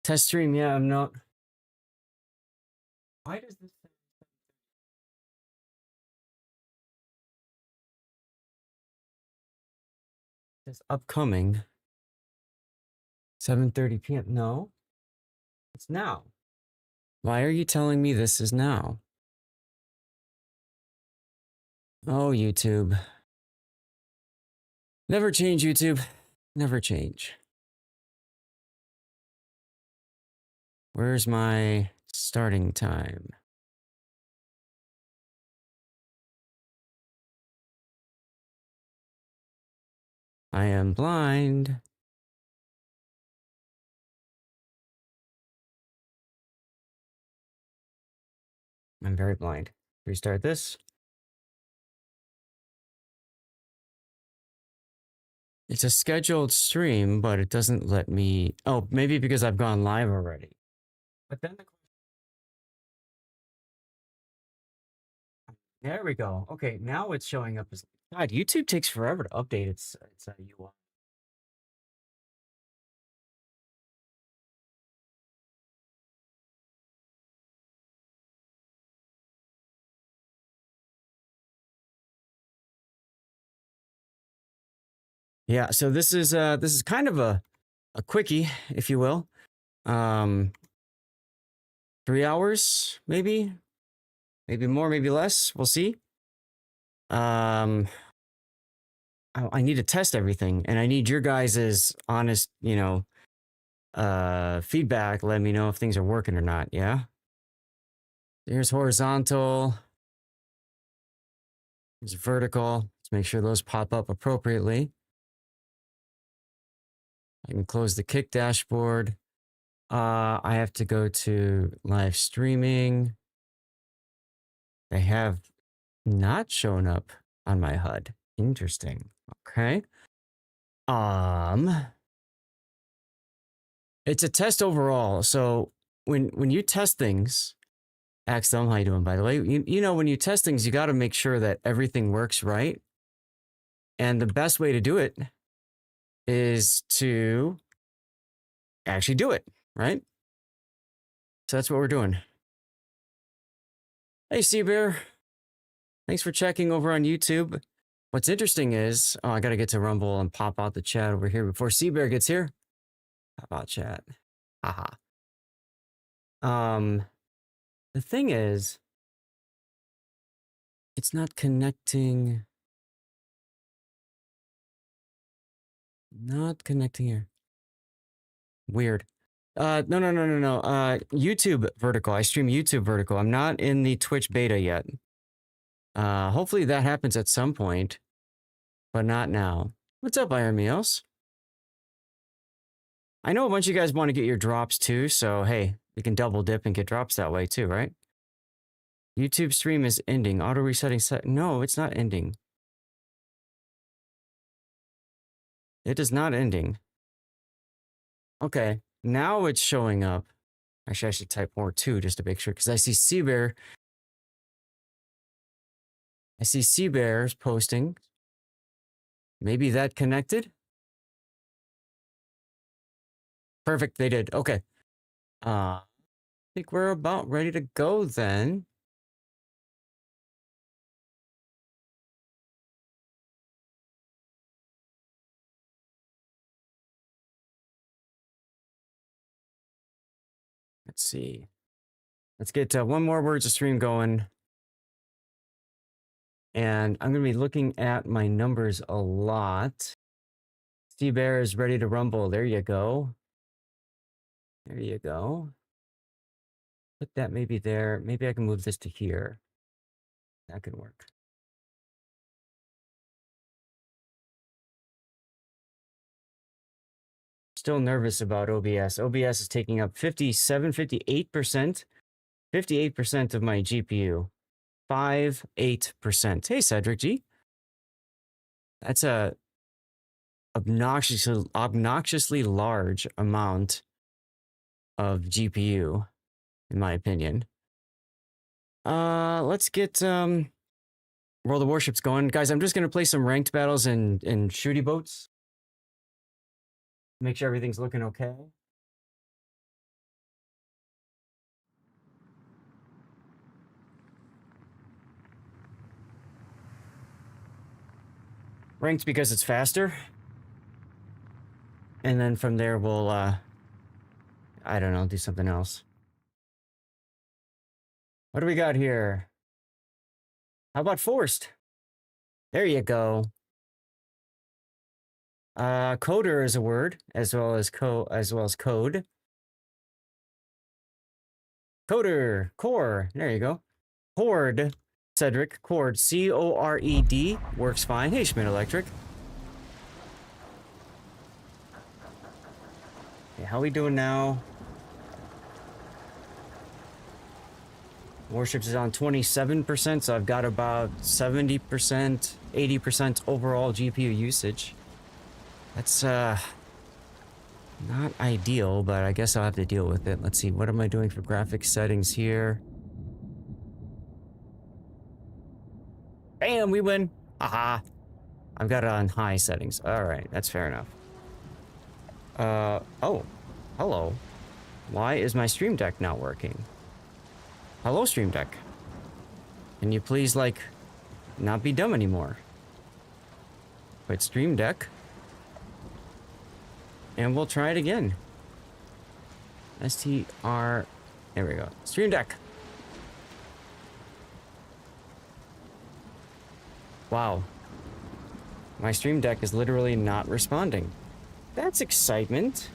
Test stream, yeah, I'm not. Why does this say this upcoming 7:30 p.m.? No, it's now. Why are you telling me this is now? Oh, YouTube. Never change, YouTube. Never change. Where's my starting time? I am blind. I'm very blind. Restart this. It's a scheduled stream, but it doesn't let me. Oh, maybe because I've gone live already. But then there we go. Okay, now it's showing up as. God, YouTube takes forever to update its UI. Yeah, so this is kind of a quickie, if you will. 3 hours, maybe more, maybe less. We'll see. I need to test everything, and I need your guys' honest, feedback. Let me know if things are working or not. Yeah. Here's horizontal. Here's vertical. Let's make sure those pop up appropriately. I can close the kick dashboard. I have to go to live streaming. They have not shown up on my HUD. Interesting. Okay. It's a test overall. So when you test things, Axel, how you doing, by the way? You know, when you test things, you got to make sure that everything works right. And the best way to do it is to actually do it, right? So that's what we're doing. Hey, Seabear. Thanks for checking over on YouTube. What's interesting is, I got to get to Rumble and pop out the chat over here before Seabear gets here. How about chat? Haha. The thing is, it's not connecting. Not connecting here. Weird. No. YouTube vertical. I stream YouTube vertical. I'm not in the Twitch beta yet. Hopefully that happens at some point, but not now. What's up, Iron Meals? I know a bunch of you guys want to get your drops too, so hey, you can double dip and get drops that way too, right? YouTube stream is ending. Auto resetting set. No, it's not ending. It is not ending. Okay, now it's showing up. Actually, I should type more too, just to make sure, because I see Seabear. I see Seabear's posting. Maybe that connected? Perfect, they did. Okay. I think we're about ready to go then. Let's see. Let's get one more Words of Stream going. And I'm going to be looking at my numbers a lot. Seabear is ready to rumble. There you go. There you go. Put that maybe there. Maybe I can move this to here. That could work. Still nervous about OBS. OBS is taking up 57, 58%. 58% of my GPU. 58%. Hey, Cedric G. That's a obnoxiously large amount of GPU, in my opinion. Let's get World of Warships going. Guys, I'm just gonna play some ranked battles in shooty boats. Make sure everything's looking okay. Ranked because it's faster. And then from there we'll, I don't know, do something else. What do we got here? How about forced? There you go. Coder is a word, as well as code. Coder, core. There you go. Chord, Cedric. Chord, C-O-R-E-D. Works fine. Hey, Schmidt Electric. Okay, how we doing now? Warships is on 27%, so I've got about 70%, 80% overall GPU usage. That's, not ideal, but I guess I'll have to deal with it. Let's see, what am I doing for graphics settings here? Bam, we win! Aha! I've got it on high settings. Alright, that's fair enough. Oh. Hello. Why is my Stream Deck not working? Hello, Stream Deck. Can you please, like, not be dumb anymore? Quit Stream Deck. And we'll try it again. STR. There we go. Stream Deck. Wow. My Stream Deck is literally not responding. That's excitement.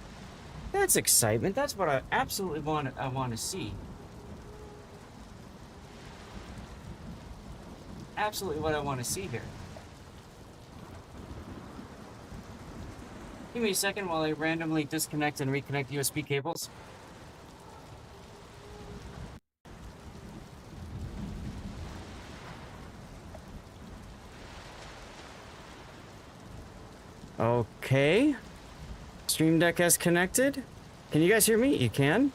That's excitement. That's what I absolutely want to see. Absolutely what I want to see here. Give me a second while I randomly disconnect and reconnect USB cables. Okay. Stream Deck has connected. Can you guys hear me? You can?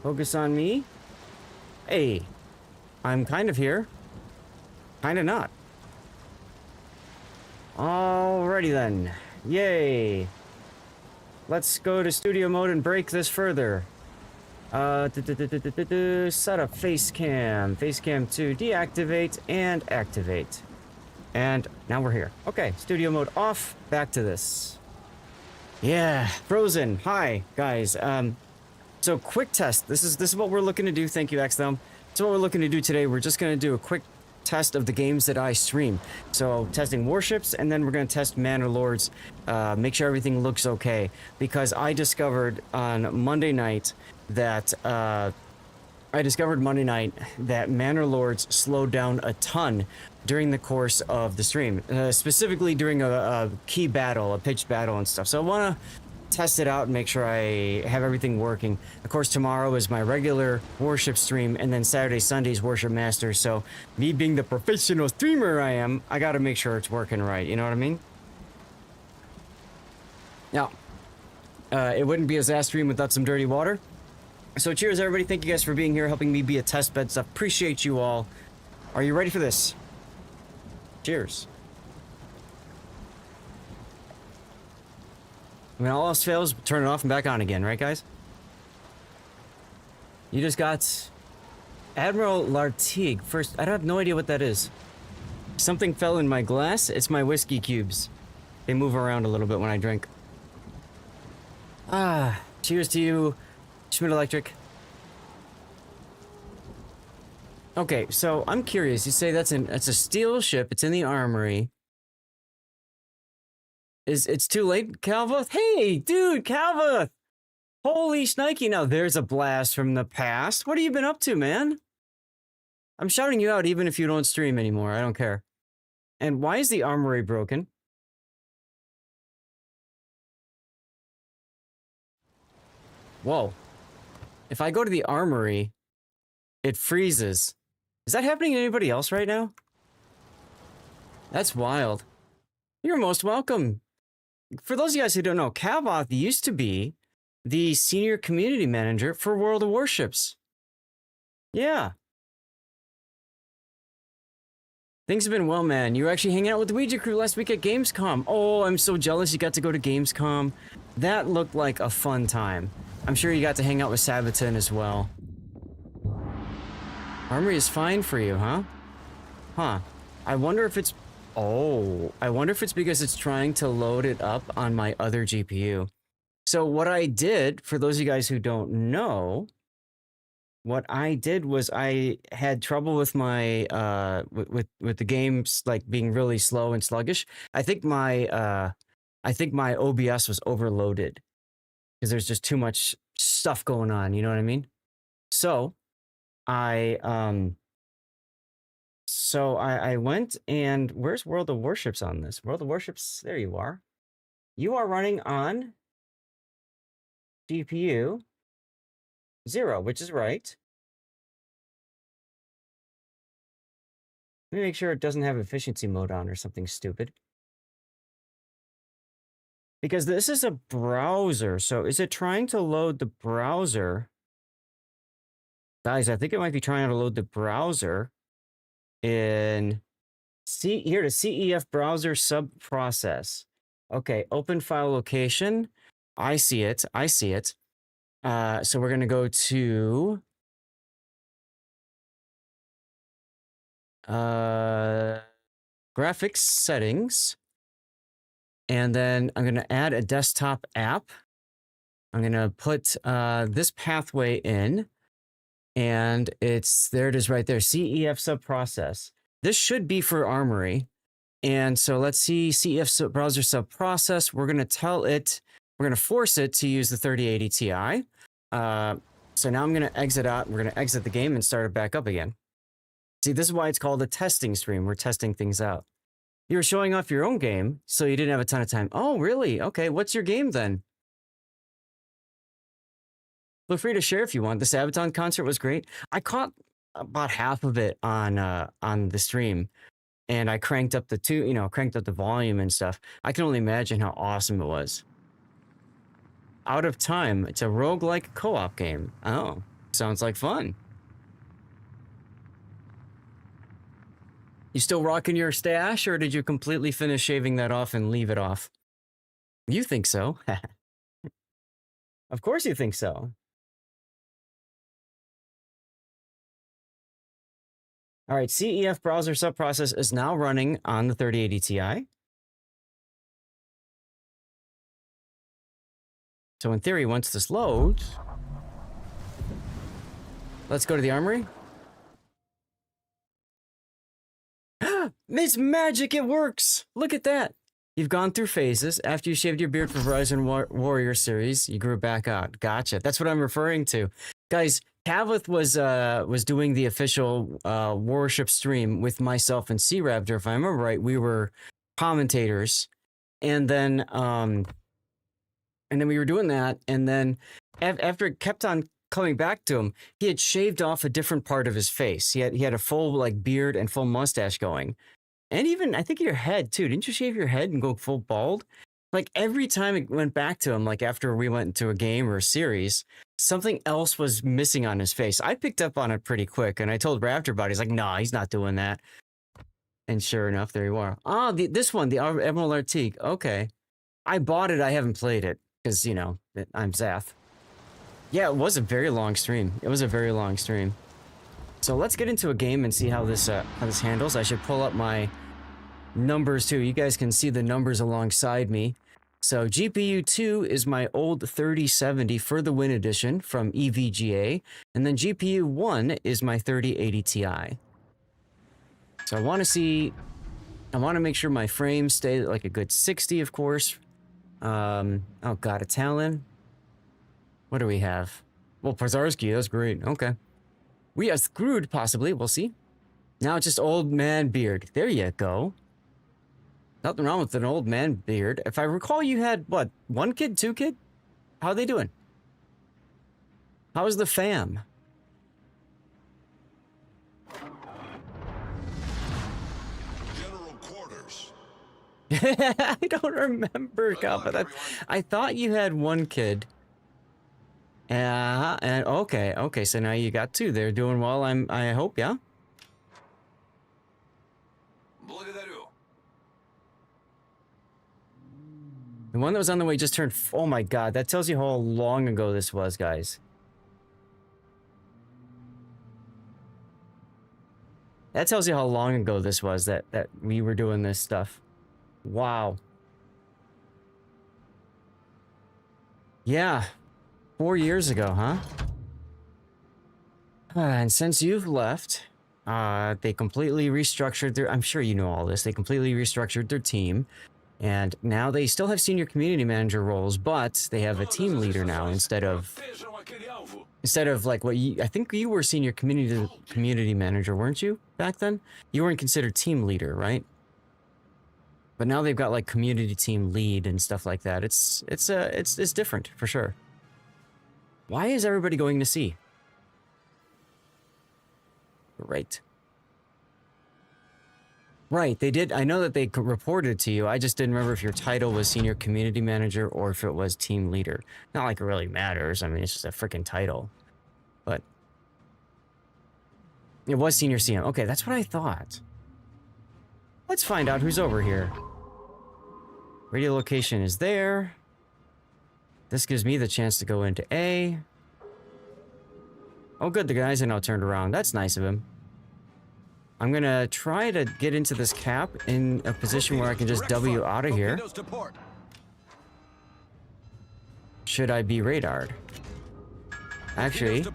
Focus on me. Hey. I'm kind of here. Kind of not. Alrighty then. Yay. Let's go to studio mode and break this further. Set up face cam. Face cam 2. Deactivate and activate. And now we're here. Okay, studio mode off. Back to this. Yeah, frozen. Hi, guys. So quick test. This is what we're looking to do. Thank you, XThelm. So what we're looking to do today, we're just going to do a quick test of the games that I stream. So testing warships, and then we're going to test Manor Lords, make sure everything looks okay. Because I discovered on Monday night that Manor Lords slowed down a ton during the course of the stream, specifically during a key battle, a pitched battle and stuff. So I want to test it out and make sure I have everything working. Of course, tomorrow is my regular warship stream, and then Saturday, Sunday's Warship Master. So me being the professional streamer I am, I got to make sure it's working right. You know what I mean? Now, it wouldn't be a Zast stream without some dirty water. So cheers, everybody. Thank you guys for being here, helping me be a test bed stuff. Appreciate you all. Are you ready for this? Cheers. When all else fails, turn it off and back on again, right, guys? You just got Admiral Lartigue. First, I have no idea what that is. Something fell in my glass. It's my whiskey cubes. They move around a little bit when I drink. Ah, cheers to you, Schmidt Electric. Okay, so I'm curious. You say that's a steel ship. It's in the armory. It's too late, Calva? Hey, dude, Calva! Holy shnikey, now there's a blast from the past. What have you been up to, man? I'm shouting you out even if you don't stream anymore. I don't care. And why is the armory broken? Whoa. If I go to the armory, it freezes. Is that happening to anybody else right now? That's wild. You're most welcome. For those of you guys who don't know, Cavoth used to be the senior community manager for World of Warships. Yeah. Things have been well, man. You were actually hanging out with the Ouija crew last week at Gamescom. Oh, I'm so jealous you got to go to Gamescom. That looked like a fun time. I'm sure you got to hang out with Sabaton as well. Armory is fine for you, huh? Huh. I wonder if it's Oh, I wonder if it's because it's trying to load it up on my other GPU. So what I did, for those of you guys who don't know, what I did was I had trouble with my with the games like being really slow and sluggish. I think my OBS was overloaded because there's just too much stuff going on, you know what I mean? So, I I went and where's World of Warships on this? World of Warships, there you are. You are running on GPU 0, which is right. Let me make sure it doesn't have efficiency mode on or something stupid. Because this is a browser, so is it trying to load the browser? Guys, I think it might be trying to load the browser in here to CEF browser sub process. Okay, open file location. I see it. I see it. So we're gonna go to graphics settings, and then I'm gonna add a desktop app. I'm gonna put this pathway in, and there it is right there. CEF sub process. This should be for Armory. And so let's see CEF browser sub process. We're going to force it to use the 3080 Ti. So now I'm going to exit out. We're going to exit the game and start it back up again. See, this is why it's called a testing stream. We're testing things out. You were showing off your own game, so you didn't have a ton of time. Oh, really? Okay, what's your game then? Feel free to share if you want. The Sabaton concert was great. I caught about half of it on the stream. And I cranked up cranked up the volume and stuff. I can only imagine how awesome it was. Out of Time. It's a roguelike co-op game. Oh, sounds like fun. You still rocking your stash, or did you completely finish shaving that off and leave it off? You think so? Of course you think so. All right, CEF browser subprocess is now running on the 3080 Ti. So in theory, once this loads, let's go to the armory. It's magic, it works! Look at that! You've gone through phases. After you shaved your beard for Verizon Warrior series, you grew it back out. Gotcha. That's what I'm referring to. Guys, Kavlith was doing the official Warship stream with myself and Sea Raptor. If I remember right, we were commentators, and then we were doing that, and then after it kept on coming back to him, he had shaved off a different part of his face. He had a full like beard and full mustache going, and even I think your head too. Didn't you shave your head and go full bald? Like every time it went back to him, like after we went into a game or a series, something else was missing on his face. I picked up on it pretty quick, and I told Raptor about it. He's like, "No, he's not doing that." And sure enough, there you are. Ah, this one, the Emerald Artique. Okay, I bought it. I haven't played it because I'm Zath. Yeah, it was a very long stream. It was a very long stream. So let's get into a game and see how this handles. I should pull up my numbers too. You guys can see the numbers alongside me. So GPU 2 is my old 3070 for the Win Edition from EVGA, and then GPU 1 is my 3080 Ti. So I want to make sure my frames stay at like a good 60, of course. Oh god, a Talon. What do we have? Well, Pazarski, that's great. Okay. We are screwed, possibly. We'll see. Now it's just old man beard. There you go. Nothing wrong with an old man beard. If I recall, you had, what, 1 kid, 2 kid? How are they doing? How's the fam? General quarters. I don't remember, but I thought you had 1 kid. And okay, so now you got 2. They're doing well, I hope, yeah? The one that was on the way just turned, oh my god, that tells you how long ago this was, guys. That tells you how long ago this was that we were doing this stuff. Wow. Yeah. 4 years ago, huh? And since you've left, they completely restructured their... I'm sure you know all this. They completely restructured their team. And now they still have senior community manager roles, but they have a team leader now instead of like what you... I think you were senior community manager, weren't you, back then? You weren't considered team leader, right? But now they've got like community team lead and stuff like that. It's different for sure. Why is everybody going to sea? Right. Right, they did. I know that they reported to you. I just didn't remember if your title was senior community manager or if it was team leader. Not like it really matters. I mean, it's just a freaking title. But it was senior CM. Okay, that's what I thought. Let's find out who's over here. Radio location is there. This gives me the chance to go into A. Oh good, the guys are now turned around. That's nice of him. I'm gonna try to get into this cap in a position where I can just W out of here. Should I be radared? Actually,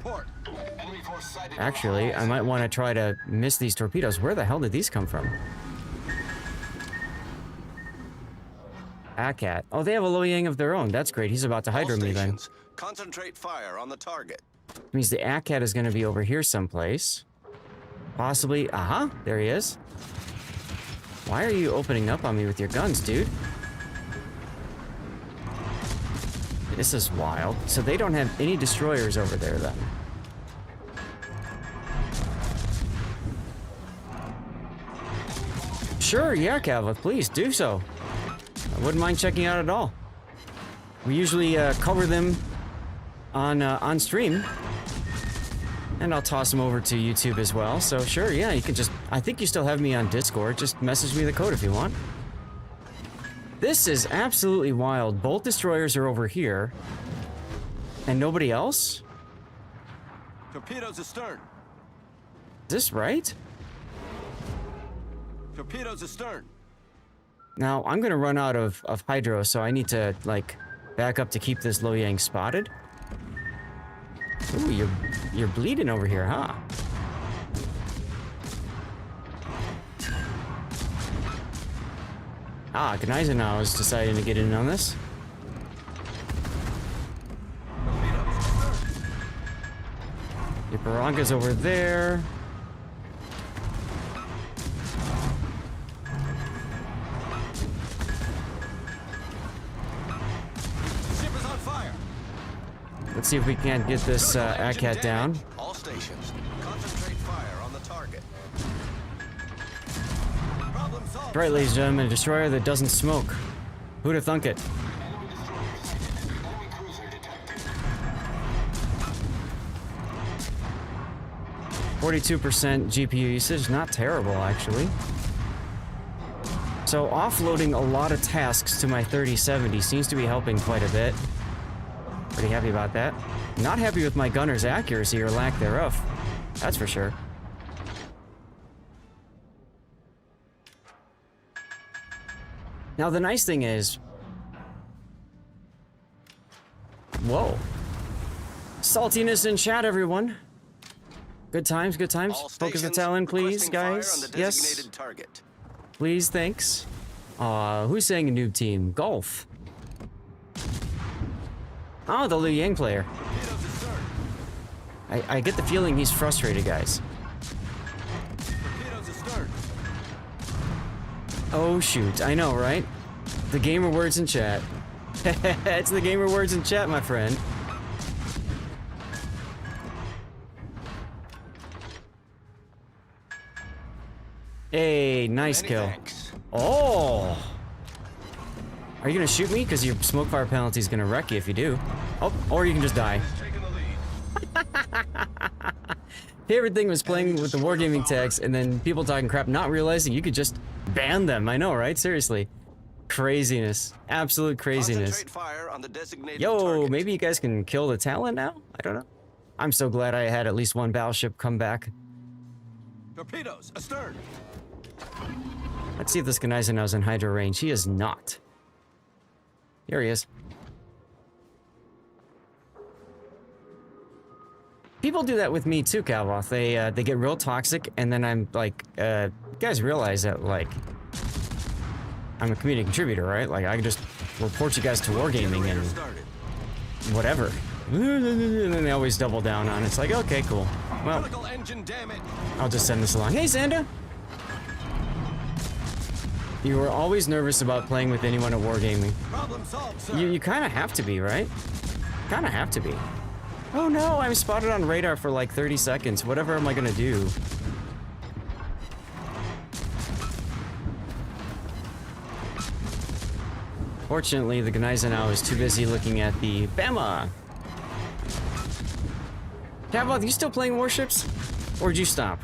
I might want to try to miss these torpedoes. Where the hell did these come from? ACAT. Oh, they have a Lo Yang of their own. That's great. He's about to hydro me then. Concentrate fire on the target. Means the ACAT is going to be over here someplace. Possibly. Aha, there he is. Why are you opening up on me with your guns, dude? This is wild. So they don't have any destroyers over there then. Sure, yeah, Calva, please do so. I wouldn't mind checking out at all. We usually cover them on stream. And I'll toss them over to YouTube as well. So sure, yeah, you can just... I think you still have me on Discord. Just message me the code if you want. This is absolutely wild. Both destroyers are over here. And nobody else? Torpedoes astern. Is this right? Torpedoes astern. Now, I'm gonna run out of hydro, so I need to, like, back up to keep this Lo Yang spotted. Ooh, you're bleeding over here, huh? Ah, Gneisenau is deciding to get in on this. Your Baranga's over there. Ship is on fire. Let's see if we can't get this ACAT down. All stations, concentrate fire on the target. Problem solved. Right, ladies and gentlemen, a destroyer that doesn't smoke. Who'd have thunk it? 42% GPU usage, not terrible actually. So offloading a lot of tasks to my 3070 seems to be helping quite a bit. Pretty happy about that. Not happy with my gunner's accuracy or lack thereof. That's for sure. Now the nice thing is... Whoa. Saltiness in chat, everyone. Good times, good times. Focus the talent, please, guys. Yes. Target. Please, thanks. Who's saying a noob team? Golf. Oh, the Liu Yang player. I get the feeling he's frustrated, guys. Oh, shoot. I know, right? The gamer words in chat. It's the gamer words in chat, my friend. Hey, nice kill. Thanks. Oh! Are you gonna shoot me? Because your smoke fire penalty is gonna wreck you if you do. Oh, or you can just die. Favorite thing was playing with the wargaming tags and then people talking crap, not realizing you could just ban them. I know, right? Seriously. Craziness. Absolute craziness. Fire on the designated Yo, target. maybe you guys can kill the talent now? I don't know. I'm so glad I had at least one battleship come back. Torpedoes, astern. Let's see if this Gneisenau's in hydro range. He is not. Here he is. People do that with me too, Calvoth. They get real toxic, and then I'm like, you guys realize that, like, I'm a community contributor, right? Like, I can just report you guys to wargaming and whatever. And then they always double down on it. It's like, okay, cool. Well, Engine, damn it. I'll just send this along. Hey, Xanda! You were always nervous about playing with anyone at wargaming. Problem solved, sir. You kind of have to be, right? Kind of have to be. Oh no, I'm spotted on radar for like 30 seconds. Whatever am I gonna do? Fortunately, the Gneisenau is too busy looking at the Bama. Cavloth, you still playing warships? Or did you stop?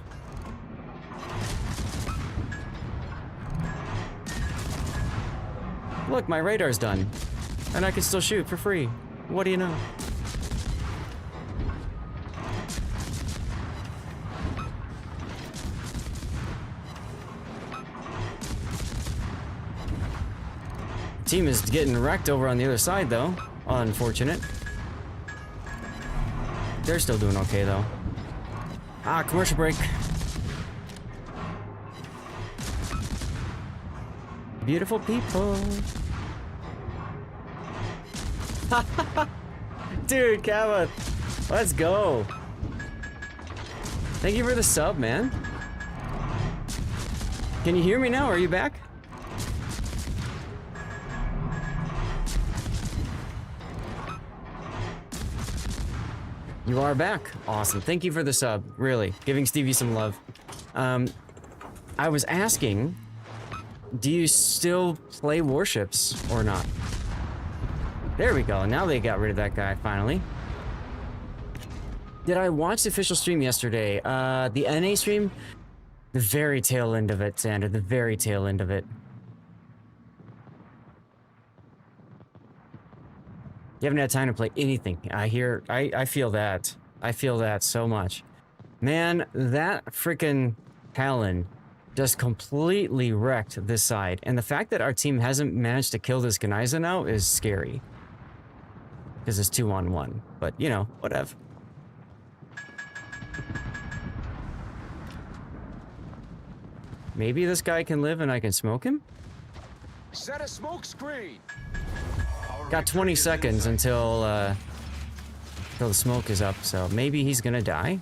Look, my radar's done. And I can still shoot for free. What do you know? Team is getting wrecked over on the other side, though. Unfortunate. They're still doing okay, though. Ah, commercial break. Beautiful people. Dude, Kava, let's go. Thank you for the sub, man. Can you hear me now? Are you back? You are back. Awesome. Thank you for the sub. Really. Giving Stevie some love. I was asking, do you still play warships or not? There we go. Now they got rid of that guy, finally. Did I watch the official stream yesterday? The NA stream? The very tail end of it, Xander. The very tail end of it. You haven't had time to play anything. I feel that. I feel that so much. Man, that freaking Talon just completely wrecked this side. And the fact that our team hasn't managed to kill this Gneisenau is scary. Because it's 2-on-1. But, you know, whatever. Maybe this guy can live and I can smoke him? Set a smoke screen. Got 20 seconds until the smoke is up, so maybe he's gonna die.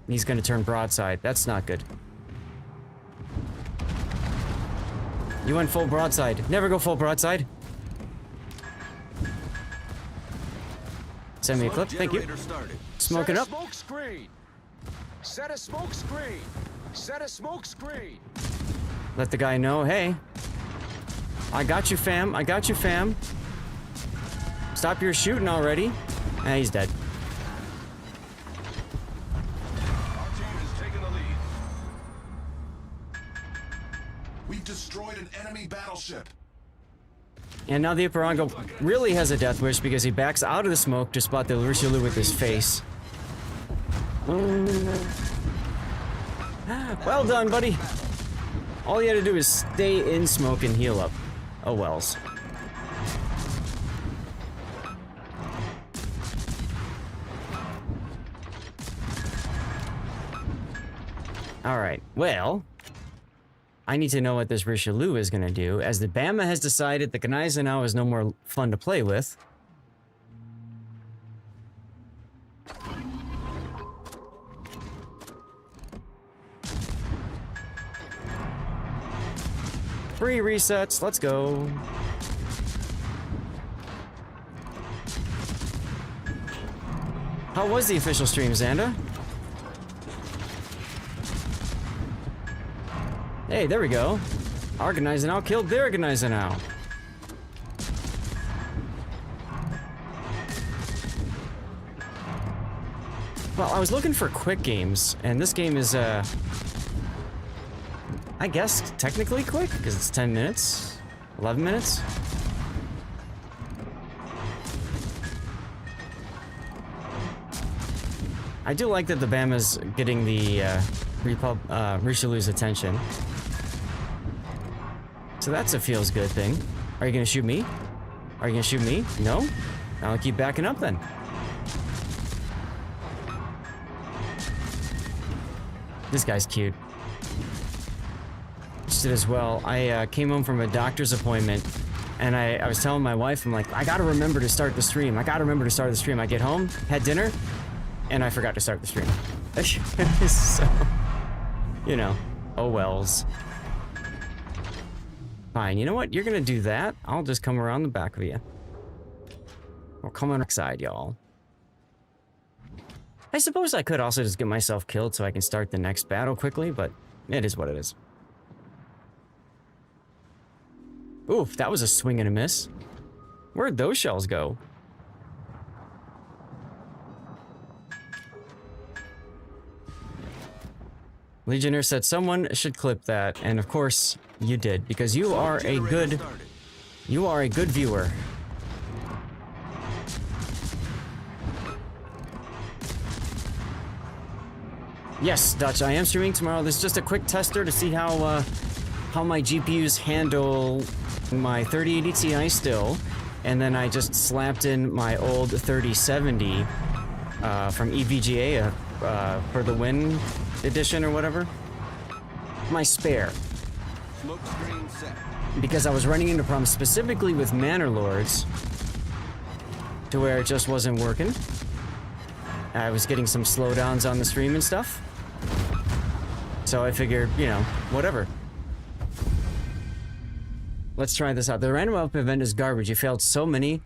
He's gonna turn broadside. That's not good. You went full broadside. Never go full broadside. Send me a clip. Thank you. Smoke it up. Smoke screen. Set a smoke screen. Set a smoke screen. Let the guy know, hey, I got you, fam. I got you, fam. Stop your shooting already. Ah, he's dead. Our team has taken the lead. We've destroyed an enemy battleship. And now the Iparango really has a death wish because he backs out of the smoke to spot the Richelieu with his face. Well done, buddy. All you had to do is stay in smoke and heal up. Oh wells. Alright, well, I need to know what this Richelieu is gonna do, as the Bama has decided the Gneisenau is no more fun to play with. Free resets, let's go. How was the official stream, Xanda? Hey, there we go. Our Gneisenau killed their Gneisenau. Well, I was looking for quick games, and this game is, I guess technically quick, because it's 10 minutes, 11 minutes. I do like that the Bama's getting the Richelieu's attention. So that's a feels good thing. Are you gonna shoot me? Are you gonna shoot me? No? I'll keep backing up then. This guy's cute. Just did as well. I came home from a doctor's appointment, and I was telling my wife, I'm like, I gotta remember to start the stream. I gotta remember to start the stream. I get home, had dinner, and I forgot to start the stream. So, you know, oh wells. Fine, you know what? You're gonna do that. I'll just come around the back of you. Or come on the side, y'all. I suppose I could also just get myself killed so I can start the next battle quickly, but it is what it is. Oof, that was a swing and a miss. Where'd those shells go? Legionnaire said someone should clip that, and of course you did, because you are a good viewer. Yes, Dutch, I am streaming tomorrow. This is just a quick tester to see how my GPUs handle my 3080 Ti still, and then I just slapped in my old 3070 from EVGA for the Win edition or whatever. My spare. Smoke screen set. Because I was running into problems specifically with Manor Lords to where it just wasn't working. I was getting some slowdowns on the stream and stuff. So I figured, you know, whatever. Let's try this out. The random up event is garbage. You failed so many.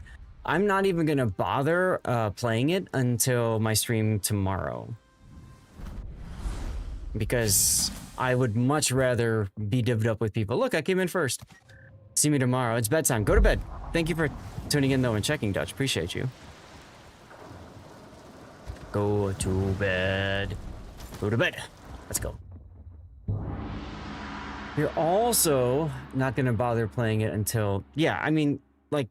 I'm not even gonna bother playing it until my stream tomorrow. Because I would much rather be divvied up with people. Look, I came in first. See me tomorrow. It's bedtime. Go to bed. Thank you for tuning in, though, and checking, Dutch. Appreciate you. Go to bed. Go to bed. Let's go. You're also not gonna bother playing it until... Yeah, I mean, like...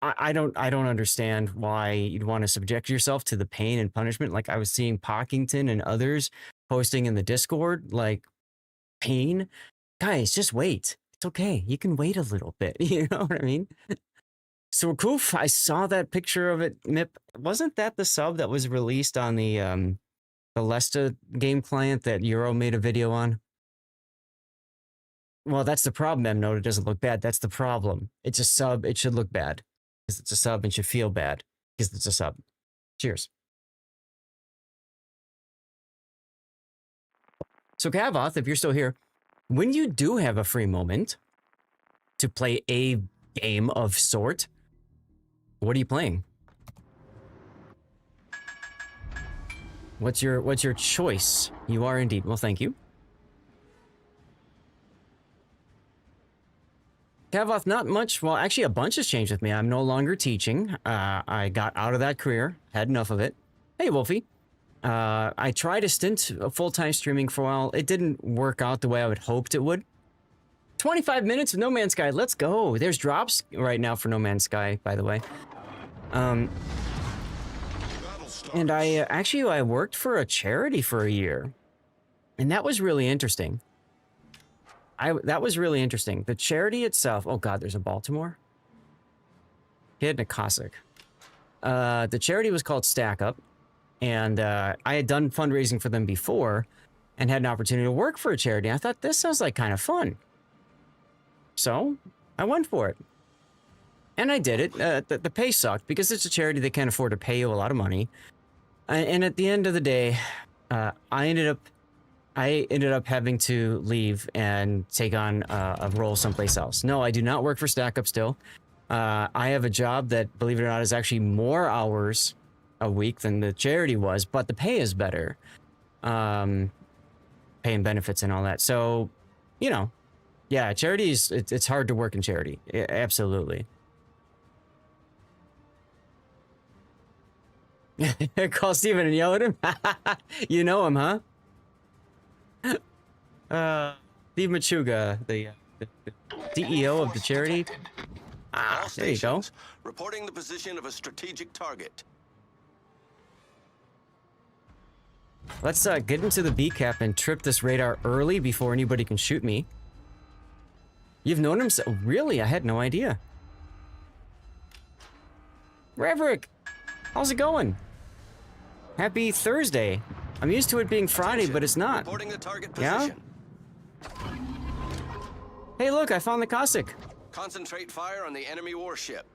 I don't understand why you'd want to subject yourself to the pain and punishment. Like, I was seeing Pockington and others posting in the Discord, like, pain. Guys, just wait. It's okay. You can wait a little bit. You know what I mean? So, Koof, I saw that picture of it, Mip. Wasn't that the sub that was released on the Lesta game client that Euro made a video on? Well, that's the problem, M-Note. It doesn't look bad. That's the problem. It's a sub. It should look bad. Because it's a sub and should feel bad. Because it's a sub. Cheers. So, Kavoth, if you're still here, when you do have a free moment to play a game of sort, what are you playing? What's your choice? You are indeed. Well, thank you. Kavoth, not much. Well, actually, a bunch has changed with me. I'm no longer teaching. I got out of that career. Had enough of it. Hey, Wolfie. I tried a stint of full-time streaming for a while. It didn't work out the way I would hoped it would. 25 minutes of No Man's Sky. Let's go. There's drops right now for No Man's Sky, by the way. And I worked for a charity for a year. And that was really interesting. That was really interesting. The charity itself... Oh, God, there's a Baltimore. Kid and a Cossack. The charity was called Stack Up. And I had done fundraising for them before and had an opportunity to work for a charity. I thought, this sounds like kind of fun. So, I went for it. And I did it. The pay sucked because it's a charity that can't afford to pay you a lot of money. And at the end of the day, I ended up having to leave and take on a role someplace else. No, I do not work for Stack Up still. I have a job that, believe it or not, is actually more hours a week than the charity was, but the pay is better. Pay and benefits and all that. So, you know, yeah, charities, it's hard to work in charity. Absolutely. Call Steven and yell at him. You know him, huh? Steve Machuga, the CEO of the charity. There you go. Reporting the position of a strategic target. Let's get into the B cap and trip this radar early before anybody can shoot me. You've known him so really? I had no idea. Reverick, how's it going? Happy Thursday. I'm used to it being Friday, but it's not. Reporting the target Yeah? position. Hey, look, I found the Cossack. Concentrate fire on the enemy warship.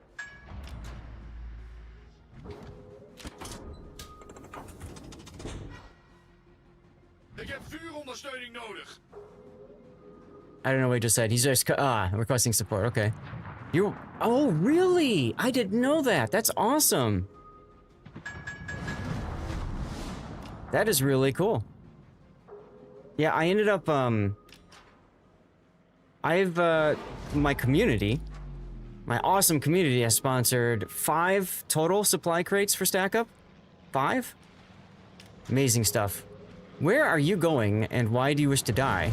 Ik heb vuurondersteuning nodig. I don't know what he just said. He's just requesting support. Okay. You. Oh, really? I didn't know that. That's awesome. That is really cool. Yeah, I ended up my community, my awesome community has sponsored 5 total supply crates for Stack Up. 5? Amazing stuff. Where are you going and why do you wish to die?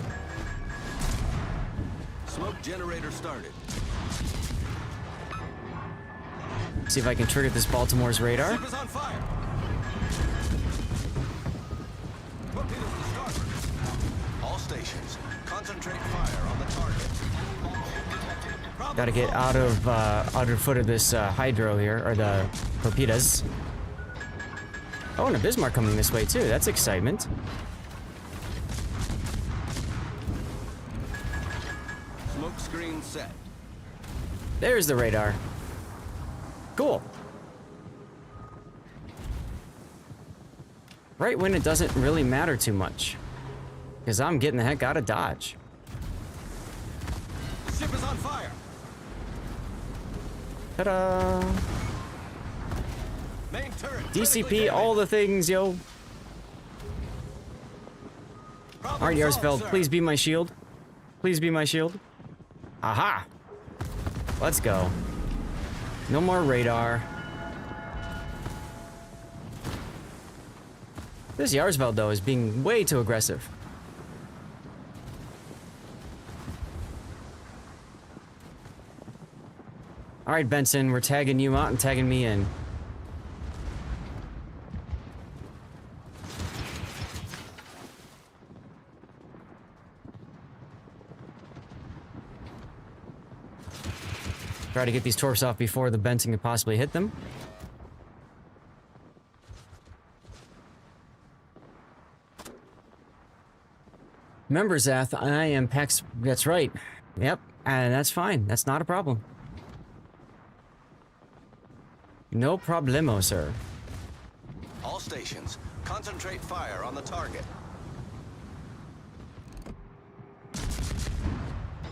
Smoke generator started. See if I can trigger this Baltimore's radar. Ship is on fire. Torpedoes to starboard. All stations, concentrate fire on the target. Gotta get out of foot of this hydro here, or the torpedoes. Oh, and a Bismarck coming this way too. That's excitement. Smoke screen set. There's the radar. Cool. Right when it doesn't really matter too much. Because I'm getting the heck out of Dodge. Ship is on fire. Ta-da! Main turret. DCP, all the things, yo. Alright, Yarsfeld, please be my shield. Please be my shield. Aha! Let's go. No more radar. This Yarsfeld, though, is being way too aggressive. Alright, Benson, we're tagging you out and tagging me in. Try to get these torps off before the Benson can possibly hit them. Remember, Zath, I am Pax. That's right. Yep, and that's fine. That's not a problem. No problemo, sir. All stations, concentrate fire on the target.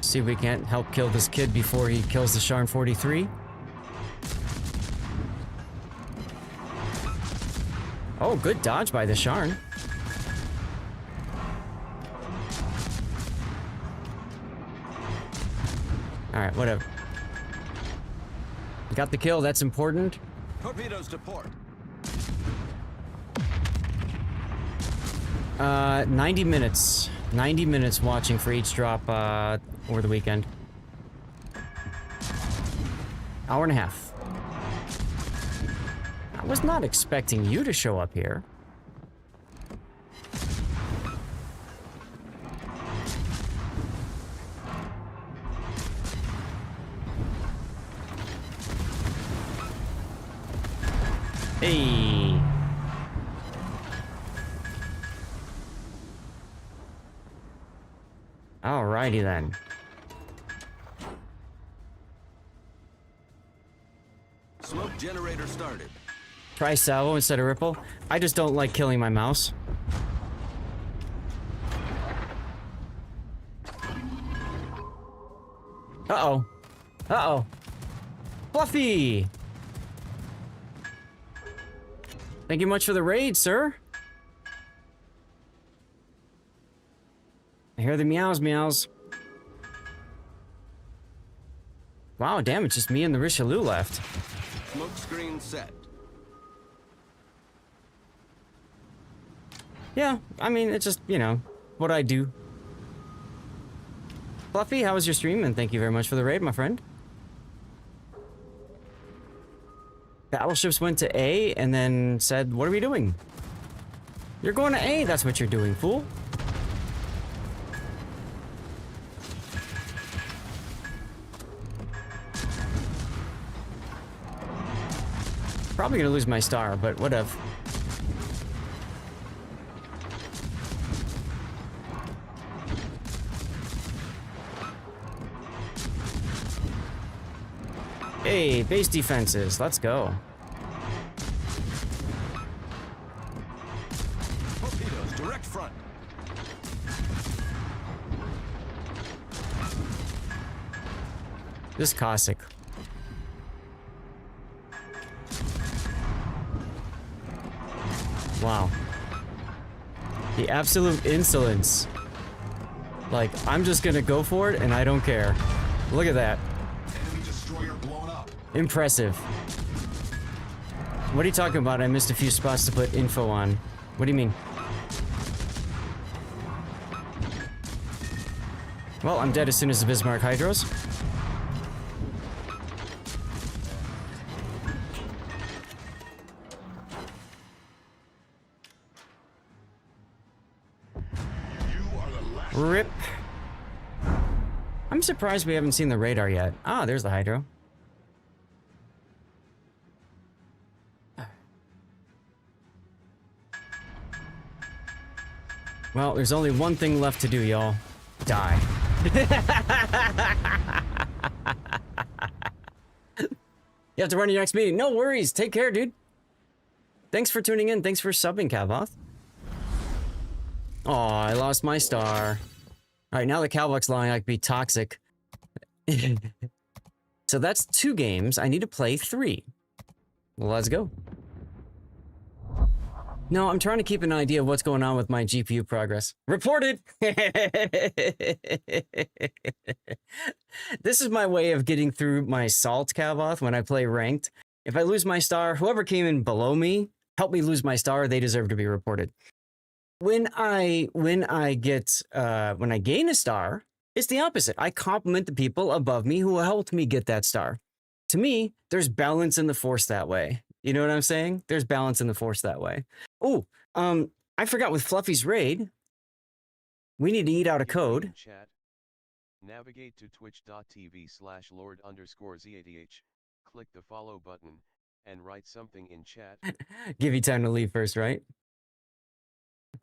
See if we can't help kill this kid before he kills the Sharn 43. Oh, good dodge by the Sharn. Alright, whatever. Got the kill, that's important. Torpedoes to port. 90 minutes. 90 minutes watching for each drop over the weekend. Hour and a half. I was not expecting you to show up here. Hey. Alrighty then. Smoke generator started. Try salvo instead of ripple. I just don't like killing my mouse. Uh-oh. Uh-oh. Fluffy! Thank you much for the raid, sir. I hear the meows. Wow, damn, it's just me and the Richelieu left. Smoke screen set. Yeah, I mean, it's just, you know, what I do. Fluffy, how was your stream? And thank you very much for the raid, my friend. Battleships went to A and then said, what are we doing? You're going to A, that's what you're doing, fool. Probably gonna lose my star, but whatever. Hey, base defenses, let's go. Torpedoes, direct front. This Cossack. Wow. The absolute insolence. Like, I'm just gonna go for it and I don't care. Look at that. Enemy destroyer blown up. Impressive. What are you talking about? I missed a few spots to put info on. What do you mean? Well, I'm dead as soon as the Bismarck hydros. Rip. I'm surprised we haven't seen the radar yet. Ah, there's the hydro. Well, there's only one thing left to do, y'all. Die. You have to run your next meeting. No worries. Take care, dude. Thanks for tuning in. Thanks for subbing, Cavoth. Oh, I lost my star. All right, now the Cowbuck's lying, I could be toxic. So that's 2 games. I need to play 3. Well, let's go. No, I'm trying to keep an idea of what's going on with my GPU progress. Reported! This is my way of getting through my salt, Cavoth, when I play ranked. If I lose my star, whoever came in below me, help me lose my star, they deserve to be reported. When I gain a star, it's the opposite. I compliment the people above me who helped me get that star. To me, there's balance in the force that way. You know what I'm saying? There's balance in the force that way. Oh, I forgot with Fluffy's raid, we need to eat out a code. Chat. Navigate to twitch.tv/lord_zadh. Click the follow button and write something in chat. Give you time to leave first, right?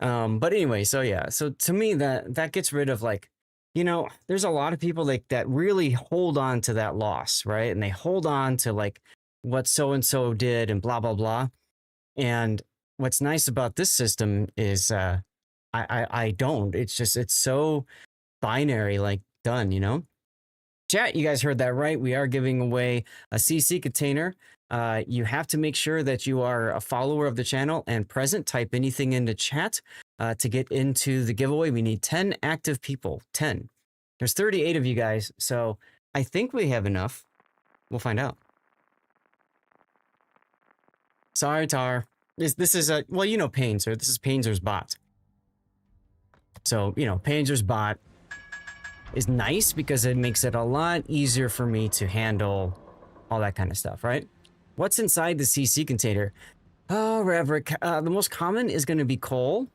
But anyway, so yeah, so to me that gets rid of, like, you know, there's a lot of people like that really hold on to that loss, right? And they hold on to like what so and so did and blah blah blah. And what's nice about this system is I don't. It's just, it's so binary, like, done, you know? Chat, you guys heard that right. We are giving away a CC container. You have to make sure that you are a follower of the channel and present. Type anything into chat to get into the giveaway. We need 10 active people. 10. There's 38 of you guys, so I think we have enough. We'll find out. Sorry, Tar. This is a, well, you know Painzer. This is Painzer's bot. So, you know, Painzer's bot is nice because it makes it a lot easier for me to handle all that kind of stuff, right? What's inside the CC container? Oh, Reverend, the most common is going to be coal.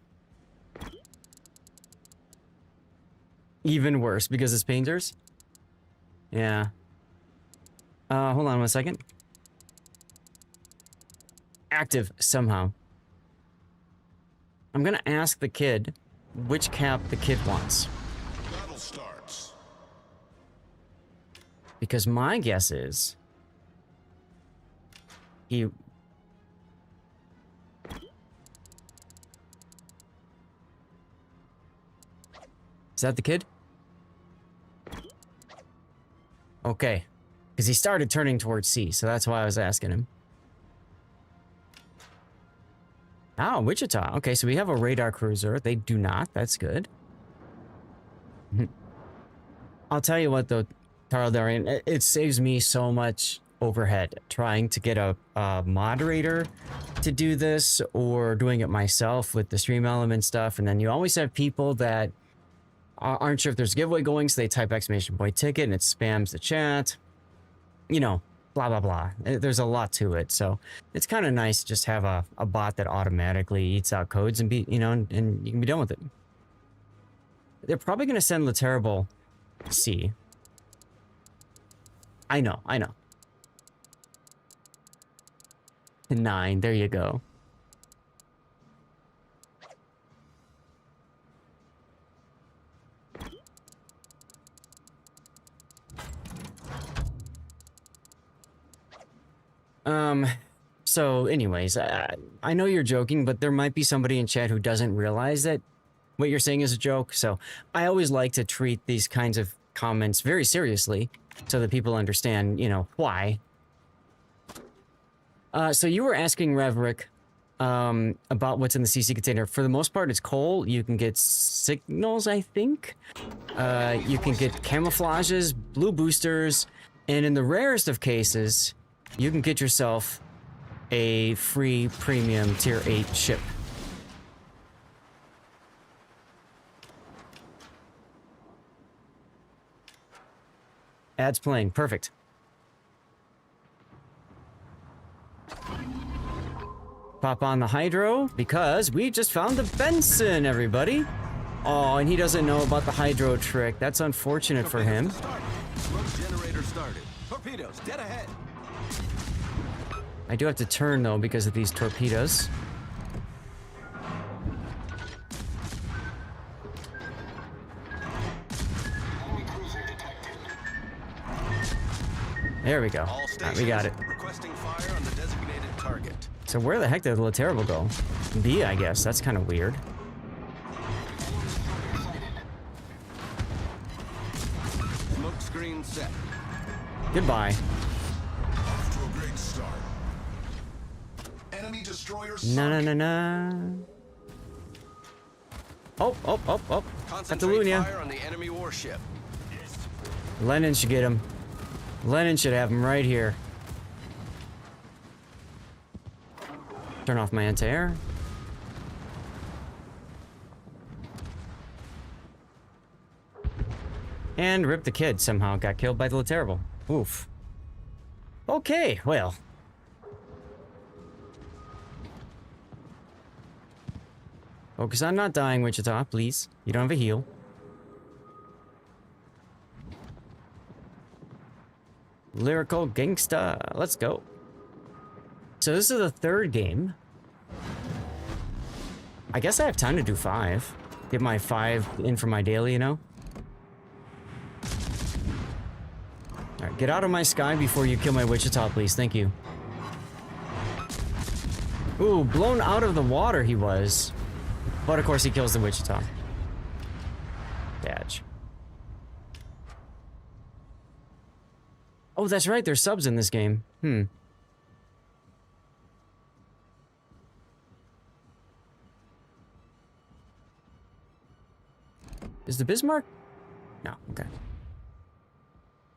Even worse because it's painters. Yeah. Hold on 1 second. Active somehow. I'm going to ask the kid which cap the kid wants. Battle starts. Because my guess is he... Is that the kid? Okay. Because he started turning towards C, so that's why I was asking him. Oh, Wichita. Okay, so we have a radar cruiser. They do not. That's good. I'll tell you what, though, Taraldarian, it saves me so much overhead trying to get a moderator to do this or doing it myself with the stream element stuff. And then you always have people that aren't sure if there's a giveaway going, so they type !ticket and it spams the chat. You know, blah, blah, blah. There's a lot to it. So it's kind of nice to just have a bot that automatically eats out codes and be, you know, and you can be done with it. They're probably going to send the terrible C. I know. 9, there you go. So anyways, I know you're joking, but there might be somebody in chat who doesn't realize that what you're saying is a joke. So I always like to treat these kinds of comments very seriously so that people understand, you know, why. So you were asking Reverick about what's in the CC container. For the most part, it's coal. You can get signals, I think. You can get camouflages, blue boosters, and in the rarest of cases, you can get yourself a free premium tier 8 ship. Ads playing. Perfect. Pop on the hydro because we just found the Benson, everybody. Oh, and he doesn't know about the hydro trick. That's unfortunate for him. Smoke generator started. Torpedoes dead ahead. I do have to turn though because of these torpedoes. There we go. All Alright, we got it. Requesting fire on the designated target. So where the heck did the Laterable go? B, I guess. That's kind of weird. Smoke screen set. Goodbye. Off to a great start. Enemy destroyer Na na na na. Oh. Got the Concentrate Lunia. fire on the enemy warship. Lennon should get him. Lennon should have him right here. Turn off my anti-air. And rip the kid somehow got killed by the Laterable. Oof. Okay, well. Focus on not dying, Wichita, please. You don't have a heal. Lyrical Gangsta. Let's go. So this is the third game. I guess I have time to do 5. Get my 5 in for my daily, you know? Alright, get out of my sky before you kill my Wichita, please. Thank you. Ooh, blown out of the water he was. But of course he kills the Wichita. Dodge. Oh, that's right, there's subs in this game. Is the Bismarck? No, okay.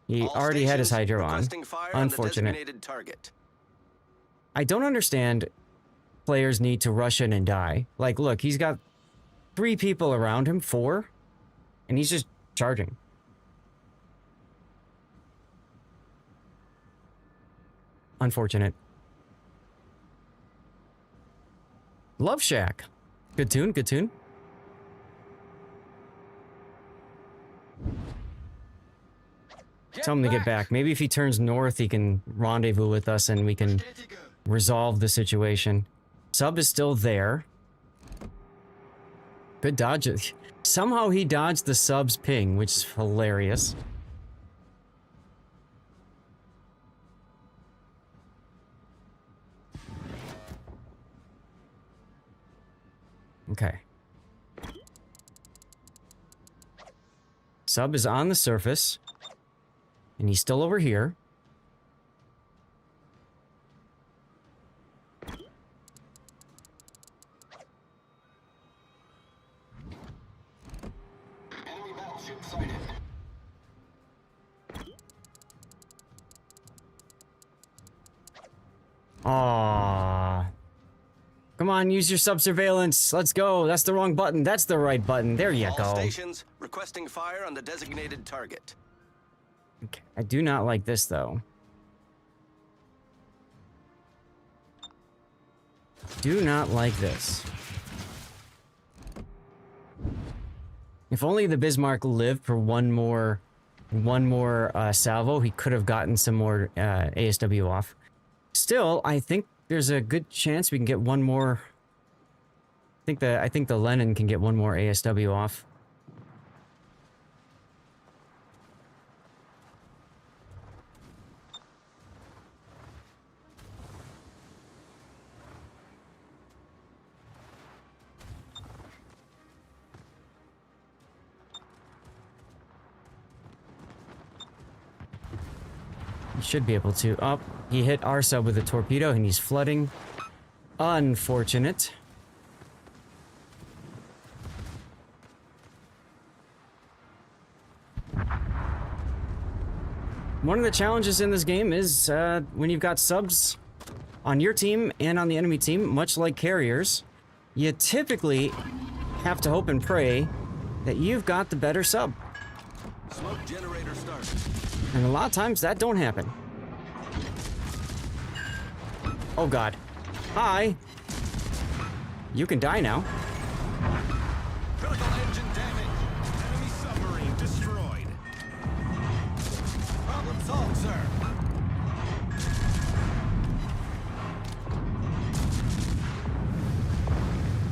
He All already had his stations hydro on. requesting fire Unfortunate. on the designated target. I don't understand players need to rush in and die. Like, look, he's got 3 people around him, 4, and he's just charging. Unfortunate. Love Shack. Good tune, good tune. Tell him to get back. Maybe if he turns north, he can rendezvous with us and we can resolve the situation. Sub is still there. Good dodge. Somehow he dodged the sub's ping, which is hilarious. Okay. Sub is on the surface. And he's still over here. Enemy battleship sighted. Aww. Come on, use your sub-surveillance. Let's go. That's the wrong button. That's the right button. There you All go. stations requesting fire on the designated target. Okay. I do not like this, though. Do not like this. If only the Bismarck lived for one more salvo, he could have gotten some more ASW off. Still, I think there's a good chance we can get one more. I think the Lenin can get one more ASW off. He should be able to. Oh, he hit our sub with a torpedo and he's flooding. Unfortunate. One of the challenges in this game is when you've got subs on your team and on the enemy team, much like carriers, you typically have to hope and pray that you've got the better sub. Smoke generator started. And a lot of times that don't happen. Oh god. Hi. You can die now. Critical engine damage. Enemy submarine destroyed. Problem solved, sir.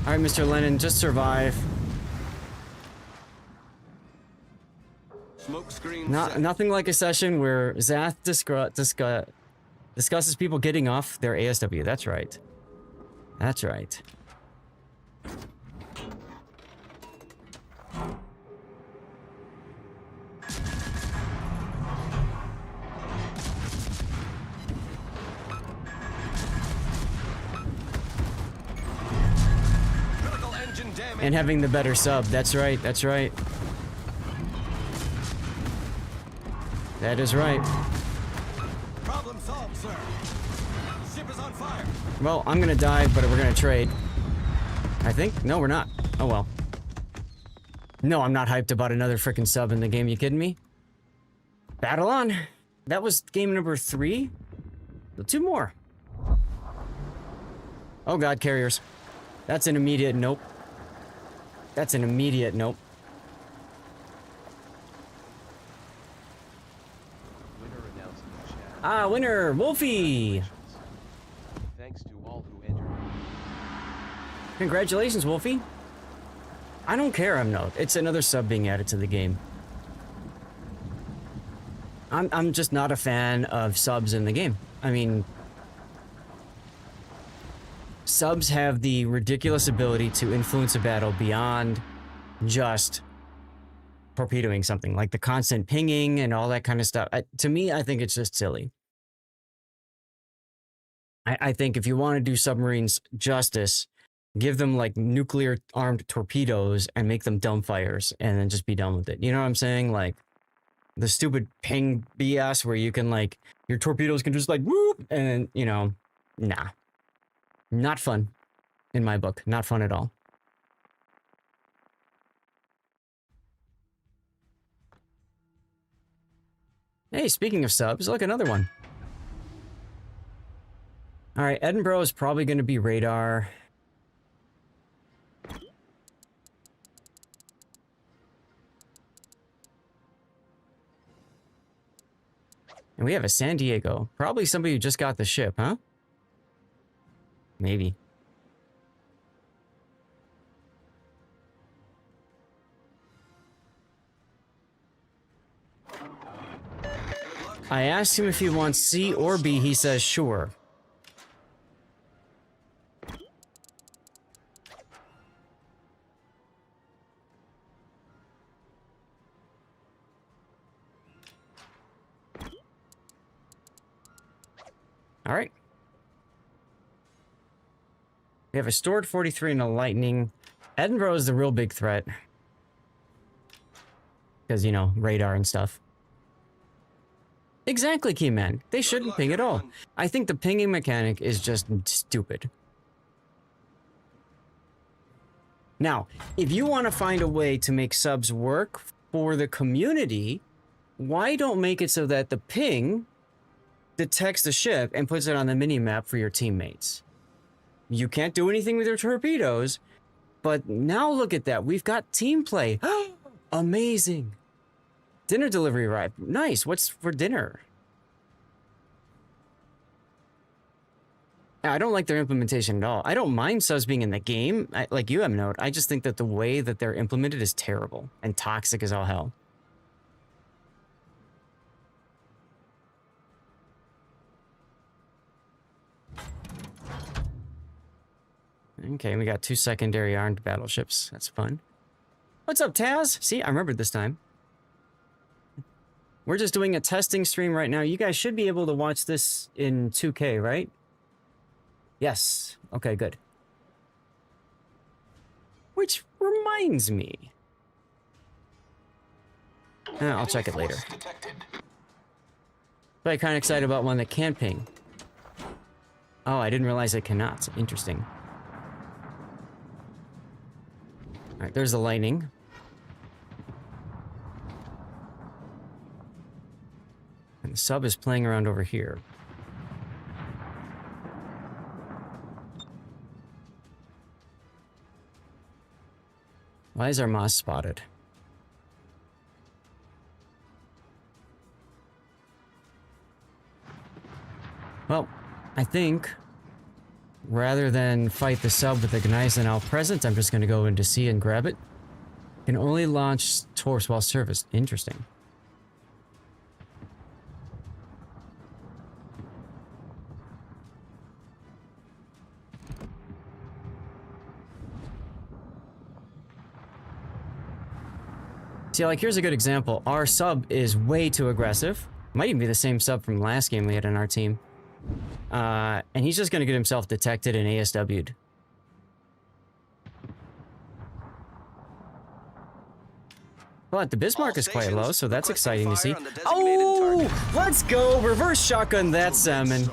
Alright, Mr. Lennon, just survive. Smoke screen Not, set. nothing like a session where Zath discusses people getting off their ASW. That's right. That's right. Critical engine damage. And having the better sub. That's right. That's right. That is right. Problem solved, sir. Ship is on fire. Well, I'm gonna die, but we're gonna trade. I think? No, we're not. Oh well. No, I'm not hyped about another freaking sub in the game. You kidding me? Battle on. That was game number 3. So 2 more. Oh god, carriers. That's an immediate nope. That's an immediate nope. Winner announced in the chat. Ah, winner, Wolfie. Thanks to all who entered. Congratulations, Wolfie. I don't care, I'm no. It's another sub being added to the game. I'm just not a fan of subs in the game. I mean, subs have the ridiculous ability to influence a battle beyond just torpedoing something, like the constant pinging and all that kind of stuff. To me, I think it's just silly. I think if you want to do submarines justice, give them like nuclear armed torpedoes and make them dumbfires and then just be done with it. You know what I'm saying? Like the stupid ping BS where you can like, your torpedoes can just like whoop and you know, nah. Not fun in my book. Not fun at all. Hey, speaking of subs, look, another one. All right, Edinburgh is probably going to be radar. And we have a San Diego. Probably somebody who just got the ship, huh? Maybe. I asked him if he wants C or B. He says sure. All right. We have a stored 43 and a lightning. Edinburgh is the real big threat. Because, you know, radar and stuff. Exactly, Keyman. They shouldn't ping at all. I think the pinging mechanic is just stupid. Now, if you want to find a way to make subs work for the community, why don't make it so that the ping detects the ship and puts it on the mini-map for your teammates? You can't do anything with your torpedoes. But now look at that. We've got team play. Amazing. Dinner delivery arrived. Nice. What's for dinner? I don't like their implementation at all. I don't mind subs being in the game, like you have note. I just think that the way that they're implemented is terrible and toxic as all hell. Okay, we got 2 secondary armed battleships. That's fun. What's up, Taz? See, I remembered this time. We're just doing a testing stream right now. You guys should be able to watch this in 2K, right? Yes. Okay, good. Which reminds me. I'll check it later. But I'm kind of excited about one that can ping. Oh, I didn't realize it cannot. Interesting. Alright, there's the lightning. And the sub is playing around over here. Why is our moss spotted? Well, I think rather than fight the sub with the Gneisenau present, I'm just going to go into sea and grab it. Can only launch torps while serviced. Interesting. See, like, here's a good example. Our sub is way too aggressive. Might even be the same sub from last game we had in our team. And he's just gonna get himself detected and ASW'd. But the Bismarck is quite low, so that's exciting to see. Oh! Let's go! Reverse shotgun that salmon.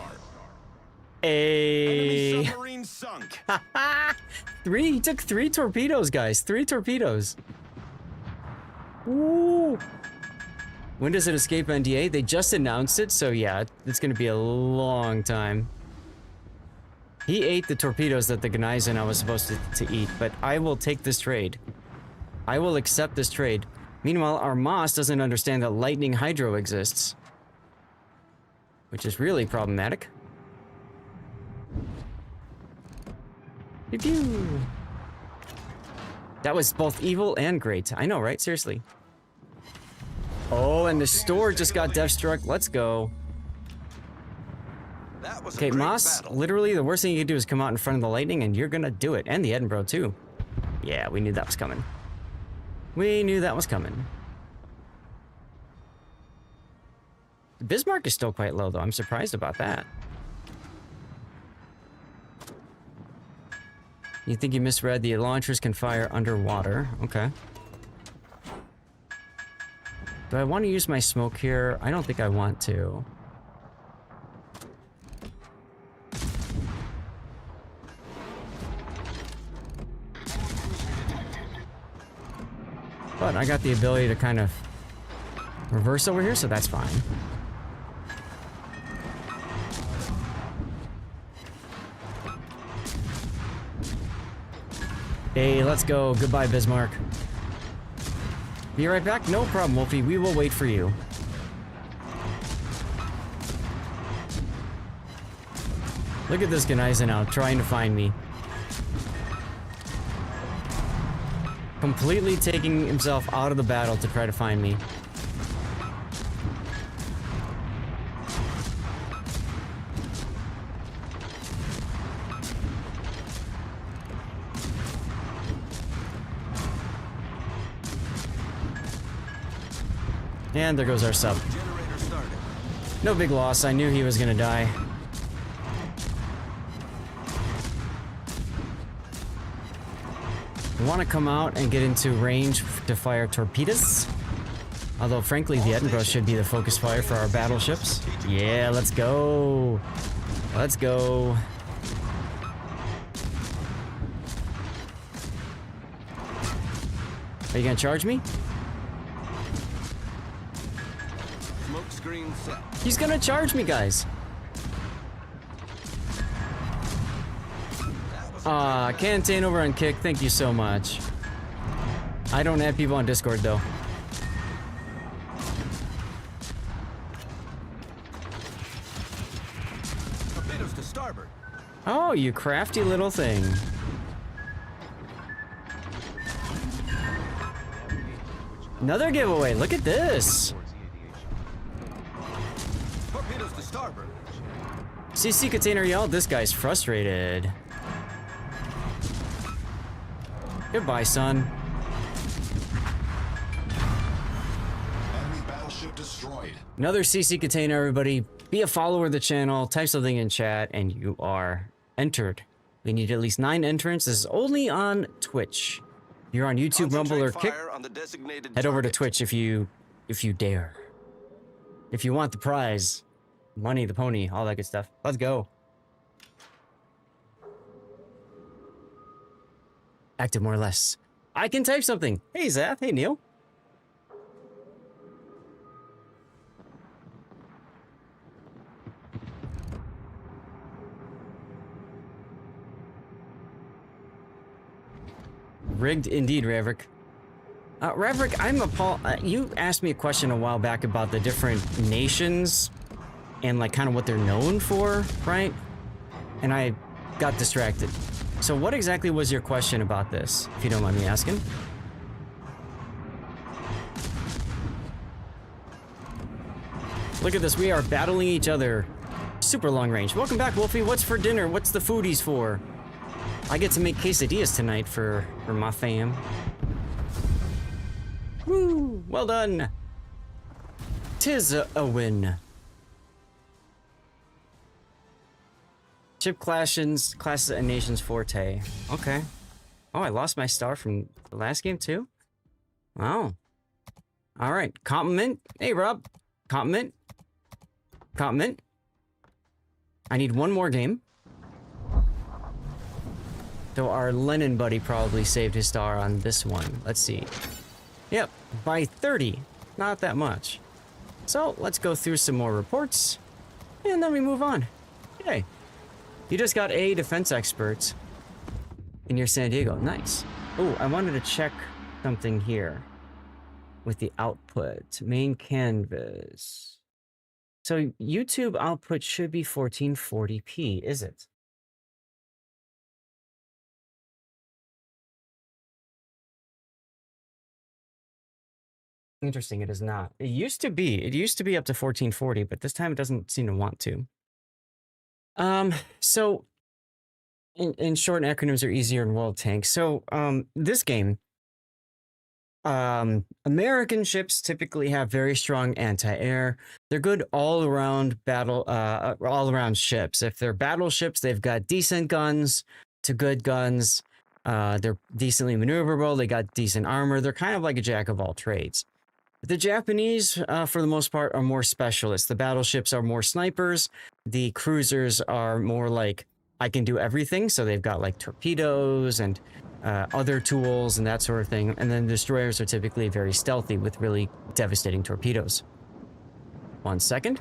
Enemy submarine sunk. He took 3 torpedoes, guys. 3 torpedoes. Ooh. When does it escape NDA? They just announced it, so yeah, it's gonna be a long time. He ate the torpedoes that the Gneisenau was supposed to eat, but I will take this trade. I will accept this trade. Meanwhile, our Moss doesn't understand that lightning hydro exists, which is really problematic. Pew pew. That was both evil and great. I know, right? Seriously. Oh, and the store just got death struck. Let's go. That was a Okay, great Moss, battle. literally the worst thing you can do is come out in front of the lightning, and you're gonna do it. And the Edinburgh, too. Yeah, we knew that was coming. We knew that was coming. Bismarck is still quite low, though. I'm surprised about that. You think you misread? The launchers can fire underwater. Okay. Do I want to use my smoke here? I don't think I want to. But I got the ability to kind of reverse over here, so that's fine. Hey, let's go. Goodbye, Bismarck. Be right back? No problem, Wolfie. We will wait for you. Look at this Gneisenau trying to find me. Completely taking himself out of the battle to try to find me. And there goes our sub. Generator started. No big loss. I knew he was gonna die. We want to come out and get into range to fire torpedoes. Although, frankly, the Edinburgh should be the focus fire for our battleships. Yeah, let's go. Let's go. Are you gonna charge me? Smoke screen set. He's gonna charge me, guys. Aw, Cantain over on Kick, thank you so much. I don't add people on Discord though. Torpedoes to starboard. Oh, you crafty little thing. Another giveaway, look at this. Torpedoes to starboard. CC container yelled, this guy's frustrated. Goodbye, son. Enemy battleship destroyed. Another CC container, everybody. Be a follower of the channel, type something in chat, and you are entered. We need at least 9 entrants. This is only on Twitch. If you're on YouTube, Rumble, or Kick, Fire on the designated head over to target. Twitch if you dare. If you want the prize, money, the pony, all that good stuff. Let's go. Active more or less. I can type something. Hey, Zath. Hey, Neil. Rigged indeed, Raverick. Raverick, you asked me a question a while back about the different nations and like kind of what they're known for, right? And I got distracted. So what exactly was your question about this, if you don't mind me asking? Look at this, we are battling each other. Super long range. Welcome back, Wolfie. What's for dinner? What's the foodies for? I get to make quesadillas tonight for my fam. Woo! Well done. 'Tis a win. Ship classes and nations forte. Okay. Oh, I lost my star from the last game too? Wow. All right. Compliment. Hey, Rob. Compliment. Compliment. I need one more game. Though our Lennon buddy probably saved his star on this one. Let's see. Yep, by 30. Not that much. So let's go through some more reports. And then we move on. Yay. You just got a defense expert in your San Diego. Nice. Oh, I wanted to check something here with the output. Main canvas. So YouTube output should be 1440p, is it? Interesting, it is not. It used to be up to 1440, but this time it doesn't seem to want to. So in short, acronyms are easier in World Tank. So, this game, American ships typically have very strong anti-air. They're good all-around battle, all-around ships. If they're battleships, they've got decent guns to good guns. They're decently maneuverable. They got decent armor. They're kind of like a jack of all trades. The Japanese, for the most part, are more specialists. The battleships are more snipers. The cruisers are more like, I can do everything. So they've got like torpedoes and other tools and that sort of thing. And then destroyers are typically very stealthy with really devastating torpedoes. 1 second.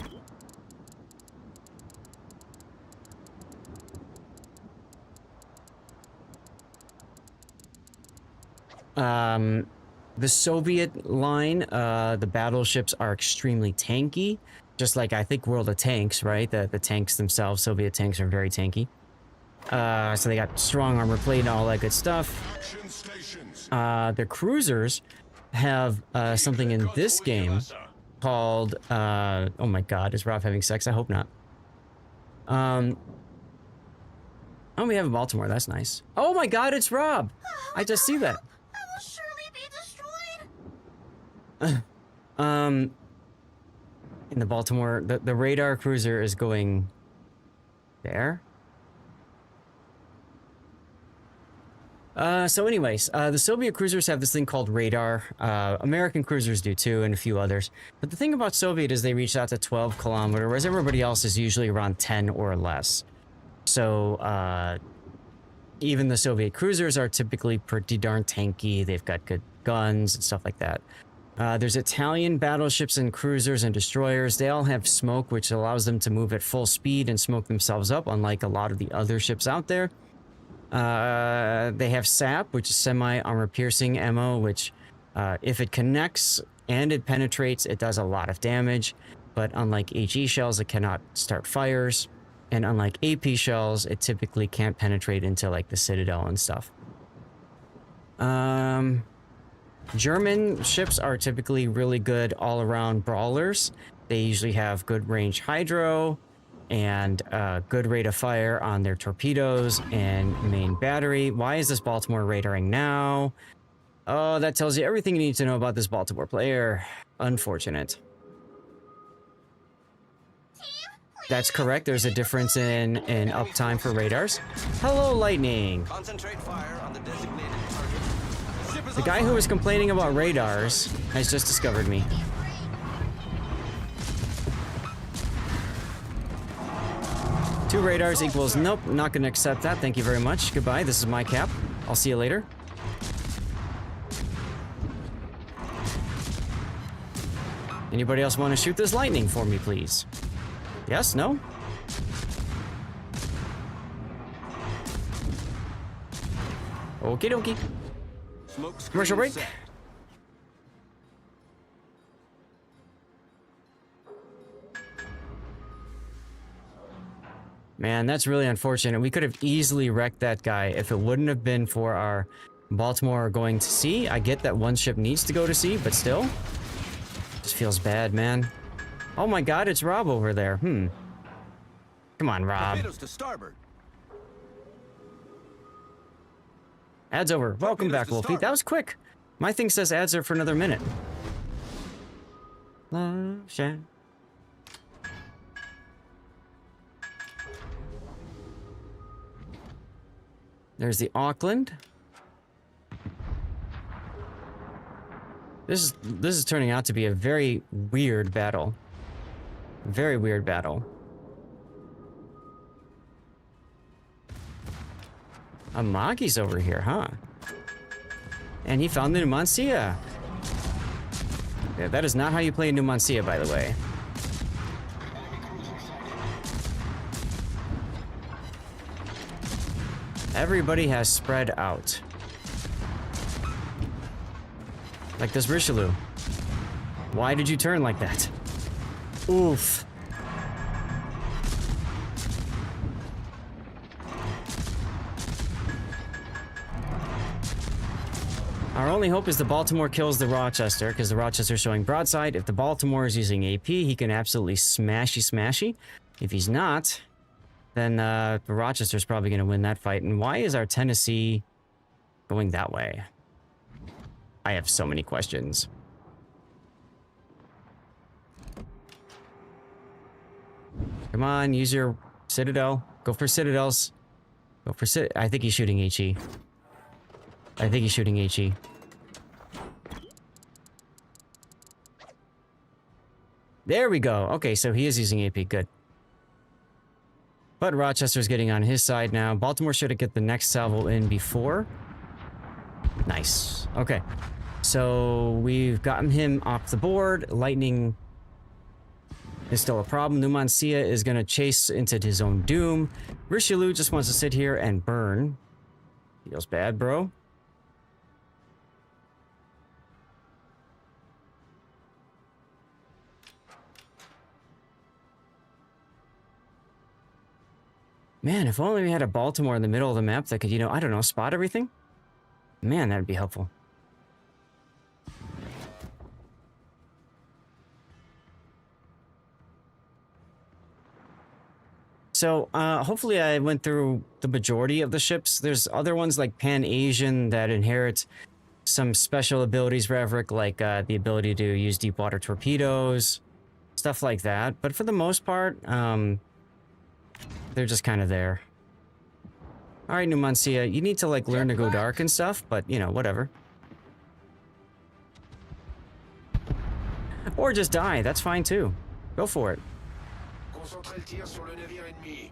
The Soviet line, the battleships are extremely tanky, just like I think World of Tanks, right? The tanks themselves, Soviet tanks are very tanky. So they got strong armor plate and all that good stuff. Action stations. The cruisers have something in this game called, oh my god, is Rob having sex? I hope not. Oh, we have a Baltimore, that's nice. Oh my god, it's Rob! I just see that. In the Baltimore, the radar cruiser is going there. So anyways, the Soviet cruisers have this thing called radar. American cruisers do too, and a few others. But the thing about Soviet is they reach out to 12 kilometers, whereas everybody else is usually around 10 or less. So, even the Soviet cruisers are typically pretty darn tanky. They've got good guns and stuff like that. There's Italian battleships and cruisers and destroyers. They all have smoke, which allows them to move at full speed and smoke themselves up, unlike a lot of the other ships out there. They have sap, which is semi-armor piercing ammo, which if it connects and it penetrates, it does a lot of damage. But unlike HE shells, it cannot start fires. And unlike AP shells, it typically can't penetrate into like the Citadel and stuff. German ships are typically really good all-around brawlers. They usually have good range hydro and good rate of fire on their torpedoes and main battery. Why is this Baltimore radaring now? Oh, that tells you everything you need to know about this Baltimore player. Unfortunate. That's correct. There's a difference in uptime for radars. Hello, Lightning. Concentrate fire on the designated target. Ship is The on guy fire. who was complaining about radars has just discovered me. Two radars equals nope, not gonna accept that. Thank you very much. Goodbye. This is my cap. I'll see you later. Anybody else want to shoot this lightning for me, please? Yes? No? Okie dokie. Smoke screen Commercial break. set. Man, that's really unfortunate. We could have easily wrecked that guy if it wouldn't have been for our Baltimore going to sea. I get that one ship needs to go to sea, but still. Just feels bad, man. Oh my god, it's Rob over there. Come on, Rob. Torpedoes to starboard. Ads over. Welcome Torpedoes back, to Wolfie. starboard. That was quick. My thing says ads are for another minute. Love shack. There's the Auckland. This is turning out to be a very weird battle. Very weird battle. Amagi's over here, huh? And he found the Numancia. Yeah, that is not how you play Numancia, by the way. Everybody has spread out. Like this Richelieu. Why did you turn like that? Oof. Our only hope is the Baltimore kills the Rochester, because the Rochester's showing broadside. If the Baltimore is using AP, he can absolutely smashy. If he's not, then the Rochester's probably going to win that fight. And why is our Tennessee going that way? I have so many questions. Come on, use your Citadel. Go for Citadels. Go for I think he's shooting HE. I think he's shooting HE. There we go. Okay, so he is using AP. Good. But Rochester's getting on his side now. Baltimore should get the next salvo in before. Nice. Okay. So we've gotten him off the board. Lightning is still a problem. Numancia is going to chase into his own doom. Richelieu just wants to sit here and burn. Feels bad, bro. Man, if only we had a Baltimore in the middle of the map that could, you know, I don't know, spot everything. Man, that'd be helpful. So, hopefully I went through the majority of the ships. There's other ones like Pan-Asian that inherit some special abilities for Everick, like the ability to use deep water torpedoes, stuff like that. But for the most part, they're just kind of there. All right, Numancia, you need to like learn to go dark and stuff, but you know, whatever. Or just die, that's fine too. Go for it. Concentrez le tir sur le navire ennemi.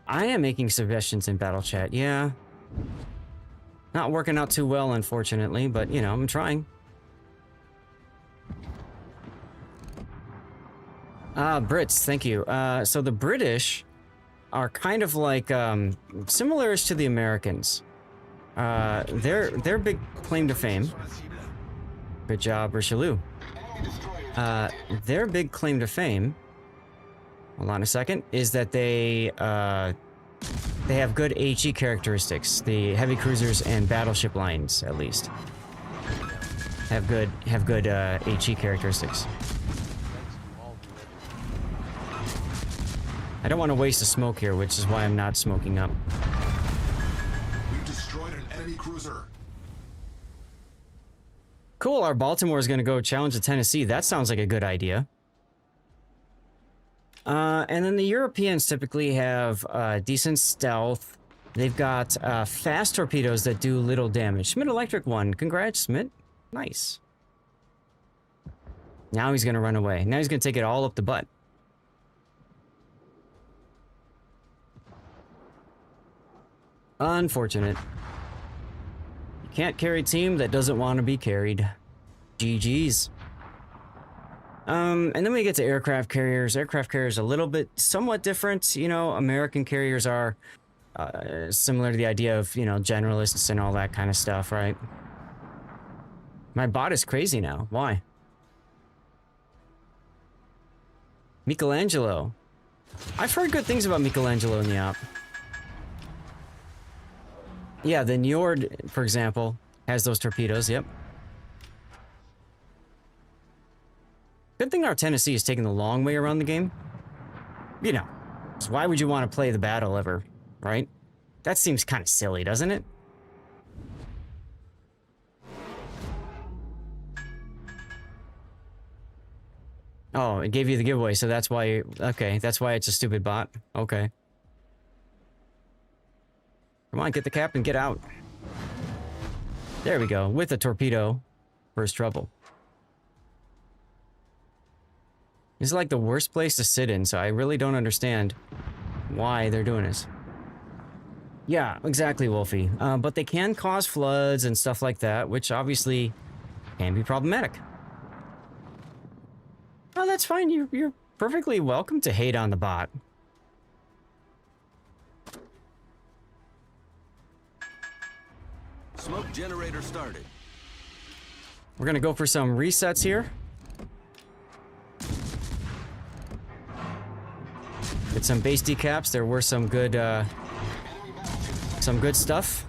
I am making suggestions in battle chat, yeah. Not working out too well, unfortunately, but you know, I'm trying. Brits, thank you. So the British are kind of like similar to the Americans. Their big claim to fame. Good job, Richelieu. Their big claim to fame. Hold on a second. Is that they have good HE characteristics. The heavy cruisers and battleship lines, at least, have good HE characteristics. I don't want to waste a smoke here, which is why I'm not smoking up. We've destroyed an enemy cruiser. Cool, our Baltimore is going to go challenge the Tennessee. That sounds like a good idea. And then the Europeans typically have decent stealth. They've got fast torpedoes that do little damage. Schmidt Electric won. Congrats, Schmidt. Nice. Now he's going to run away. Now he's going to take it all up the butt. Unfortunate. You can't carry a team that doesn't want to be carried. GG's. And then we get to aircraft carriers. Aircraft carriers a little bit somewhat different. You know, American carriers are similar to the idea of, you know, generalists and all that kind of stuff, right? My bot is crazy now. Why? Michelangelo. I've heard good things about Michelangelo in the op. Yeah, the Njord, for example, has those torpedoes, yep. Good thing our Tennessee is taking the long way around the game. You know, 'cause why would you want to play the battle ever, right? That seems kind of silly, doesn't it? Oh, it gave you the giveaway, so that's why... Okay, that's why it's a stupid bot. Okay. Come on, get the captain, get out. There we go, with a torpedo. First trouble. This is like the worst place to sit in, so I really don't understand why they're doing this. Yeah, exactly, Wolfie. But they can cause floods and stuff like that, which obviously can be problematic. Oh, that's fine. You're perfectly welcome to hate on the bot. Smoke generator started. We're gonna go for some resets here. Get some base decaps. There were some good stuff.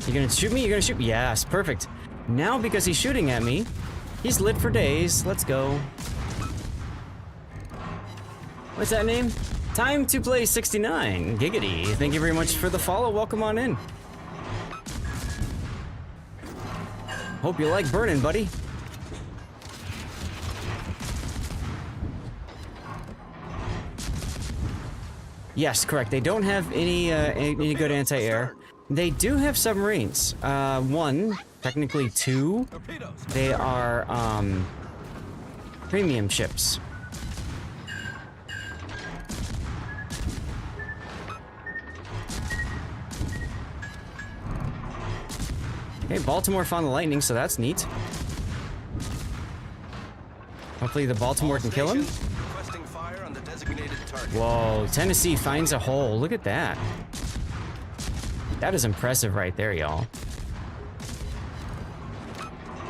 You gonna shoot me? You're gonna shoot me? Yes, perfect. Now, because he's shooting at me, he's lit for days. Let's go. What's that name? Time to play 69. Giggity. Thank you very much for the follow. Welcome on in. Hope you like burning, buddy. Yes, correct. They don't have any good anti-air. They do have submarines. One, technically two. They are premium ships. Okay, Baltimore found the lightning, so that's neat. Hopefully the Baltimore can kill him. Requesting fire on the designated target. Whoa, Tennessee finds a hole. Look at that. That is impressive right there, y'all.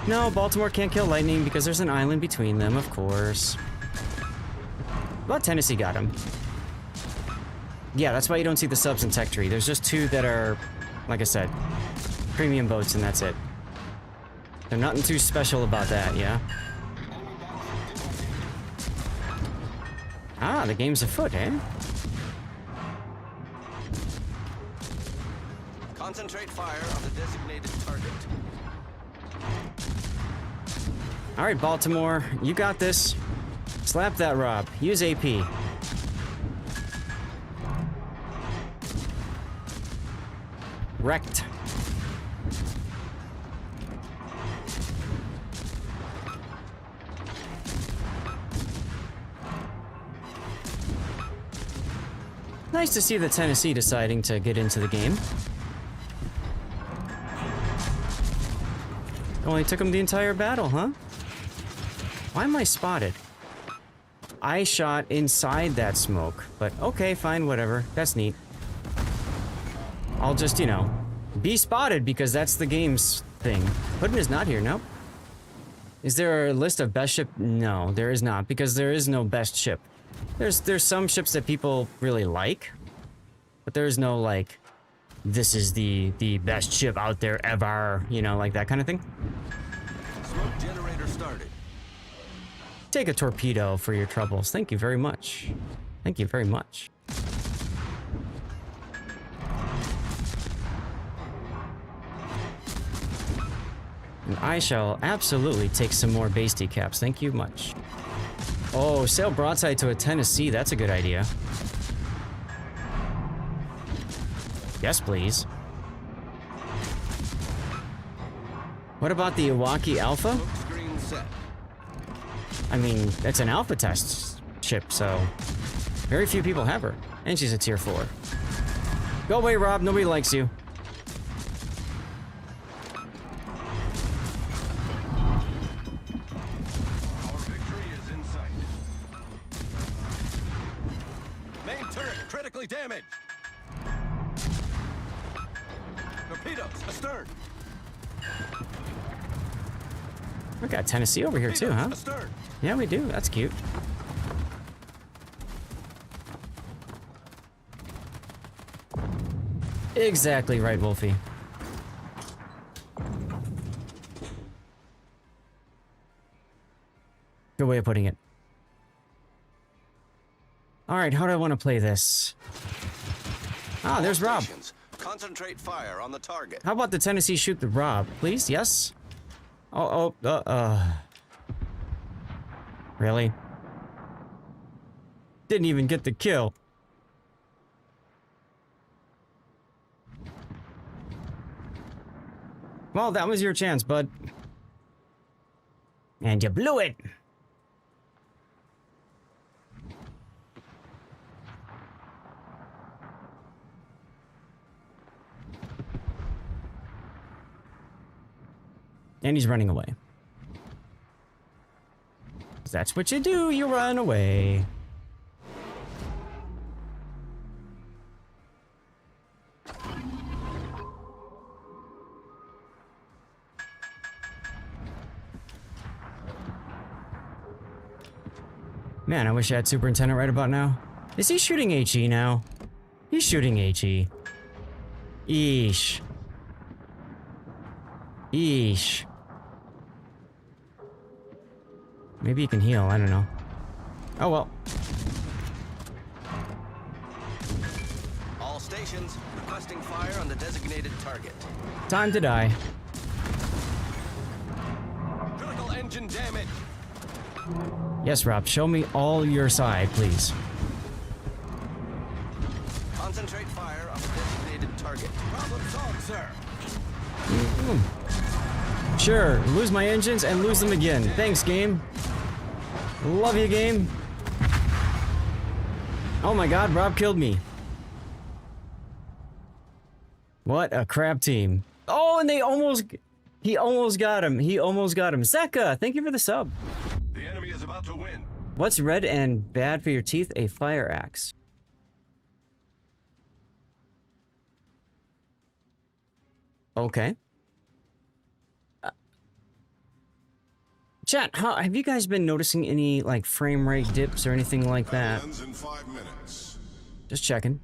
No, Baltimore can't kill lightning because there's an island between them, of course. But Tennessee got him. Yeah, that's why you don't see the subs in Tech Tree. There's just two that are, like I said, premium boats, and that's it. There's nothing too special about that, yeah? Ah, the game's afoot, eh? Concentrate fire on the designated target. Alright, Baltimore, you got this. Slap that, Rob. Use AP. Wrecked. Nice to see the Tennessee deciding to get into the game. Only took him the entire battle, huh? Why am I spotted? I shot inside that smoke. But okay, fine, whatever. That's neat. I'll just, you know, be spotted because that's the game's thing. Puddin is not here, no? Is there a list of best ship? No, there is not, because there is no best ship. There's some ships that people really like, but there's no like, this is the best ship out there ever, you know, like that kind of thing. Smoke generator started. Take a torpedo for your troubles. Thank you very much. Thank you very much. And I shall absolutely take some more base decaps. Thank you much. Oh, sail broadside to a Tennessee. That's a good idea. Yes, please. What about the Iwaki Alpha? Smoke screen set. I mean, it's an alpha test ship, so very few people have her. And she's a tier 4. Go away, Rob. Nobody likes you. Our victory is in sight. Main turret critically damaged. Torpedoes astern. We got Tennessee over here too, huh? Astern. Yeah, we do. That's cute. Exactly right, Wolfie. Good way of putting it. Alright, how do I want to play this? Ah, there's Rob. Stations, concentrate fire on the target. How about the Tennessee shoot the Rob, please? Yes? Really? Didn't even get the kill. Well, that was your chance, bud. And you blew it! And he's running away. That's what you do, you run away. Man, I wish I had Superintendent right about now. Is he shooting HE now? He's shooting HE. Eesh. Eesh. Maybe he can heal, I don't know. Oh well. All stations requesting fire on the designated target. Time to die. Critical engine damage. Yes, Rob, show me all your side, please. Concentrate fire on the designated target. Problem solved, sir. Sure, lose my engines and lose them again. Thanks, game. Love you, game. Oh my god, Rob killed me. What a crap team. Oh, and he almost got him. He almost got him. Zeka, thank you for the sub. The enemy is about to win. What's red and bad for your teeth? A fire axe. Okay. Chat, have you guys been noticing any, like, frame rate dips or anything like that? Ends in 5 minutes. Just checking.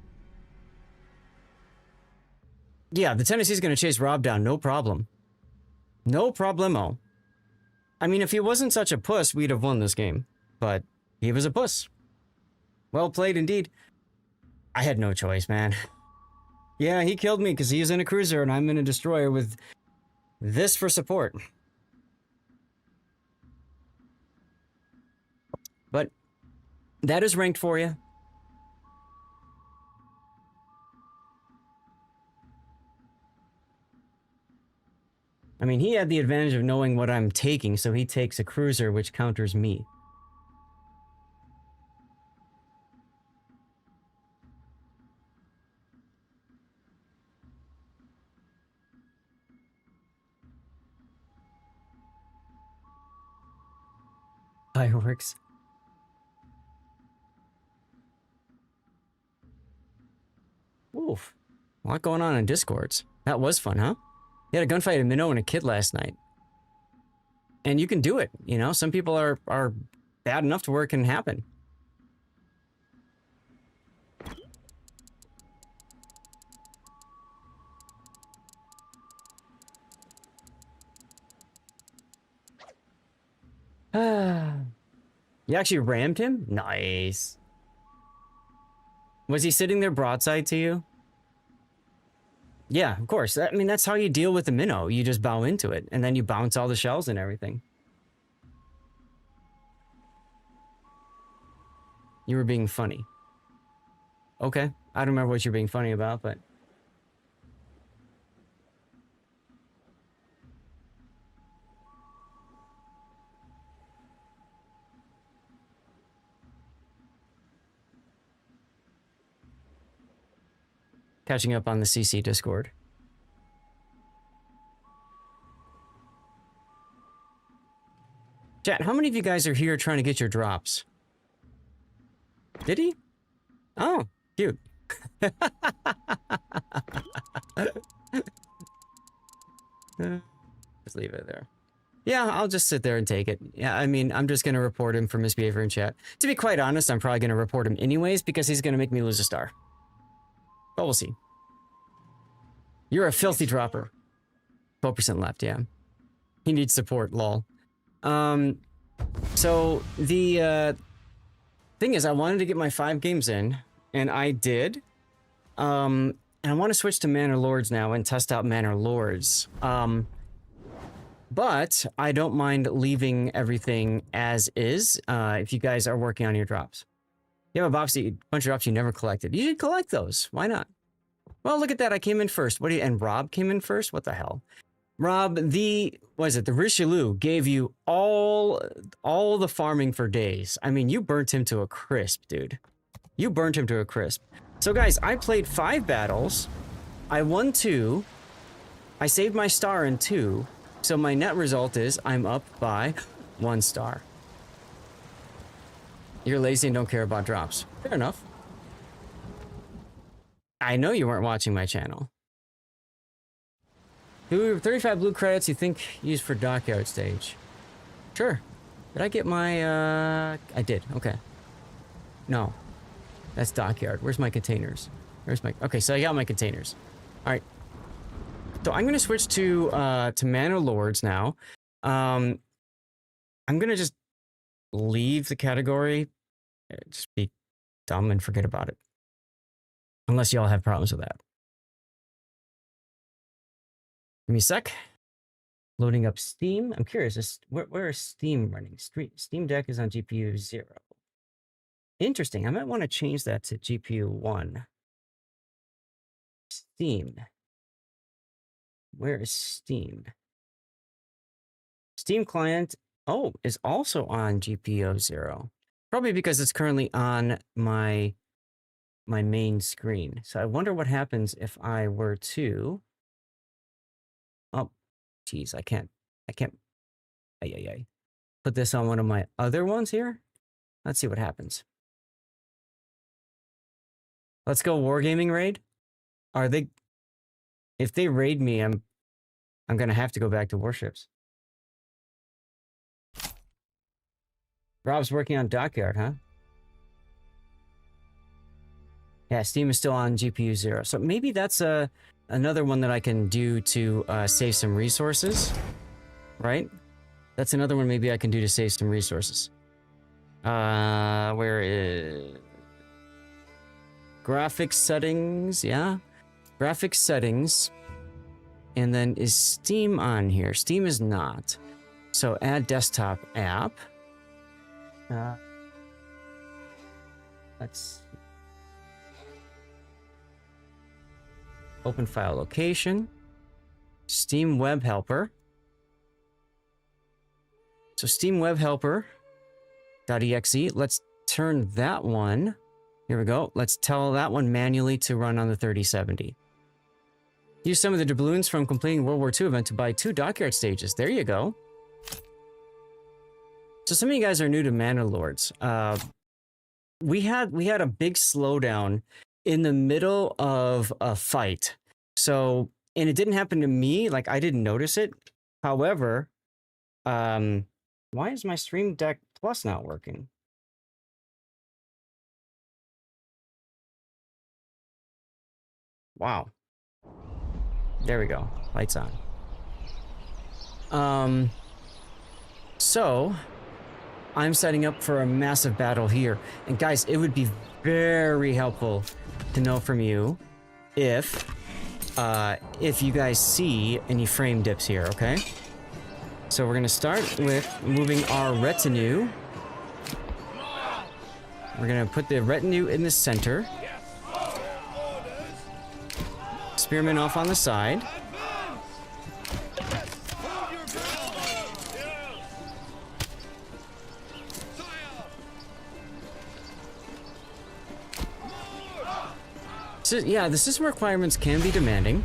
Yeah, the Tennessee's gonna chase Rob down, no problem. No problemo. I mean, if he wasn't such a puss, we'd have won this game. But he was a puss. Well played indeed. I had no choice, man. Yeah, he killed me because he's in a cruiser and I'm in a destroyer with this for support. But that is ranked for you. I mean, he had the advantage of knowing what I'm taking, so he takes a cruiser, which counters me. Fireworks. Oof. A lot going on in Discords. That was fun, huh? You had a gunfight, a minnow, and a kid last night. And you can do it, you know? Some people are bad enough to where it can happen. You actually rammed him? Nice. Was he sitting there broadside to you? Yeah, of course. I mean, that's how you deal with the minnow. You just bow into it, and then you bounce all the shells and everything. You were being funny. Okay. I don't remember what you're being funny about, but... Catching up on the CC Discord. Chat, how many of you guys are here trying to get your drops? Did he? Oh, cute. Just leave it there. Yeah, I'll just sit there and take it. Yeah, I mean, I'm just going to report him for misbehavior in chat. To be quite honest, I'm probably going to report him anyways because he's going to make me lose a star. But we'll see. You're a filthy dropper. 12% left, yeah. He needs support, lol. So the thing is, I wanted to get my 5 games in, and I did. And I want to switch to Manor Lords now and test out Manor Lords. But I don't mind leaving everything as is if you guys are working on your drops. You have a bunch of drops you never collected. You should collect those. Why not? Well, look at that. I came in first. What do you, and Rob came in first? What the hell? Rob, the Richelieu gave you all the farming for days. I mean, you burnt him to a crisp, dude. You burnt him to a crisp. So guys, I played 5 battles. I won 2. I saved my star in 2. So my net result is I'm up by 1 star. You're lazy and don't care about drops. Fair enough. I know you weren't watching my channel. 35 blue credits you think used for dockyard stage. Sure. Did I get my, I did. Okay. No. That's dockyard. Where's my containers? Where's my... Okay, so I got my containers. All right. So I'm going to switch to Manor Lords now. I'm going to just leave the category. Just be dumb and forget about it. Unless y'all have problems with that. Give me a sec. Loading up Steam. I'm curious, where is Steam running? Steam Deck is on GPU 0. Interesting. I might want to change that to GPU 1. Steam. Where is Steam? Steam client, oh, is also on GPU 0. Probably because it's currently on my main screen. So I wonder what happens if I were to... Oh, geez, I can't. Put this on one of my other ones here. Let's see what happens. Let's go Wargaming raid. Are they... If they raid me, I'm gonna have to go back to warships. Rob's working on Dockyard, huh? Yeah, Steam is still on GPU 0. So maybe that's another one that I can do to save some resources, right? That's another one maybe I can do to save some resources. Where is... Graphics settings, yeah. Graphics settings. And then is Steam on here? Steam is not. So add desktop app. Let's see. Open file location. Steam web helper. So Steam web helper.exe. Let's turn that one. Here we go. Let's tell that one manually to run on the 3070. Use some of the doubloons from completing World War II event to buy 2 dockyard stages. There you go. So some of you guys are new to Manor Lords. We had a big slowdown in the middle of a fight. So, and it didn't happen to me. Like, I didn't notice it. However, why is my Stream Deck Plus not working? Wow. There we go. Lights on. So I'm setting up for a massive battle here. And guys, it would be very helpful to know from you if you guys see any frame dips here, okay? So we're gonna start with moving our retinue. We're gonna put the retinue in the center. Spearmen off on the side. So, yeah, the system requirements can be demanding.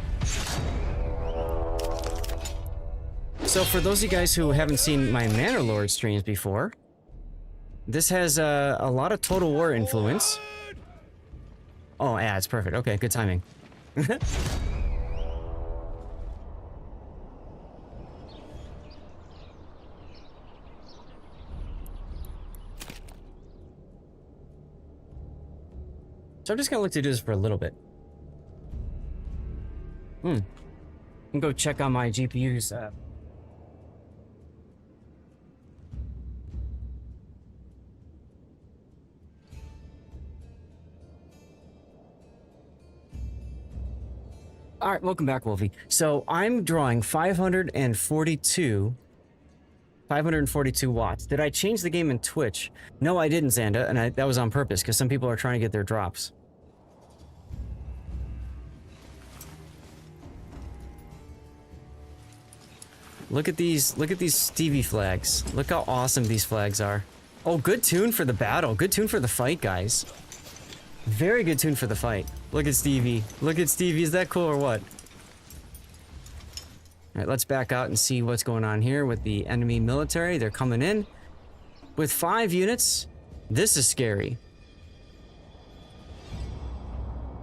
So for those of you guys who haven't seen my Manor Lords streams before, this has a lot of Total War influence. Oh, yeah, it's perfect. Okay, good timing. So I'm just gonna look to do this for a little bit. And go check on my GPU's. All right, welcome back, Wolfie. So I'm drawing 542 watts. Did I change the game in Twitch? No, I didn't, Xanda, and that was on purpose because some people are trying to get their drops. Look at these Stevie flags. Look how awesome these flags are. Oh, good tune for the battle. Good tune for the fight, guys. Very good tune for the fight. Look at Stevie. Look at Stevie. Is that cool or what? Alright, let's back out and see what's going on here with the enemy military. They're coming in. With 5 units, this is scary.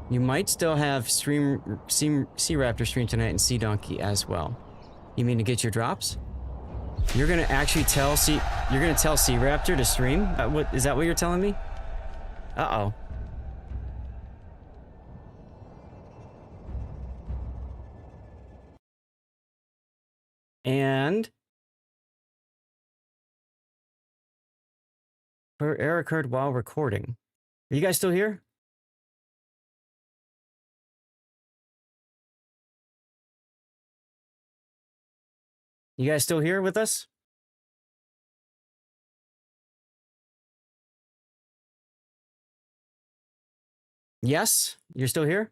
You might still have Sea Raptor stream tonight and Sea Donkey as well. You mean to get your drops? You're gonna actually tell Sea Raptor to stream? What is that what you're telling me? Uh-oh. And error occurred while recording. Are you guys still here? You guys still here with us? Yes? You're still here?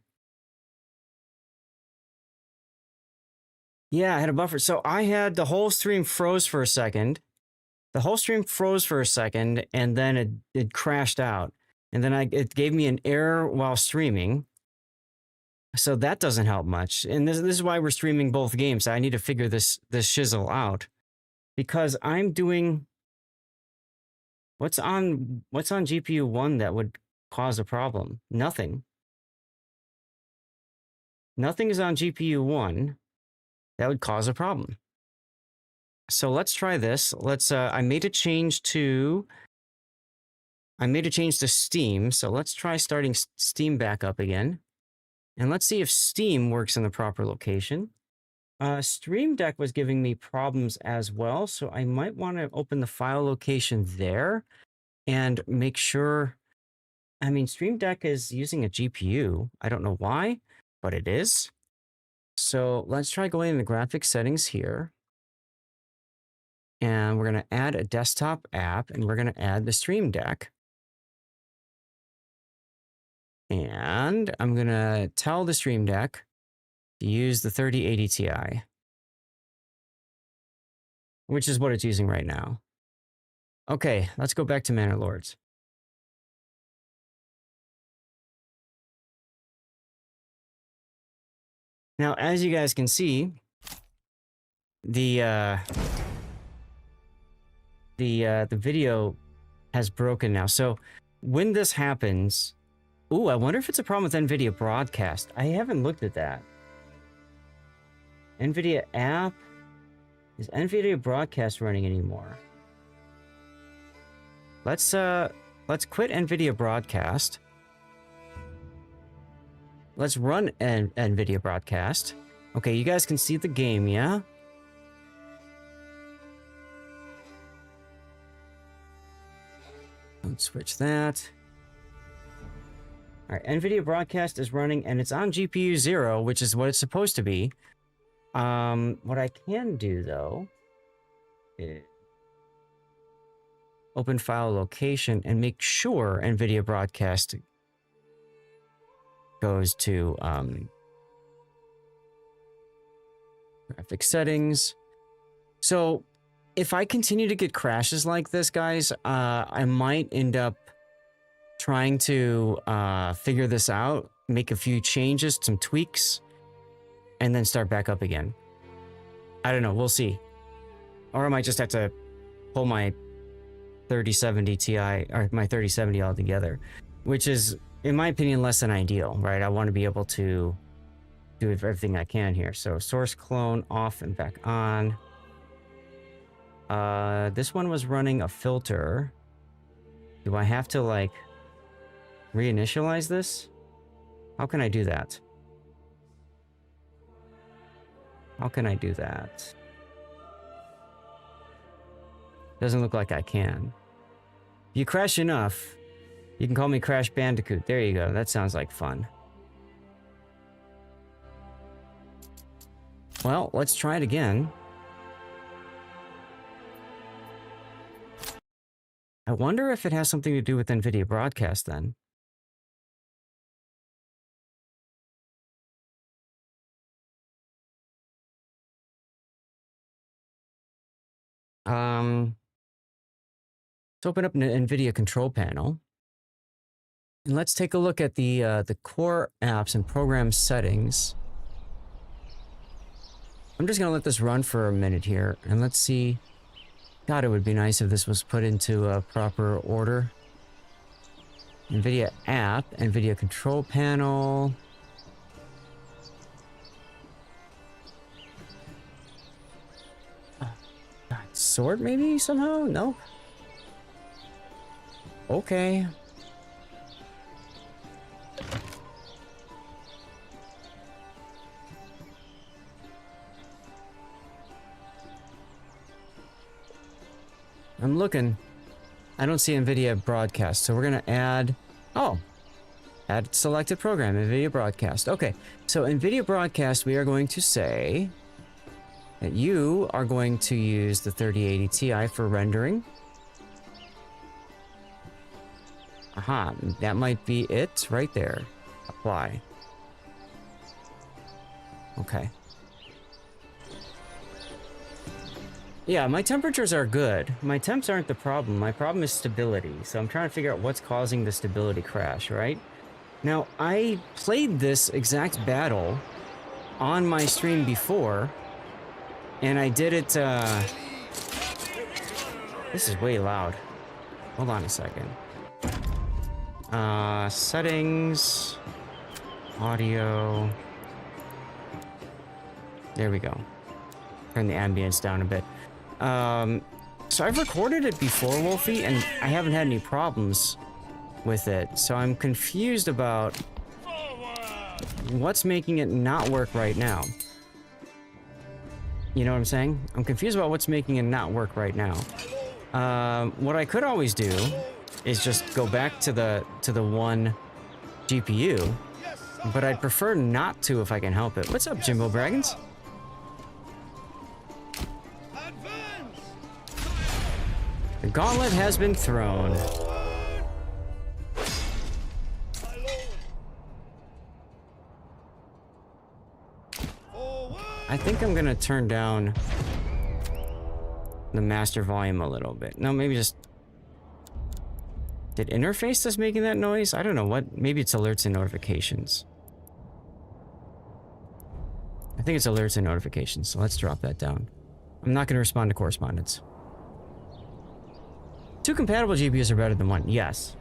Yeah, I had a buffer. So I had the whole stream froze for a second. The whole stream froze for a second, and then it crashed out. And then it gave me an error while streaming. So that doesn't help much. And this is why we're streaming both games. I need to figure this shizzle out. Because I'm doing... What's on GPU 1 that would cause a problem? Nothing. Nothing is on GPU 1 that would cause a problem. So let's try this. Let's I made a change to Steam. So let's try starting Steam back up again. And let's see if Steam works in the proper location. Stream Deck was giving me problems as well, so I might want to open the file location there and make sure. I mean, Stream Deck is using a GPU. I don't know why, but it is. So let's try going in the graphics settings here. And we're going to add a desktop app, and we're going to add the Stream Deck. And I'm going to tell the Stream Deck to use the 3080 Ti, which is what it's using right now. Okay, let's go back to Manor Lords. Now, as you guys can see, the video has broken now. So when this happens, Ooh, I wonder if it's a problem with NVIDIA Broadcast. I haven't looked at that. NVIDIA app? Is NVIDIA Broadcast running anymore? Let's quit NVIDIA Broadcast. Let's run NVIDIA Broadcast. Okay, you guys can see the game, yeah? Let's switch that. All right, NVIDIA Broadcast is running, and it's on GPU 0, which is what it's supposed to be. What I can do, though, is open file location and make sure NVIDIA Broadcast goes to graphic settings. So if I continue to get crashes like this, guys, I might end up trying to figure this out, make a few changes, some tweaks, and then start back up again. I don't know, we'll see. Or I might just have to pull my 3070 Ti, or my 3070 all together, which is, in my opinion, less than ideal, right? I want to be able to do everything I can here. So source clone off and back on. This one was running a filter. Do I have to, like, reinitialize this? How can I do that? How can I do that? Doesn't look like I can. If you crash enough, you can call me Crash Bandicoot. There you go. That sounds like fun. Well, let's try it again. I wonder if it has something to do with NVIDIA Broadcast then. Let's open up an NVIDIA control panel. And let's take a look at the core apps and program settings. I'm just going to let this run for a minute here, and let's see. God, it would be nice if this was put into a proper order. NVIDIA app, NVIDIA control panel. Sort maybe somehow? Nope. Okay. I'm looking. I don't see NVIDIA Broadcast, so we're gonna add... Oh! Add selected program, NVIDIA Broadcast. Okay, so NVIDIA Broadcast, we are going to say that you are going to use the 3080 Ti for rendering. Aha, that might be it right there. Apply. Okay. Yeah, my temperatures are good. My temps aren't the problem. My problem is stability. So I'm trying to figure out what's causing the stability crash, right? Now, I played this exact battle on my stream before, and I did it, This is way loud. Hold on a second. Settings... Audio... There we go. Turn the ambience down a bit. So I've recorded it before, Wolfie, and I haven't had any problems with it. So I'm confused about what's making it not work right now. You know what I'm saying? I'm confused about what's making it not work right now. What I could always do is just go back to the one GPU, but I'd prefer not to if I can help it. What's up, Jimbo Dragons? The gauntlet has been thrown. I think I'm gonna turn down the master volume a little bit. No, maybe just... Did interface that's making that noise? I don't know what. Maybe it's alerts and notifications. I think it's alerts and notifications, so let's drop that down. I'm not gonna respond to correspondence. 2 compatible GPUs are better than 1. Yes.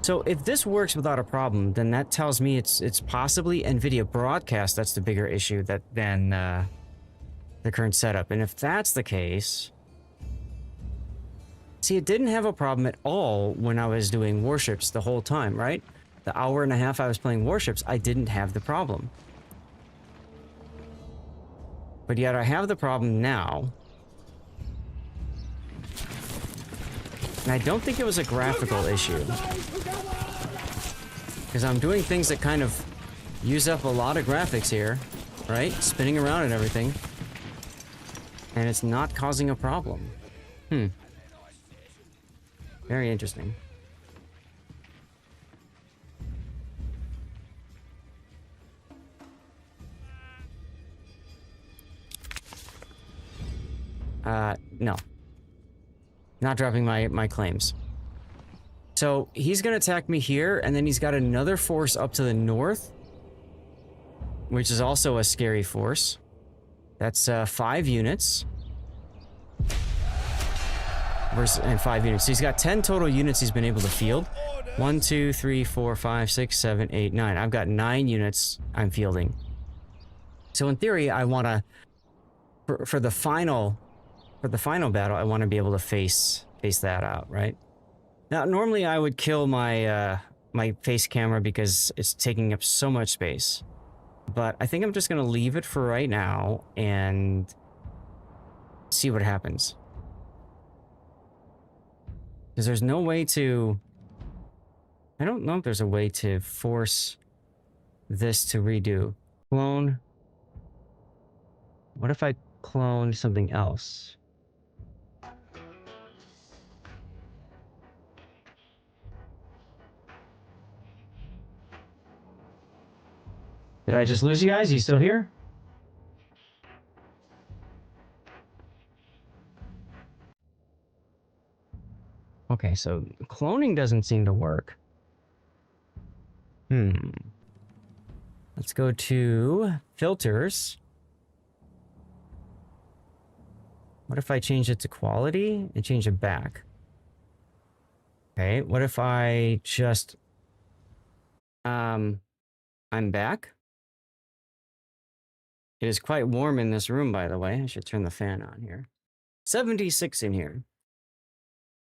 So if this works without a problem, then that tells me it's possibly NVIDIA broadcast that's the bigger issue than the current setup. And if that's the case, see, it didn't have a problem at all when I was doing warships the whole time, right? The hour and a half I was playing warships, I didn't have the problem. But yet I have the problem now. And I don't think it was a graphical issue. Because I'm doing things that kind of use up a lot of graphics here, right? Spinning around and everything. And it's not causing a problem. Very interesting. No. Not dropping my claims. So he's gonna attack me here, and then he's got another force up to the north, which is also a scary force. That's 5 units. And 5 units. So he's got 10 total units he's been able to field. 1, 2, 3, 4, 5, 6, 7, 8, 9. I've got 9 units I'm fielding. So in theory, I want to, for the final battle, I want to be able to face that out, right? Now, normally I would kill my my face camera because it's taking up so much space. But I think I'm just going to leave it for right now and see what happens. Because there's no way to... I don't know if there's a way to force this to redo. Clone. What if I clone something else? Did I just lose you guys? You still here? Okay, so cloning doesn't seem to work. Let's go to filters. What if I change it to quality and change it back? Okay, what if I just... I'm back. It is quite warm in this room, by the way. I should turn the fan on here. 76 in here.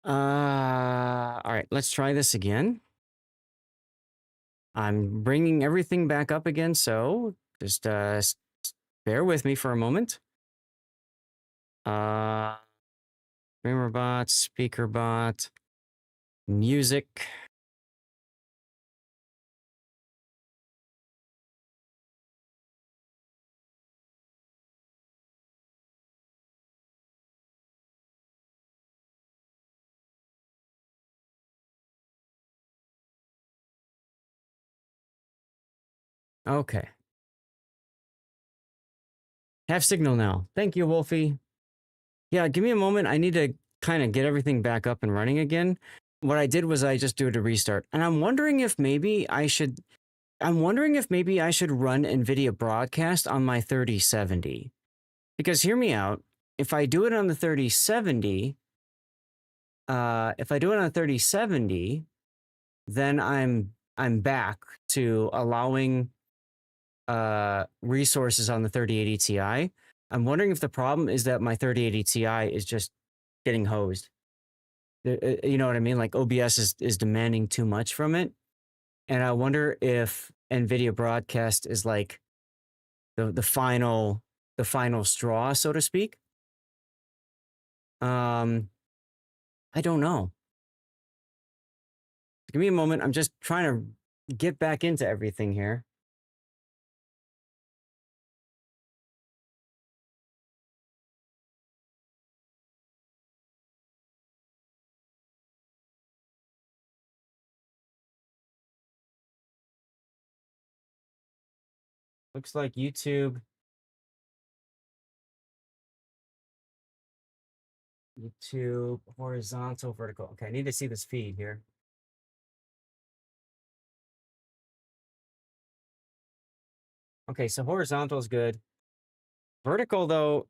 All right, let's try this again. I'm bringing everything back up again, so just bear with me for a moment. Streamer bot, speaker bot, music. Okay. Have signal now. Thank you, Wolfie. Yeah, give me a moment. I need to kind of get everything back up and running again. What I did was I just do it a restart. And I'm wondering if maybe I should run NVIDIA broadcast on my 3070. Because hear me out. If I do it on the 3070, then I'm back to allowing resources on the 3080 Ti. I'm wondering if the problem is that my 3080 Ti is just getting hosed. You know what I mean? Like OBS is demanding too much from it. And I wonder if NVIDIA broadcast is like the final straw, so to speak. I don't know. Give me a moment. I'm just trying to get back into everything here. Looks like YouTube horizontal, vertical. Okay, I need to see this feed here. Okay, so horizontal is good. Vertical, though,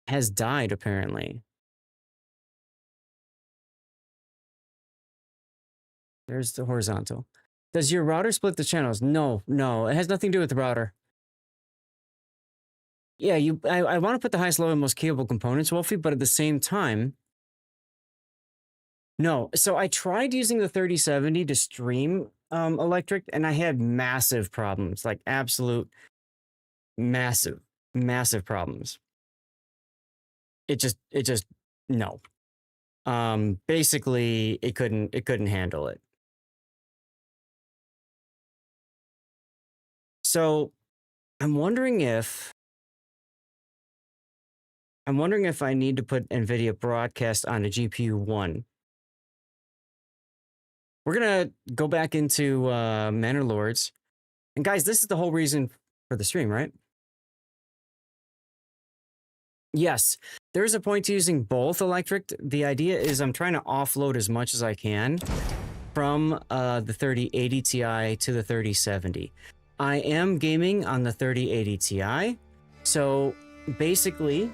has died, apparently. There's the horizontal. Does your router split the channels? No, no. It has nothing to do with the router. Yeah, I want to put the highest level and most capable components, Wolfie, but at the same time, no. So I tried using the 3070 to stream electric, and I had massive problems, like absolute massive, massive problems. It just no. Basically it couldn't handle it. So I'm wondering if I need to put NVIDIA broadcast on a GPU 1. We're gonna go back into Manor Lords. And guys, this is the whole reason for the stream, right? Yes, there's a point to using both electric. The idea is I'm trying to offload as much as I can from the 3080 Ti to the 3070. I am gaming on the 3080 Ti, so basically...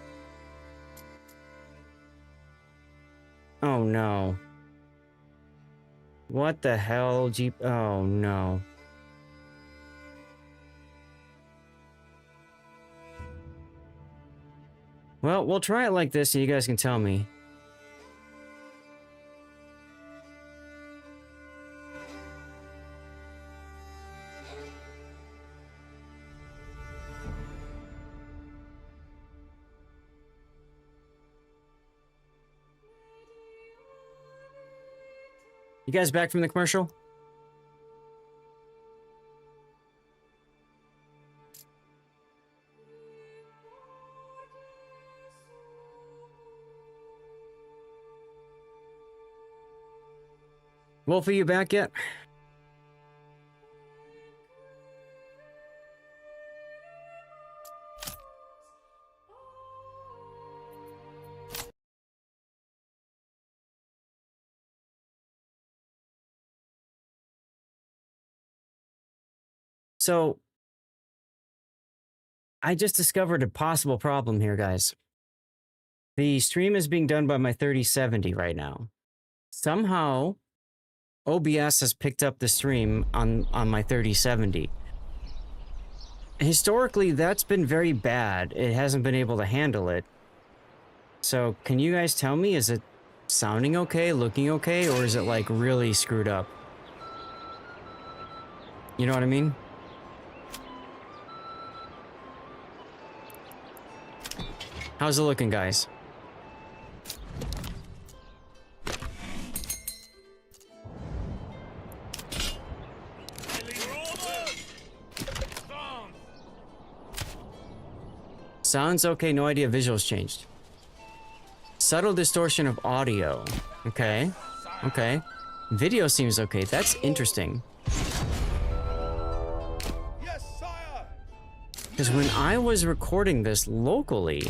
Oh no. What the hell, Oh no. Well, we'll try it like this so you guys can tell me. You guys back from the commercial? Wolf, are you back yet? So, I just discovered a possible problem here, guys. The stream is being done by my 3070 right now. Somehow, OBS has picked up the stream on my 3070. Historically, that's been very bad. It hasn't been able to handle it. So, can you guys tell me, is it sounding okay, looking okay, or is it like really screwed up? You know what I mean? How's it looking, guys? Sounds okay, no idea visuals changed. Subtle distortion of audio. Okay. Okay. Video seems okay. That's interesting. Yes, sire. Because when I was recording this locally,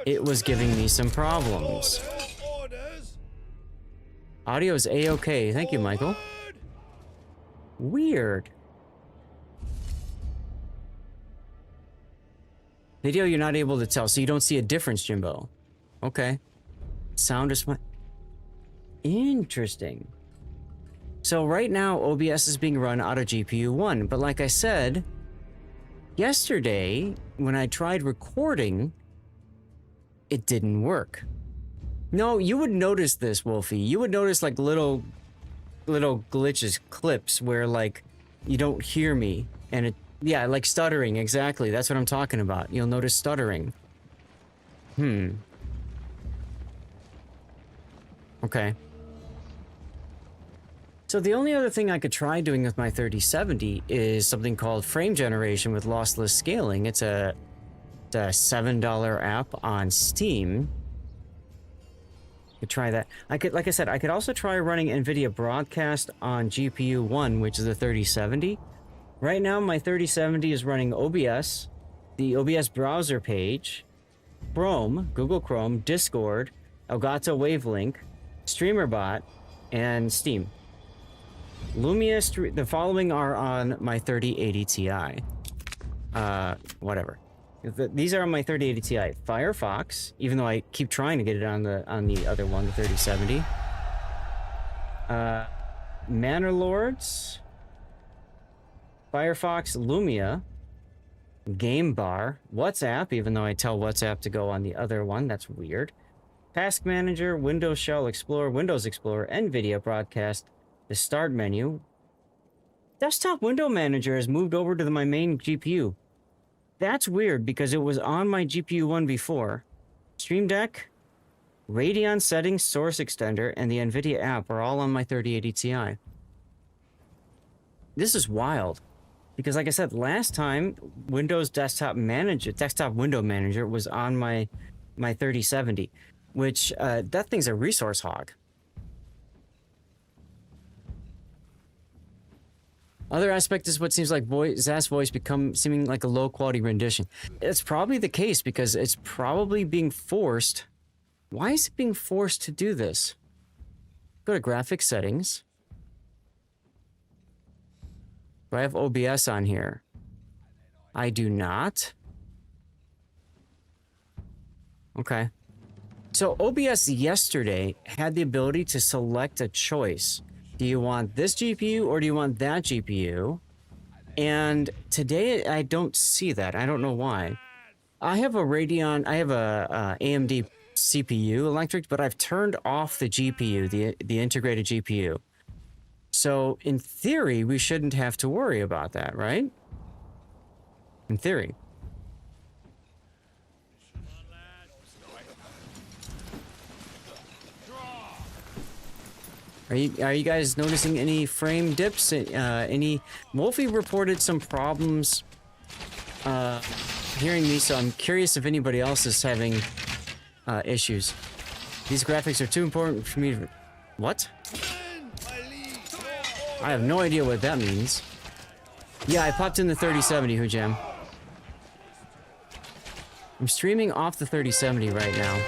it was giving me some problems. Orders. Audio is A-okay. Thank you, Michael. Weird. Video, you're not able to tell, so you don't see a difference, Jimbo. Okay. Sound is fine. Interesting. So right now, OBS is being run out of GPU 1, but like I said, yesterday, when I tried recording, it didn't work. No, you would notice this, Wolfie. You would notice like little glitches, clips where like you don't hear me, and it, yeah, like stuttering, exactly. That's what I'm talking about. You'll notice stuttering. Okay. So the only other thing I could try doing with my 3070 is something called frame generation with lossless scaling. It's a $7 app on Steam. Could try that. I could, like I said, I could also try running NVIDIA Broadcast on GPU 1, which is the 3070. Right now, my 3070 is running OBS, the OBS browser page, Chrome, Google Chrome, Discord, Elgato Wavelink, StreamerBot, and Steam. Lumia, the following are on my 3080 Ti. Whatever. These are on my 3080 Ti. Firefox, even though I keep trying to get it on the other one, the 3070. Manor Lords, Firefox, Lumia, Game Bar, WhatsApp, even though I tell WhatsApp to go on the other one. That's weird. Task Manager, Windows Shell Explorer, Windows Explorer, NVIDIA Broadcast, the Start menu. Desktop Window Manager has moved over to my main GPU. That's weird because it was on my GPU one before. Stream Deck, Radeon Settings, Source Extender, and the NVIDIA app are all on my 3080 Ti. This is wild. Because like I said, last time, Windows Desktop Window Manager was on my 3070, which, that thing's a resource hog. Other aspect is what seems like Zast's voice seeming like a low-quality rendition. It's probably the case because it's probably being forced. Why is it being forced to do this? Go to graphics settings. Do I have OBS on here? I do not. Okay. So OBS yesterday had the ability to select a choice. Do you want this GPU or do you want that GPU? And today I don't see that. I don't know why. I have a AMD CPU electric, but I've turned off the GPU, the integrated GPU. So in theory, we shouldn't have to worry about that, right? In theory. Are you guys noticing any frame dips? Wolfie reported some problems hearing me, so I'm curious if anybody else is having issues. These graphics are too important for me to... What? I have no idea what that means. Yeah, I popped in the 3070, Hujam. I'm streaming off the 3070 right now.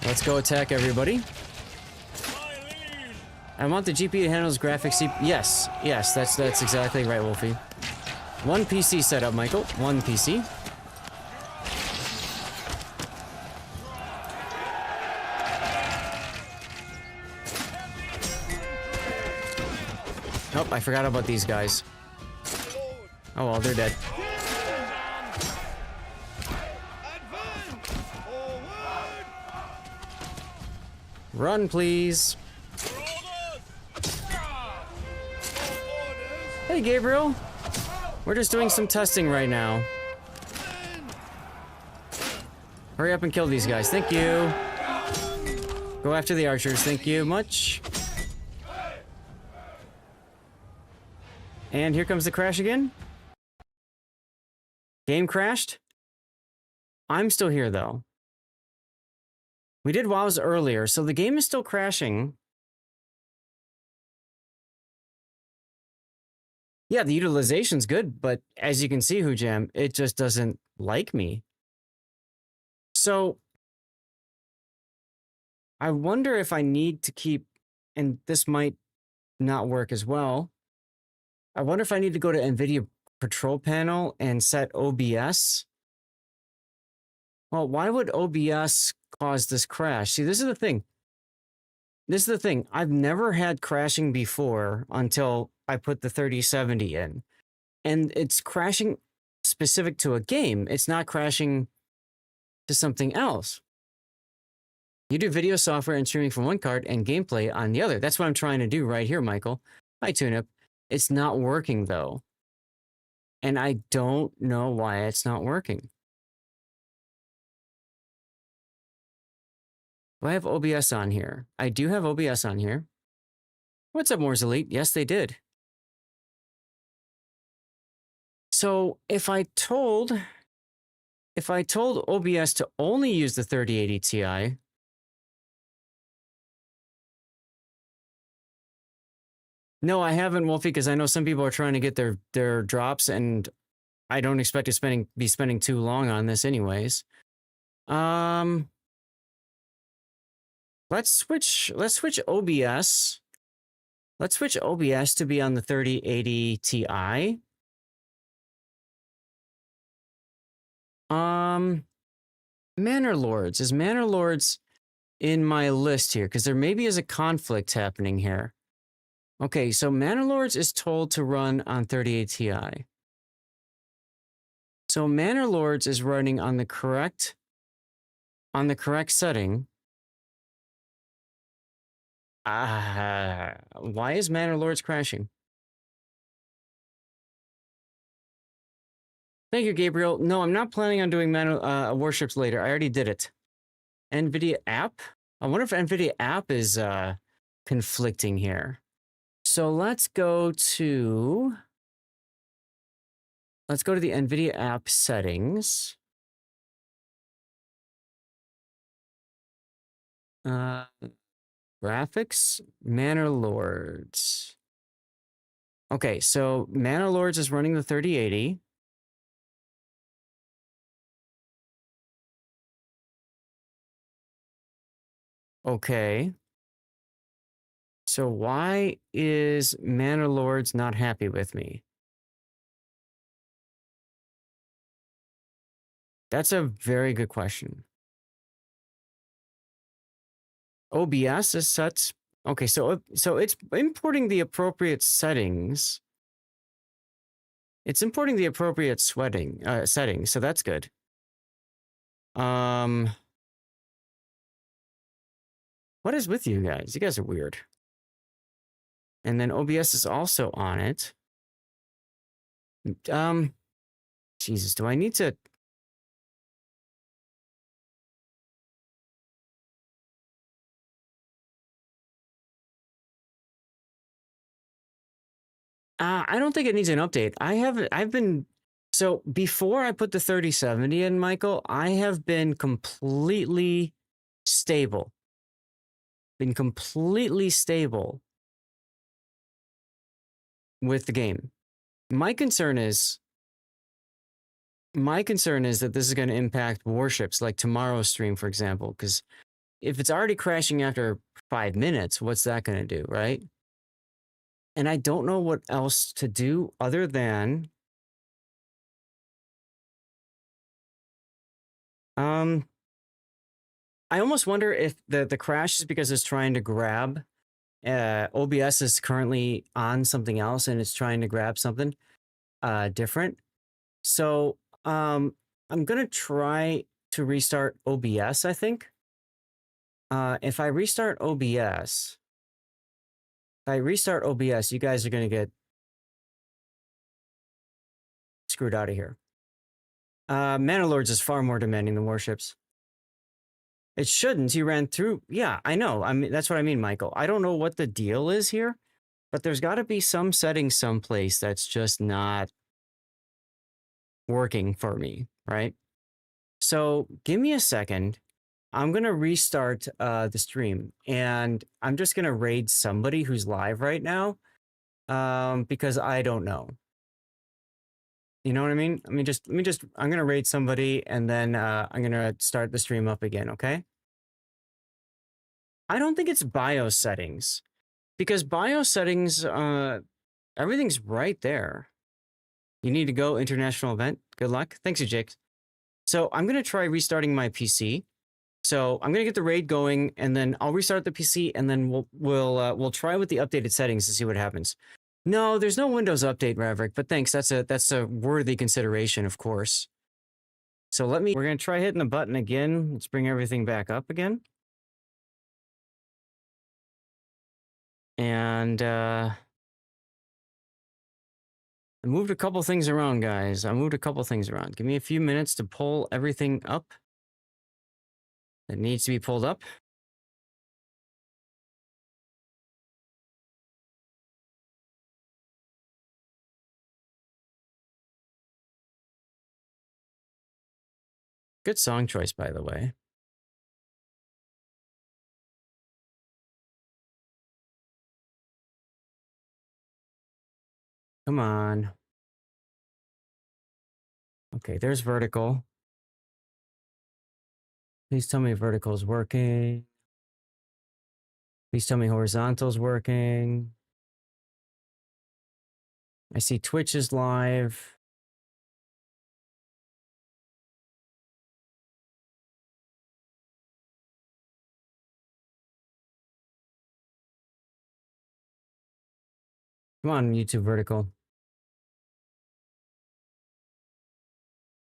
Let's go attack everybody. I want the GPU to handle his graphics. Yes, that's exactly right, Wolfie. One PC setup, Michael. One PC. Oh, I forgot about these guys. Oh well, they're dead. Run, please. Hey, Gabriel. We're just doing some testing right now. Hurry up and kill these guys. Thank you. Go after the archers. Thank you much. And here comes the crash again. Game crashed. I'm still here, though. We did WoWs earlier, so the game is still crashing. Yeah, the utilization's good, but as you can see, Hujam, it just doesn't like me. So, I wonder if I need to keep, and this might not work as well. I wonder if I need to go to NVIDIA Control Panel and set OBS. Well, why would OBS cause this crash? See, this is the thing. This is the thing. I've never had crashing before until I put the 3070 in. And it's crashing specific to a game. It's not crashing to something else. You do video software and streaming from one card and gameplay on the other. That's what I'm trying to do right here, Michael. Hi, TuneUp. It's not working, though. And I don't know why it's not working. Do I have OBS on here? I do have OBS on here. What's up, Moors Elite? Yes, they did. So if I told OBS to only use the 3080 Ti, no, I haven't, Wolfie, because I know some people are trying to get their drops, and I don't expect to be spending too long on this, anyways. Let's switch OBS Let's switch OBS to be on the 3080 Ti. Manor Lords. Is Manor Lords in my list here? Because there maybe is a conflict happening here. Okay, so Manor Lords is told to run on 3080 Ti. So Manor Lords is running on the correct setting. Why is Manor Lords crashing? Thank you, Gabriel. No, I'm not planning on doing worships later. I already did it. NVIDIA app? I wonder if NVIDIA app is conflicting here. So let's go to the NVIDIA app settings. Graphics, Manor Lords. Okay, so Manor Lords is running the 3080. Okay. So why is Manor Lords not happy with me? That's a very good question. OBS is set. Okay, so it's importing the appropriate settings. It's importing the appropriate settings, so that's good. What is with you guys? You guys are weird. And then OBS is also on it. Jesus, do I need to... I don't think it needs an update. I've been... So before I put the 3070 in, Michael, I have been completely stable. Been completely stable with the game. My concern is that this is going to impact warships, like tomorrow's stream, for example, because if it's already crashing after 5 minutes, what's that going to do, right? And I don't know what else to do other than... I almost wonder if the crash is because it's trying to grab... OBS is currently on something else and it's trying to grab something different. So I'm going to try to restart OBS, I think. If I restart OBS, you guys are going to get screwed out of here. Manor Lords is far more demanding than warships. It shouldn't. You ran through. Yeah, I know. I mean, that's what I mean, Michael. I don't know what the deal is here, but there's got to be some setting someplace that's just not working for me, right? So give me a second. I'm going to restart the stream, and I'm just going to raid somebody who's live right now because I don't know. You know what I mean? I'm going to raid somebody, and then I'm going to start the stream up again, okay? I don't think it's BIOS settings, because BIOS settings, everything's right there. You need to go international event. Good luck. Thanks, you, Jake. So I'm going to try restarting my PC. So I'm going to get the raid going, and then I'll restart the PC, and then we'll try with the updated settings to see what happens. No, there's no Windows update, Maverick, but thanks. That's a worthy consideration, of course. So we're going to try hitting the button again. Let's bring everything back up again. And I moved a couple things around, guys. Give me a few minutes to pull everything up that needs to be pulled up. Good song choice, by the way. Come on. Okay, there's vertical. Please tell me vertical is working. Please tell me horizontal is working. I see Twitch is live. Come on, YouTube Vertical.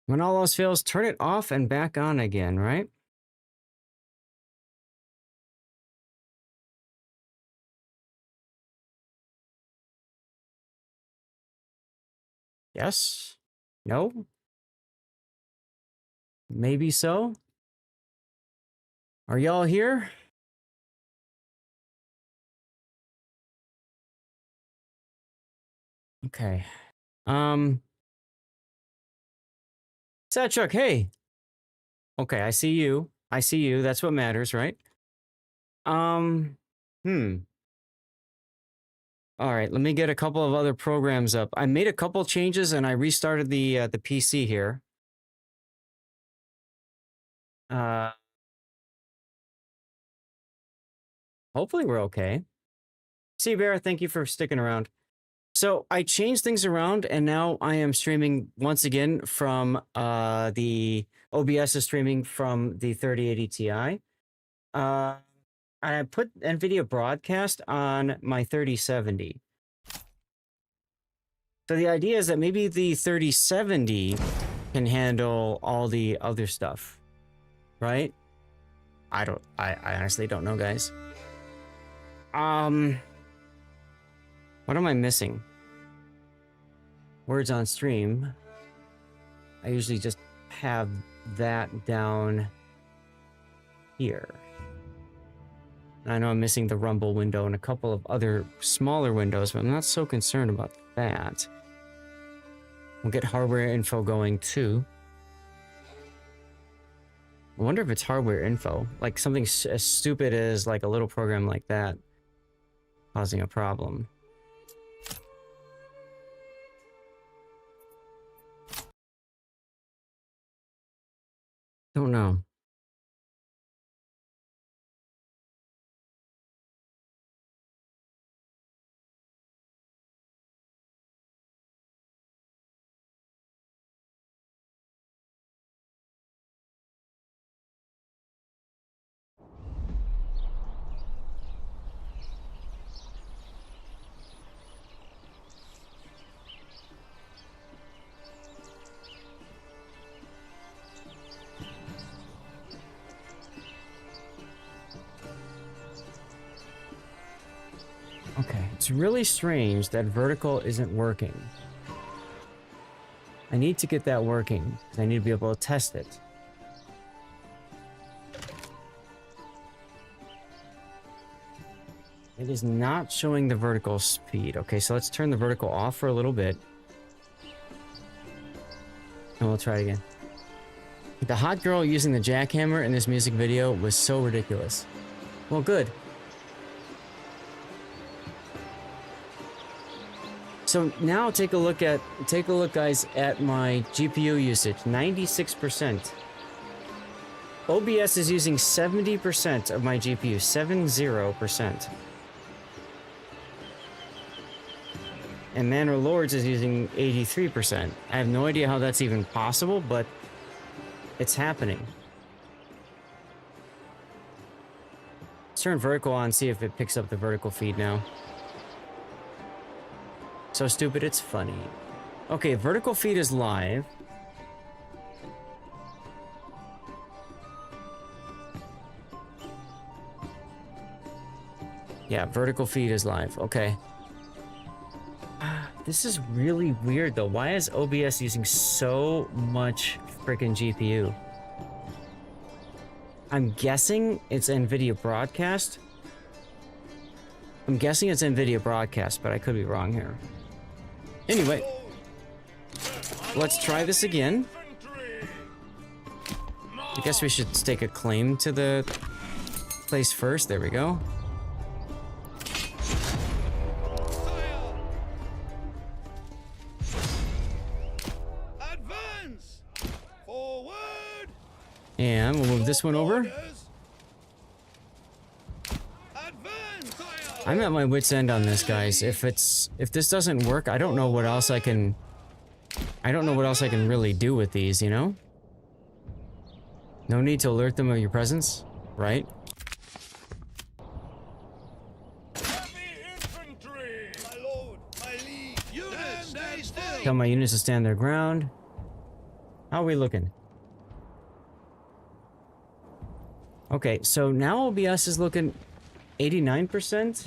When all else fails, turn it off and back on again, right? Yes? No? Maybe so? Are y'all here? Okay. Sad Chuck, hey. Okay, I see you. I see you. That's what matters, right? Hmm. All right, let me get a couple of other programs up. I made a couple changes and I restarted the PC here. Hopefully we're okay. Sea Bear, thank you for sticking around. So I changed things around and now I am streaming once again from the OBS is streaming from the 3080 Ti. I put NVIDIA Broadcast on my 3070. So the idea is that maybe the 3070 can handle all the other stuff, right? I honestly don't know, guys. What am I missing? Words on stream. I usually just have that down here. I know I'm missing the Rumble window and a couple of other smaller windows, but I'm not so concerned about that. We'll get hardware info going too. I wonder if it's hardware info, like something as stupid as like a little program like that causing a problem. Don't know. Okay, it's really strange that vertical isn't working. I need to get that working, because I need to be able to test it. It is not showing the vertical speed. Okay, so let's turn the vertical off for a little bit. And we'll try it again. The hot girl using the jackhammer in this music video was so ridiculous. Well, good. So now take a look, guys, at my GPU usage, 96%. OBS is using 70% of my GPU, 70%. And Manor Lords is using 83%. I have no idea how that's even possible, but it's happening. Let's turn vertical on, see if it picks up the vertical feed now. So stupid, it's funny. Okay, vertical feed is live. Yeah, vertical feed is live. Okay. This is really weird though. Why is OBS using so much freaking GPU? I'm guessing it's NVIDIA Broadcast. I'm guessing it's NVIDIA Broadcast, but I could be wrong here. Anyway, let's try this again. I guess we should stake a claim to the place first. There we go. Advance! Forward! And we'll move this one over. I'm at my wit's end on this, guys. If this doesn't work, I don't know what else I can really do with these, you know? No need to alert them of your presence, right? Tell my units to stand their ground. How are we looking? Okay, so now OBS is looking 89%.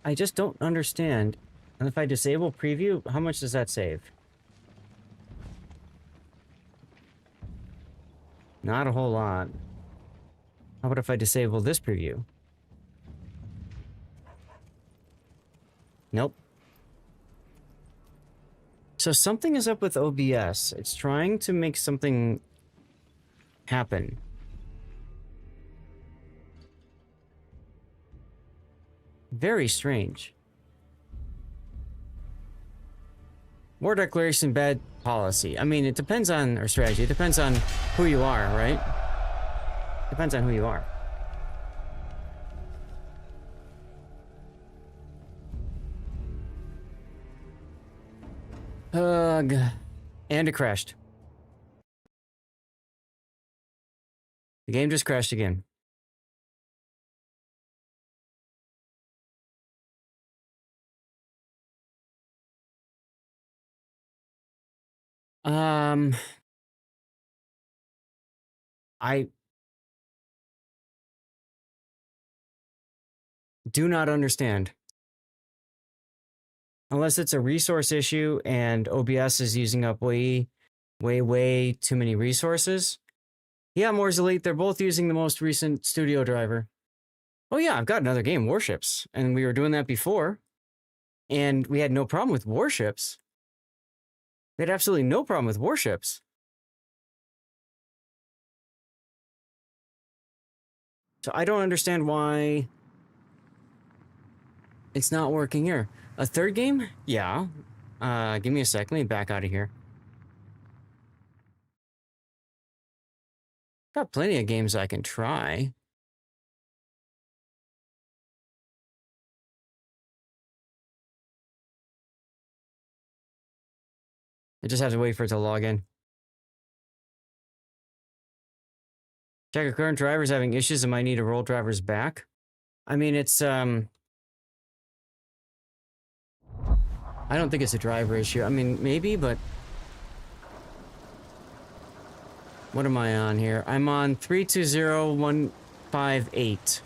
I just don't understand. And if I disable preview, how much does that save? Not a whole lot. How about if I disable this preview? Nope. So something is up with OBS. It's trying to make something happen. Very strange. War declaration, bad policy. I mean, it depends on, or strategy, it depends on who you are, right? Depends on who you are. Ugh. And it crashed. The game just crashed again. I do not understand. Unless it's a resource issue and OBS is using up way too many resources. Yeah, Moore's Elite, they're both using the most recent studio driver. Oh yeah, I've got another game, Warships. And we were doing that before. And we had no problem with Warships. We had absolutely no problem with Warships. So I don't understand why it's not working here. A third game? Yeah. Give me a sec. Let me back out of here. Got plenty of games I can try. I just have to wait for it to log in. Check your current drivers having issues and might need to roll drivers back. I mean, it's, I don't think it's a driver issue. I mean, maybe, but... What am I on here? I'm on 320158.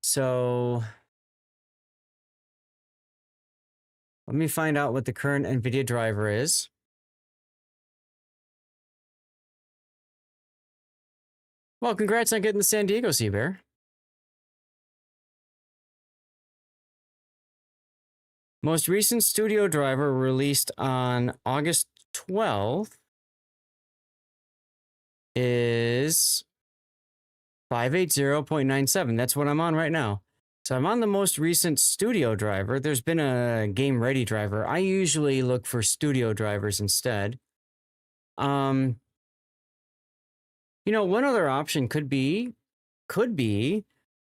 So... Let me find out what the current NVIDIA driver is. Well, congrats on getting the San Diego Sea Bear. Most recent studio driver released on August 12th is 580.97. That's what I'm on right now. So I'm on the most recent studio driver. There's been a game ready driver. I usually look for studio drivers instead. You know, one other option could be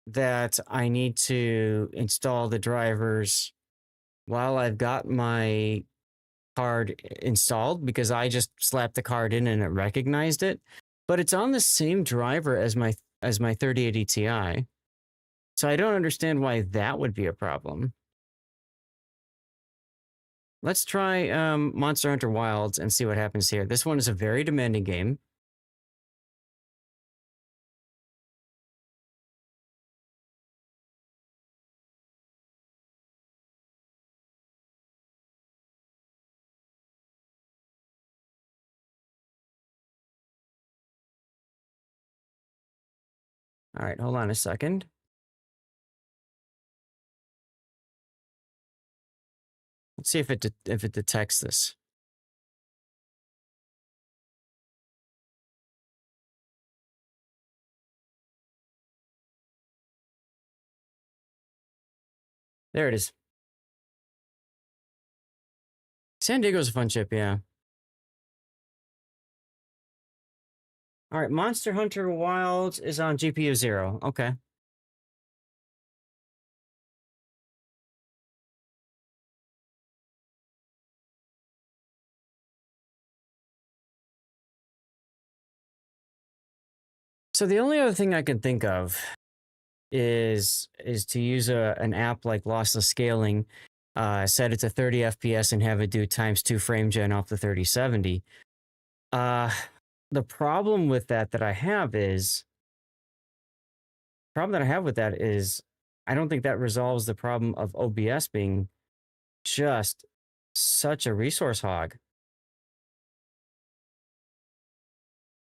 that I need to install the drivers while I've got my card installed, because I just slapped the card in and it recognized it. But it's on the same driver as my 3080 Ti. So I don't understand why that would be a problem. Let's try Monster Hunter Wilds and see what happens here. This one is a very demanding game. All right, hold on a second. Let's see if it detects this. There it is. San Diego's a fun ship, yeah. All right, Monster Hunter Wilds is on GPU 0. Okay. So the only other thing I can think of is to use an app like lossless scaling, set it to 30 FPS and have it do ×2 frame gen off the 3070. Uh, the problem that I have with that is I don't think that resolves the problem of OBS being just such a resource hog.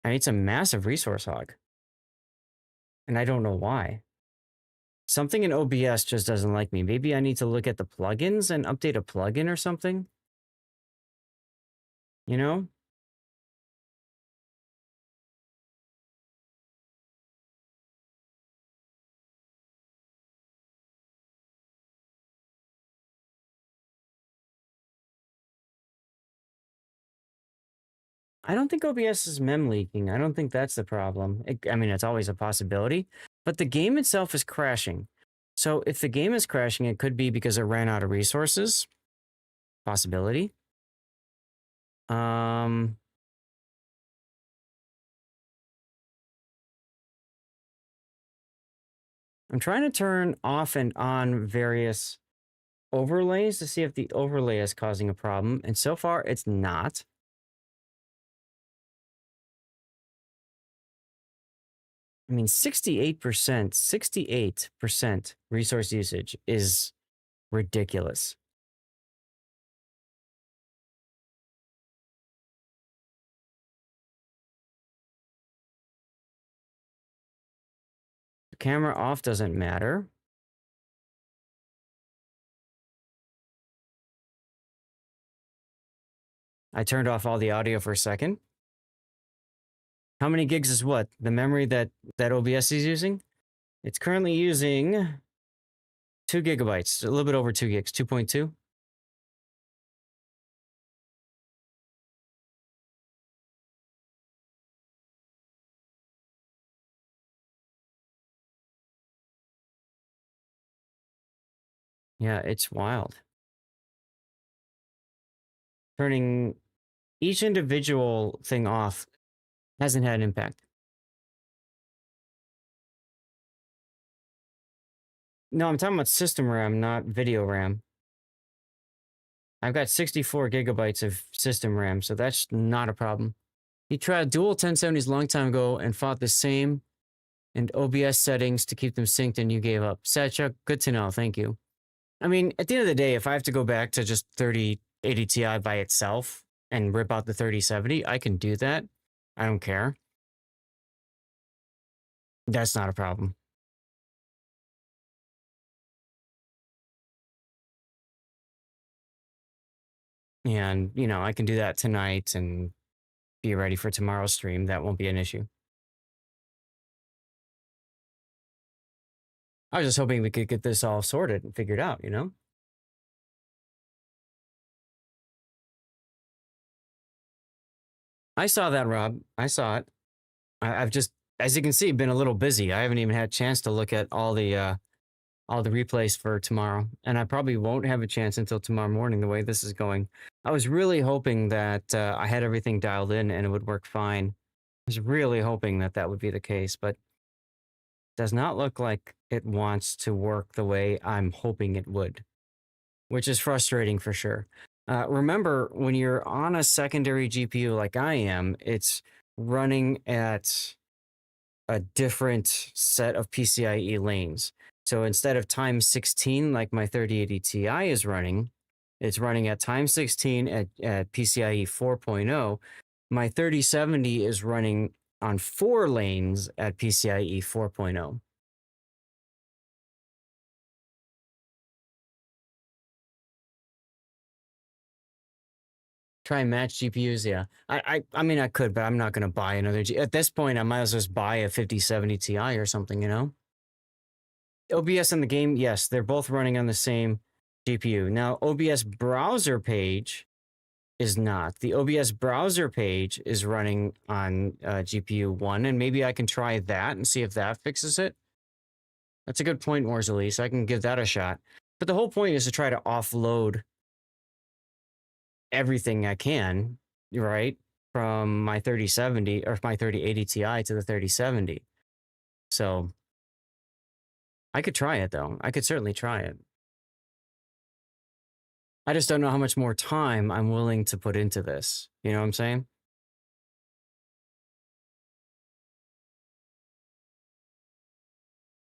And it's a massive resource hog. And I don't know why. Something in OBS just doesn't like me. Maybe I need to look at the plugins and update a plugin or something. You know? I don't think OBS is mem leaking. I don't think that's the problem. I mean, it's always a possibility, but the game itself is crashing. So if the game is crashing, it could be because it ran out of resources. Possibility. I'm trying to turn off and on various overlays to see if the overlay is causing a problem, and so far it's not. I mean, 68% resource usage is ridiculous. The camera off doesn't matter. I turned off all the audio for a second. How many gigs is what? The memory that OBS is using? It's currently using 2 gigabytes, a little bit over 2 gigs, 2.2. Yeah, it's wild. Turning each individual thing off hasn't had an impact. No, I'm talking about system RAM, not video RAM. I've got 64 gigabytes of system RAM, so that's not a problem. He tried dual 1070s a long time ago and fought the same and OBS settings to keep them synced, and you gave up. Satchuk, good to know. Thank you. I mean, at the end of the day, if I have to go back to just 3080 Ti by itself and rip out the 3070, I can do that. I don't care. That's not a problem. And, you know, I can do that tonight and be ready for tomorrow's stream. That won't be an issue. I was just hoping we could get this all sorted and figured out, you know? I saw that, Rob. I saw it. I've just, as you can see, been a little busy. I haven't even had a chance to look at all the replays for tomorrow, and I probably won't have a chance until tomorrow morning. The way this is going, I was really hoping that I had everything dialed in and it would work fine. I was really hoping that that would be the case, but does not look like it wants to work the way I'm hoping it would, which is frustrating for sure. Remember, when you're on a secondary GPU like I am, it's running at a different set of PCIe lanes. So instead of ×16 like my 3080 Ti is running, it's running at ×16 at PCIe 4.0. My 3070 is running on 4 lanes at PCIe 4.0. Try and match GPUs, yeah. I mean, I could, but I'm not going to buy another at this point, I might as well just buy a 5070 Ti or something, you know? OBS in the game, yes, they're both running on the same GPU. Now, OBS browser page is not. The OBS browser page is running on GPU 1, and maybe I can try that and see if that fixes it. That's a good point, Morzali, so I can give that a shot. But the whole point is to try to offload everything I can, right, from my 3070 or my 3080 Ti to the 3070. So I could try it, though. I could certainly try it. I just don't know how much more time I'm willing to put into this. You know what I'm saying?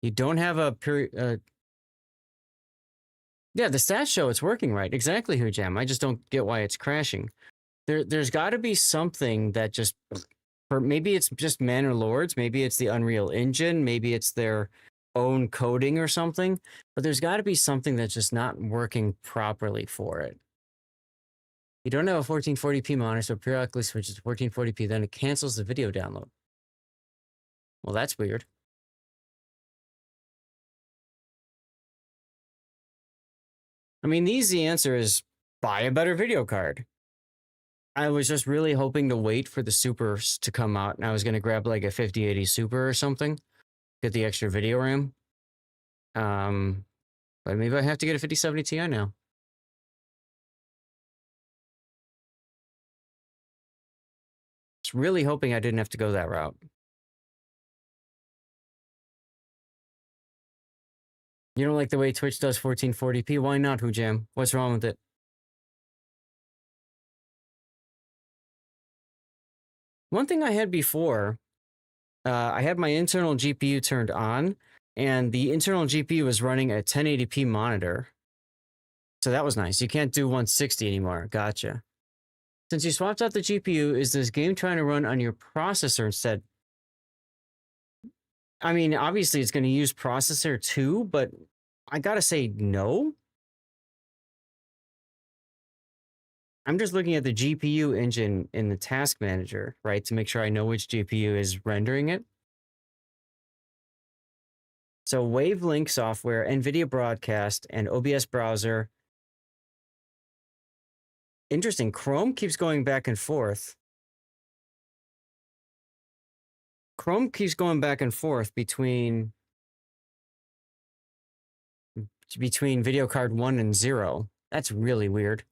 You don't have a period. Yeah, the stats show it's working right. Exactly, Hujam. I just don't get why it's crashing. There's got to be something that just, or maybe it's just Manor Lords. Maybe it's the Unreal Engine. Maybe it's their own coding or something. But there's got to be something that's just not working properly for it. You don't have a 1440p monitor, so periodically switches to 1440p, then it cancels the video download. Well, that's weird. I mean, the easy answer is buy a better video card. I was just really hoping to wait for the supers to come out, and I was going to grab like a 5080 Super or something, get the extra video RAM. But maybe I have to get a 5070 Ti now. Just really hoping I didn't have to go that route. You don't like the way Twitch does 1440p? Why not, Hujam? What's wrong with it? One thing I had before, I had my internal GPU turned on, and the internal GPU was running a 1080p monitor. So that was nice. You can't do 160 anymore. Gotcha. Since you swapped out the GPU, is this game trying to run on your processor instead? I mean, obviously it's going to use processor too, but I gotta say no. I'm just looking at the GPU engine in the task manager, right, to make sure I know which GPU is rendering it. So Wavelink software, NVIDIA Broadcast, and OBS browser. Interesting. Chrome keeps going back and forth. Chrome keeps going back and forth between video card 1 and 0. That's really weird.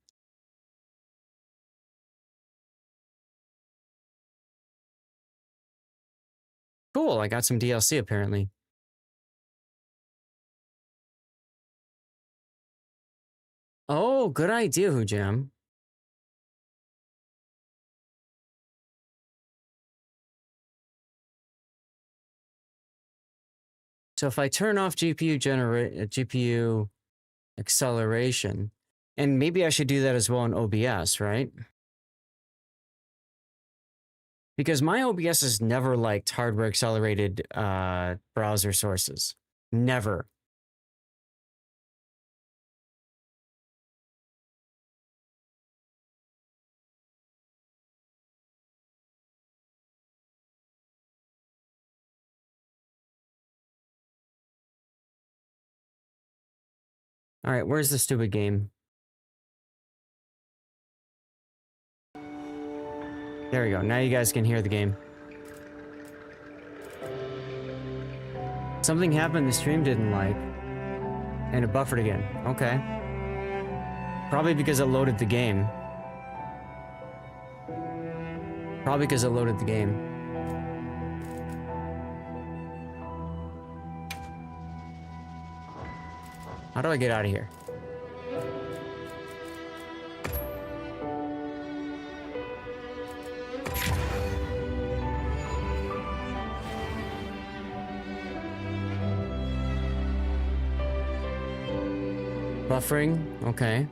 Cool, I got some DLC apparently. Oh, good idea, Hujam. So if I turn off GPU acceleration, and maybe I should do that as well in OBS, right? Because my OBS has never liked hardware accelerated browser sources. Never. All right, where's the stupid game? There we go. Now you guys can hear the game. Something happened the stream didn't like. And it buffered again. Okay. Probably because it loaded the game. Probably because it loaded the game. How do I get out of here? Buffering, okay.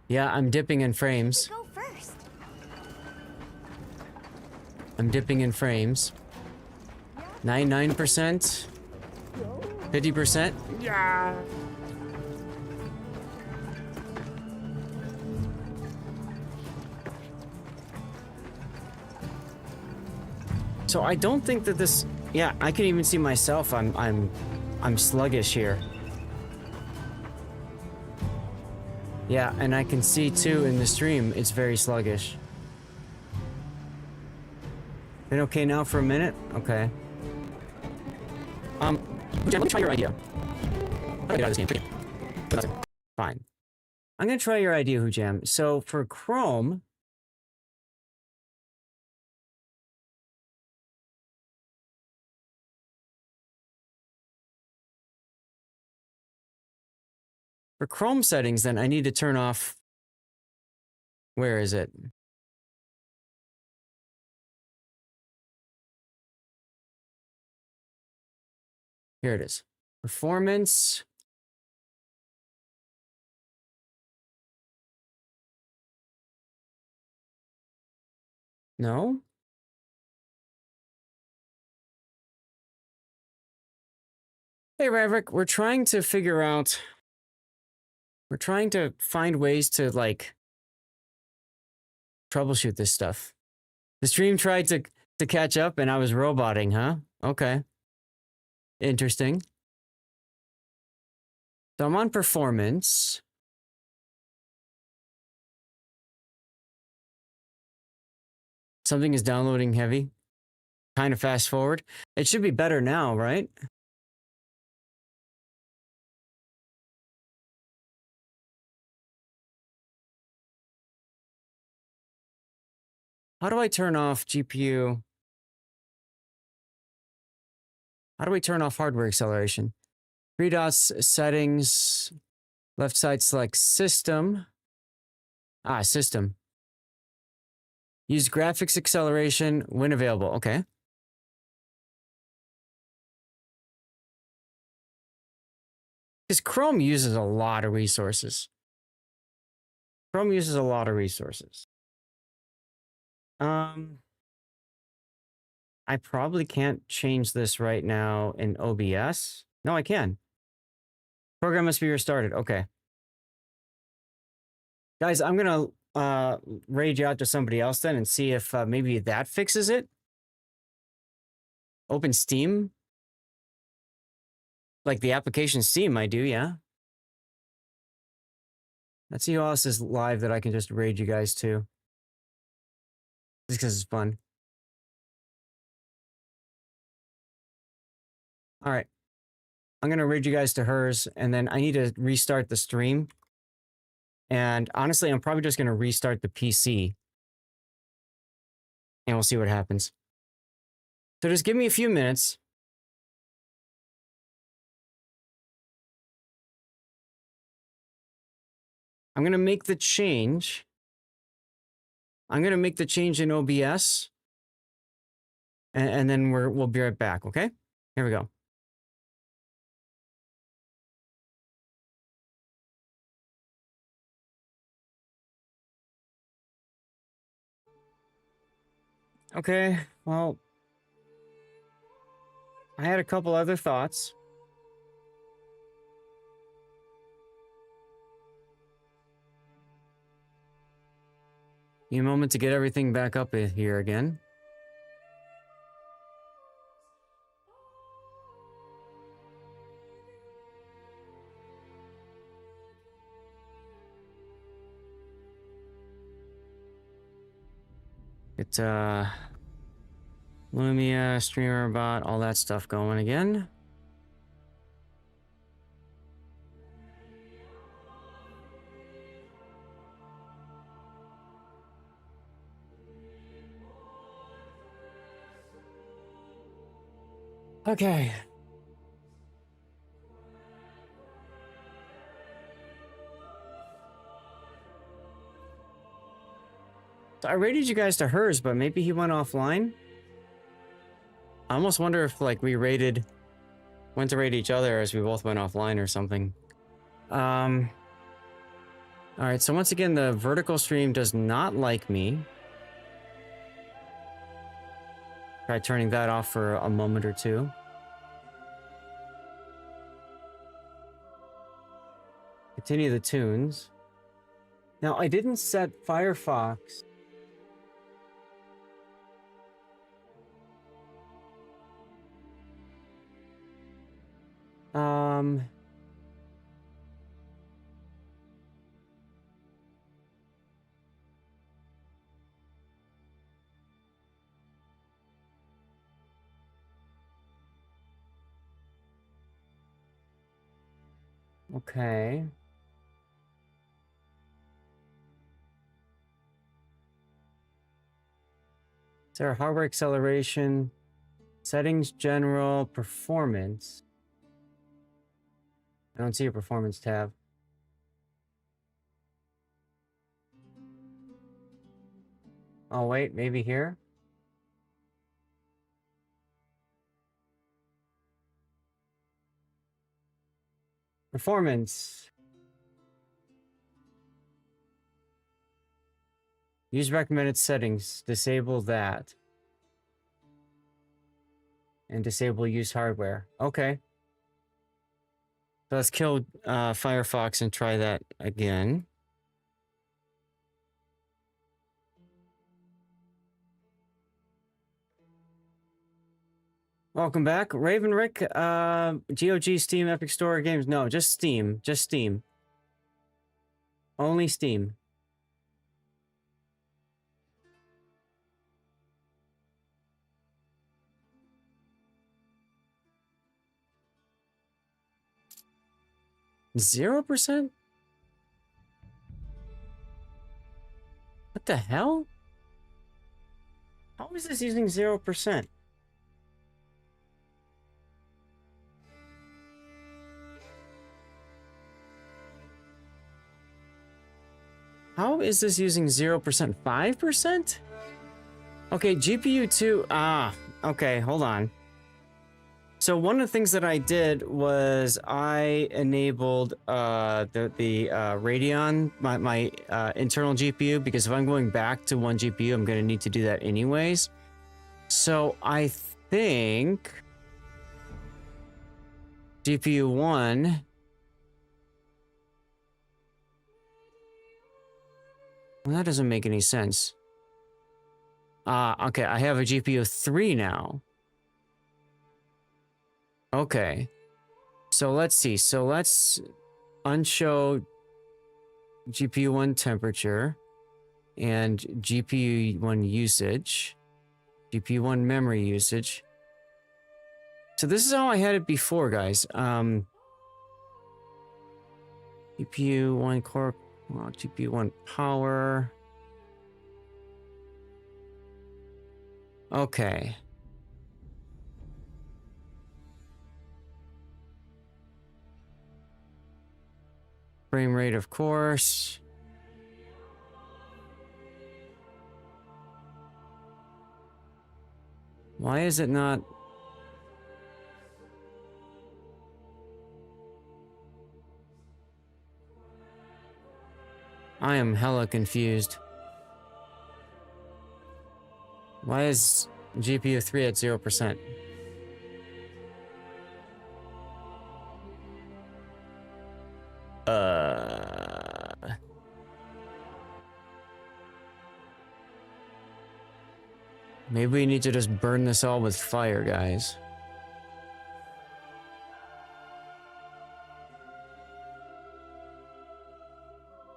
Yeah, I'm dipping in frames. Go first. I'm dipping in frames. 99%. 50%. Yeah. So I don't think that this. Yeah, I can even see myself. I'm sluggish here. Yeah, and I can see too in the stream, it's very sluggish. Been okay now for a minute? Okay. Let me try your idea. How do I get out of this game? Fine. I'm gonna try your idea, Hujam. So for Chrome, settings, then I need to turn off. Where is it? Here it is. Performance. No. Hey, Ravik, we're trying to figure out. We're trying to find ways to like troubleshoot this stuff. The stream tried to catch up, and I was roboting, huh? Okay. Interesting. So I'm on performance. Something is downloading heavy. Kind of fast forward. It should be better now, right? How do I turn off GPU? How do we turn off hardware acceleration? 3 dots, settings, left side select system. Ah, system. Use graphics acceleration when available. Okay. Because Chrome uses a lot of resources. Chrome uses a lot of resources. I probably can't change this right now in OBS. No, I can. Program must be restarted. Okay. Guys, I'm going to rage out to somebody else then and see if maybe that fixes it. Open Steam. Like the application Steam, I do, yeah. Let's see who else is live that I can just raid you guys to. Just because it's fun. All right. I'm going to raid you guys to hers, and then I need to restart the stream. And honestly, I'm probably just going to restart the PC. And we'll see what happens. So just give me a few minutes. I'm going to make the change. I'm going to make the change in OBS. And then we'll be right back, okay? Here we go. Okay, well, I had a couple other thoughts. Give me a moment to get everything back up here again. It's Lumia, streamer bot, all that stuff going again. Okay. So I rated you guys to hers, but maybe he went offline. I almost wonder if like we went to raid each other as we both went offline or something. All right, so once again, the vertical stream does not like me. Try turning that off for a moment or two. Continue the tunes. Now, I didn't set Firefox. Okay. Is there a hardware acceleration? Settings, general, performance. I don't see a performance tab. Oh, wait, maybe here? Performance. Use recommended settings. Disable that. And disable use hardware. Okay. So let's kill Firefox and try that again. Welcome back. Raven Rick, GOG, Steam, Epic Store, Games. No, just Steam. Just Steam. Only Steam. %? What the hell? How is this using 0%? How is this using 0%? 5%? Okay, GPU 2. Okay, hold on. So one of the things that I did was I enabled the Radeon, my internal GPU, because if I'm going back to one GPU, I'm going to need to do that anyways. So I think GPU 1. Well, that doesn't make any sense. Okay, I have a GPU 3 now. Okay. So let's see. So let's unshow GPU 1 temperature and GPU 1 usage. GPU 1 memory usage. So this is how I had it before, guys. GPU 1 core, GPU 1 power. Okay. Frame rate, of course. Why is it not? I am hella confused. Why is GPU 3 at 0%? Maybe we need to just burn this all with fire, guys.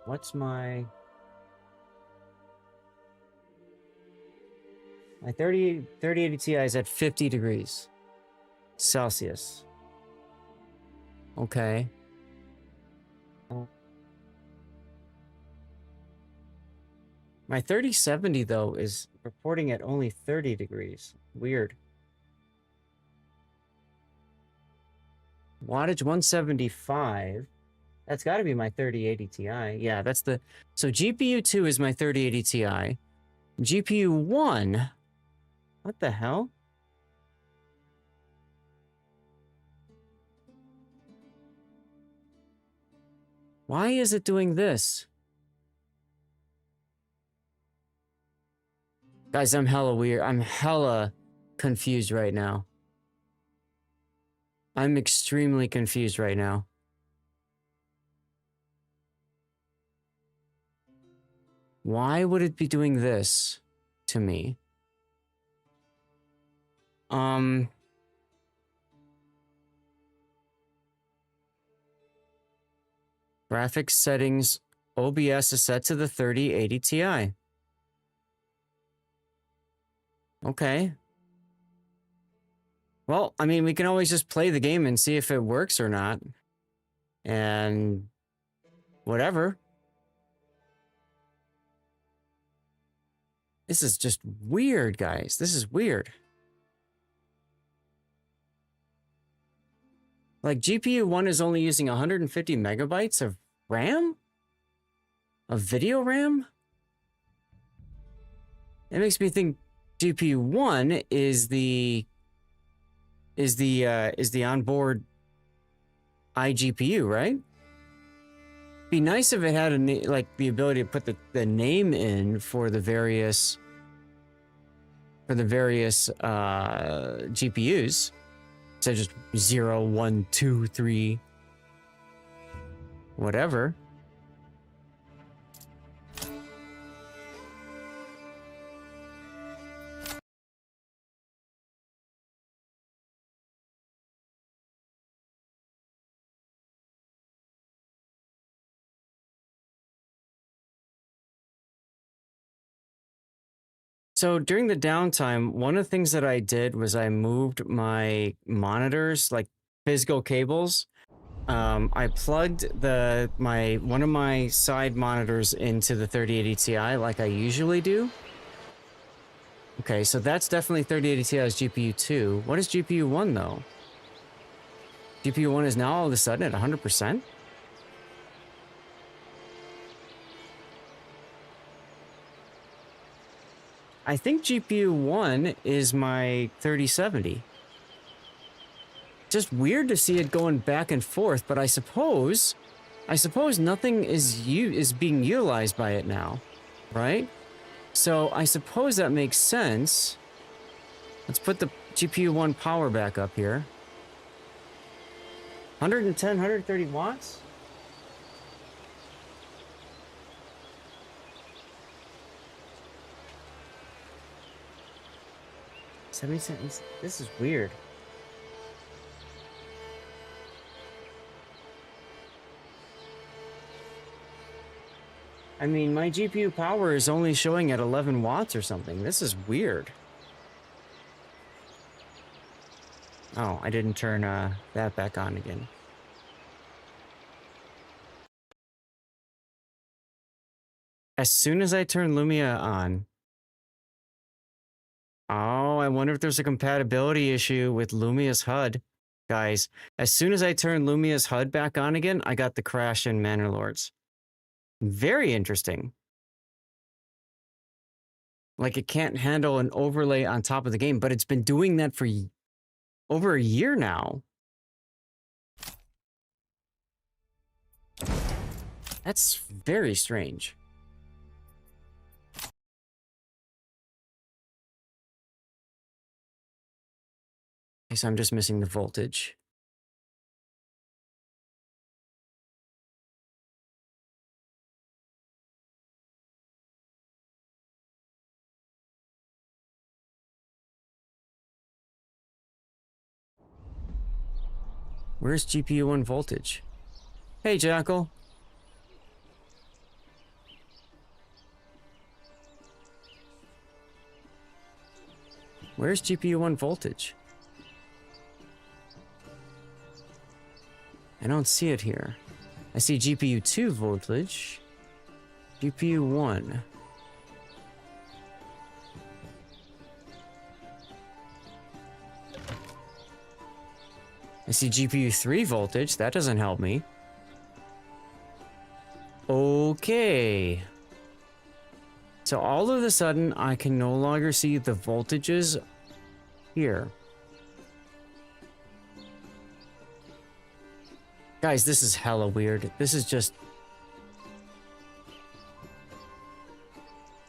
What's my 3080 Ti is at 50 degrees Celsius. Okay. My 3070 though is reporting at only 30 degrees. Weird. Wattage 175. That's got to be my 3080 Ti. Yeah, that's the... So GPU 2 is my 3080 Ti. GPU 1... What the hell? Why is it doing this? Guys, I'm hella weird. I'm hella confused right now. I'm extremely confused right now. Why would it be doing this to me? Graphics settings, OBS is set to the 3080 Ti. Okay. Well, I mean, we can always just play the game and see if it works or not. and whatever. This is just weird, guys. This is weird. Like, GPU 1 is only using 150 megabytes of RAM? Of video RAM? It makes me think GPU 1 is the onboard iGPU, right? Be nice if it had like the ability to put the name in for the various GPUs. So just 0, 1, 2, 3, whatever. So during the downtime, one of the things that I did was I moved my monitors, like physical cables. I plugged one of my side monitors into the 3080 Ti like I usually do. Okay, so that's definitely 3080 Ti's GPU 2. What is GPU 1 though? GPU 1 is now all of a sudden at 100%? I think GPU 1 is my 3070. Just weird to see it going back and forth, but I suppose nothing is being utilized by it now, right? So I suppose that makes sense. Let's put the GPU 1 power back up here. 110, 130 watts? $0.70. This is weird. I mean, my GPU power is only showing at 11 watts or something. This is weird. Oh, I didn't turn that back on again. As soon as I turn Lumia on... Oh, I wonder if there's a compatibility issue with Lumia's HUD. Guys, as soon as I turn Lumia's HUD back on again, I got the crash in Manor Lords. Very interesting. Like, it can't handle an overlay on top of the game, but it's been doing that for over a year now. That's very strange. Okay, so I'm just missing the voltage. Where's GPU 1 voltage? Hey, Jackal. Where's GPU 1 voltage? I don't see it here. I see GPU 2 voltage. GPU 1. I see GPU 3 voltage. That doesn't help me. Okay. So all of a sudden, I can no longer see the voltages here. Guys, this is hella weird. This is just...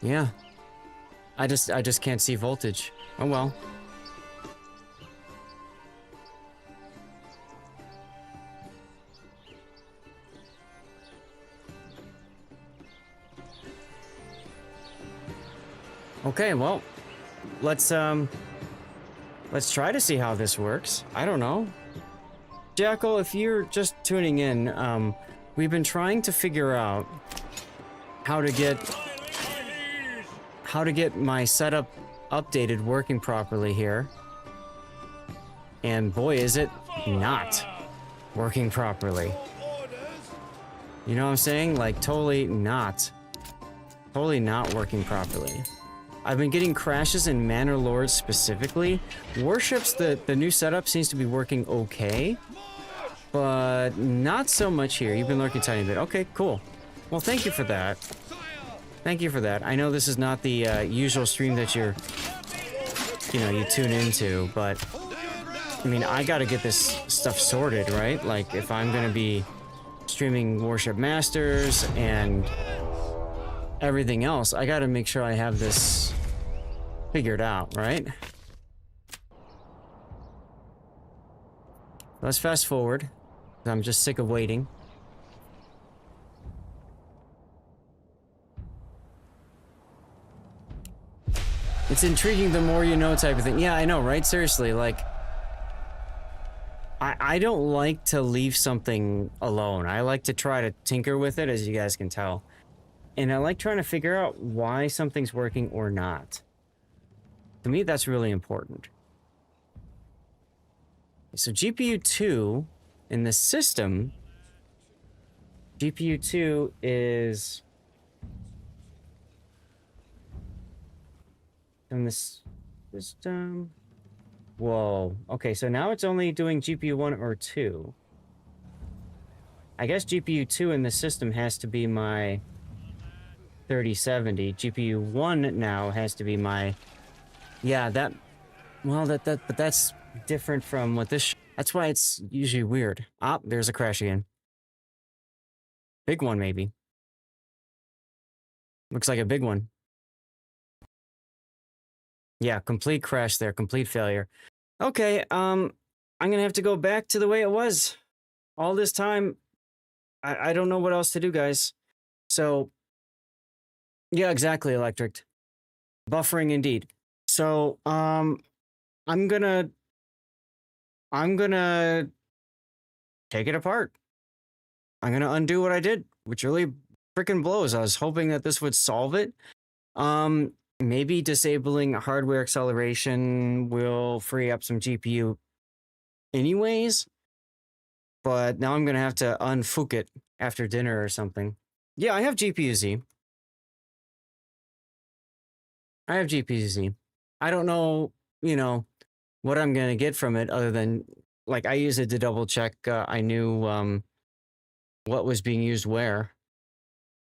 Yeah. I just can't see voltage. Oh well. Okay, well, let's try to see how this works. I don't know. Jackal, if you're just tuning in, we've been trying to figure out how to get my setup updated working properly here. And boy, is it not working properly. You know what I'm saying? Like, totally not working properly. I've been getting crashes in Manor Lords specifically. Warships, the new setup seems to be working okay, but not so much here. You've been lurking a tiny bit. Okay, cool. Well, thank you for that. Thank you for that. I know this is not the usual stream that you tune into, but I mean, I gotta get this stuff sorted, right? Like, if I'm gonna be streaming Warship Masters and everything else, I gotta make sure I have this figured out, right? Let's fast forward. I'm just sick of waiting. It's intriguing the more you know type of thing. Yeah, I know, right? Seriously, like, I don't like to leave something alone. I like to try to tinker with it, as you guys can tell. And I like trying to figure out why something's working or not. To me, that's really important. So GPU 2 in the system, GPU 2 is in this system. Whoa. Okay, so now it's only doing GPU 1 or 2. I guess GPU 2 in the system has to be my 3070. GPU 1 now has to be my... Yeah, that... Well, but that's different from what this... That's why it's usually weird. Ah, there's a crash again. Big one, maybe. Looks like a big one. Yeah, complete crash there. Complete failure. Okay, I'm gonna have to go back to the way it was. All this time, I don't know what else to do, guys. So, yeah, exactly, Electric. Buffering indeed. So, I'm gonna take it apart. I'm gonna undo what I did, which really freaking blows. I was hoping that this would solve it. Maybe disabling hardware acceleration will free up some GPU anyways, but now I'm gonna have to unfook it after dinner or something. Yeah, I have GPU-Z. I have GPU-Z. I don't know, what I'm gonna get from it other than, like, I use it to double check I knew what was being used where,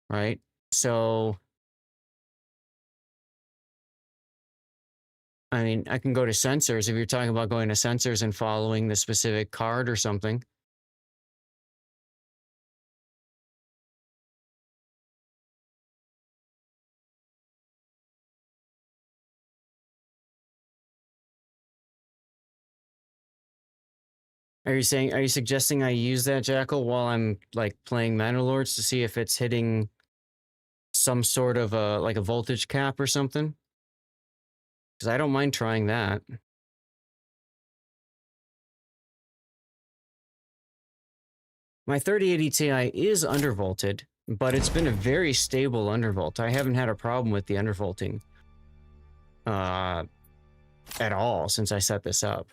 right? So, I mean, I can go to sensors if you're talking about going to sensors and following the specific card or something. Are you suggesting I use that Jackal while I'm like playing Manor Lords to see if it's hitting some sort of like a voltage cap or something? Because I don't mind trying that. My 3080 Ti is undervolted, but it's been a very stable undervolt. I haven't had a problem with the undervolting at all since I set this up.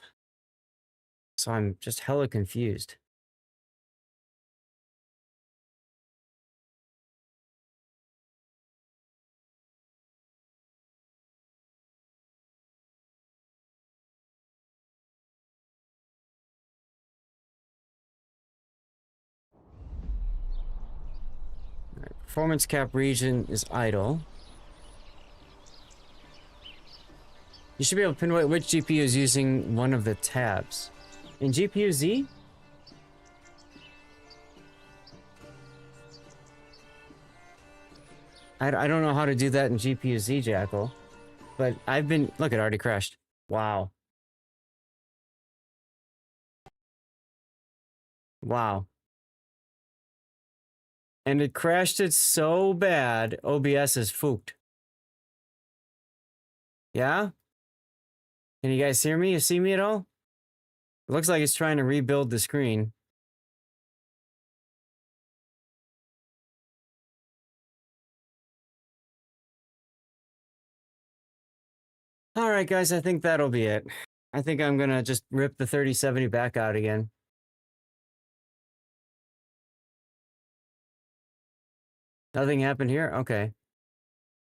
So I'm just hella confused. Right, performance cap region is idle. You should be able to pinpoint which GPU is using one of the tabs. In GPU-Z? I don't know how to do that in GPU-Z, Jackal. But I've been... Look, it already crashed. Wow. Wow. And it crashed it so bad, OBS is fooked. Yeah? Can you guys hear me? You see me at all? It looks like it's trying to rebuild the screen. Alright guys, I think that'll be it. I think I'm gonna just rip the 3070 back out again. Nothing happened here? Okay.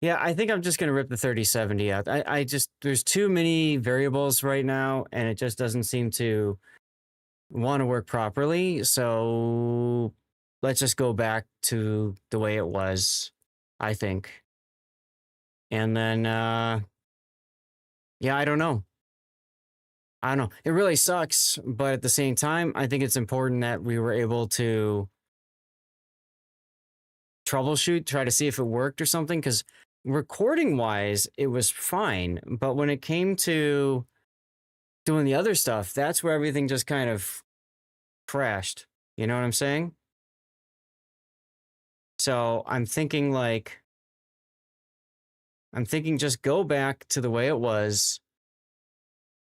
Yeah, I think I'm just gonna rip the 3070 out. I just there's too many variables right now, and it just doesn't seem to want to work properly. So let's just go back to the way it was, I think. And then yeah, I don't know. I don't know. It really sucks, but at the same time, I think it's important that we were able to troubleshoot, try to see if it worked or something. Because recording wise, it was fine. But when it came to doing the other stuff, that's where everything just kind of crashed. You know what I'm saying? So I'm thinking just go back to the way it was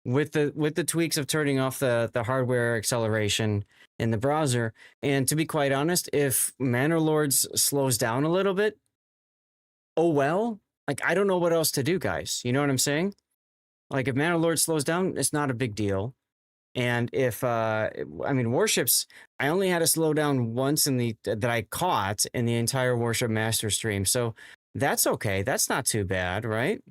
with the tweaks of turning off the hardware acceleration in the browser. And to be quite honest, if Manor Lords slows down a little bit, oh well. Like I don't know what else to do, guys. You know what I'm saying? Like if Manor Lord slows down, it's not a big deal. And if I mean warships, I only had to slow down once in the that I caught in the entire Warship Master stream. So that's okay. That's not too bad, right?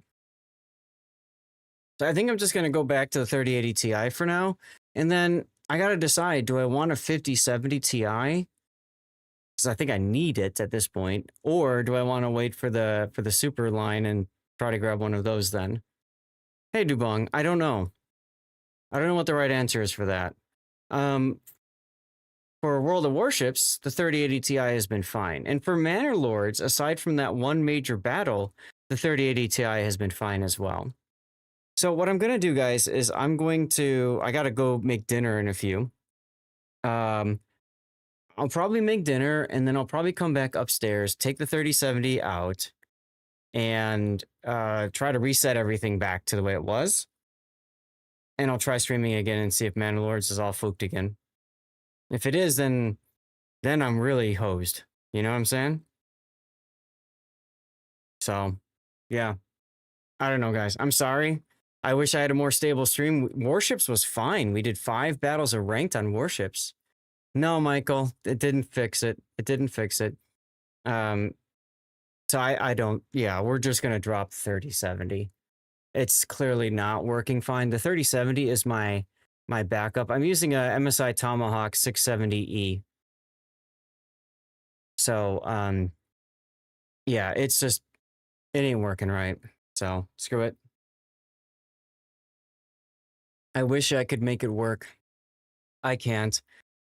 So I think I'm just gonna go back to the 3080 Ti for now. And then I gotta decide, do I want a 5070 Ti? Because I think I need it at this point, or do I want to wait for the super line and try to grab one of those then? Hey Dubong, I don't know. I don't know what the right answer is for that. Um, for World of Warships, the 3080 Ti has been fine. And for Manor Lords, aside from that one major battle, the 3080 Ti has been fine as well. So what I'm going to do, guys, is I got to go make dinner in a few. I'll probably make dinner and then I'll probably come back upstairs, take the 3070 out, and try to reset everything back to the way it was. And I'll try streaming again and see if Manor Lords is all fooked again. If it is, then I'm really hosed. You know what I'm saying? So, yeah. I don't know, guys. I'm sorry. I wish I had a more stable stream. Warships was fine. We did 5 battles of ranked on warships. No, Michael, it didn't fix it. It didn't fix it. So I don't, yeah, we're just going to drop 3070. It's clearly not working fine. The 3070 is my backup. I'm using a MSI Tomahawk 670E. So, yeah, it's just, it ain't working right. So screw it. I wish I could make it work. I can't.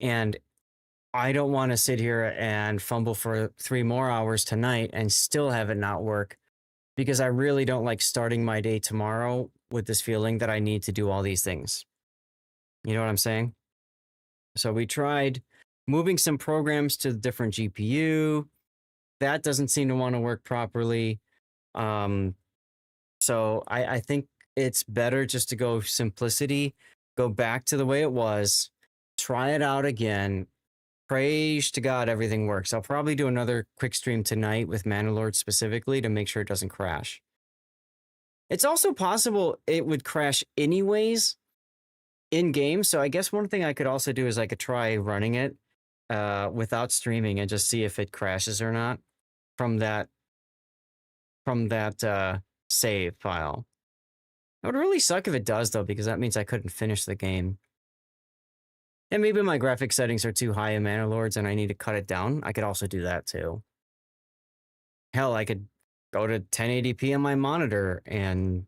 And I don't want to sit here and fumble for 3 more hours tonight and still have it not work, because I really don't like starting my day tomorrow with this feeling that I need to do all these things. You know what I'm saying? So we tried moving some programs to the different GPU. That doesn't seem to want to work properly. So I think it's better just to go simplicity, go back to the way it was, try it out again. Praise to God, everything works. I'll probably do another quick stream tonight with Manor Lord specifically to make sure it doesn't crash. It's also possible it would crash anyways in game. So I guess one thing I could also do is I could try running it without streaming and just see if it crashes or not from that save file. It would really suck if it does though, because that means I couldn't finish the game. And maybe my graphic settings are too high in Manor Lords and I need to cut it down. I could also do that too. Hell, I could go to 1080p on my monitor and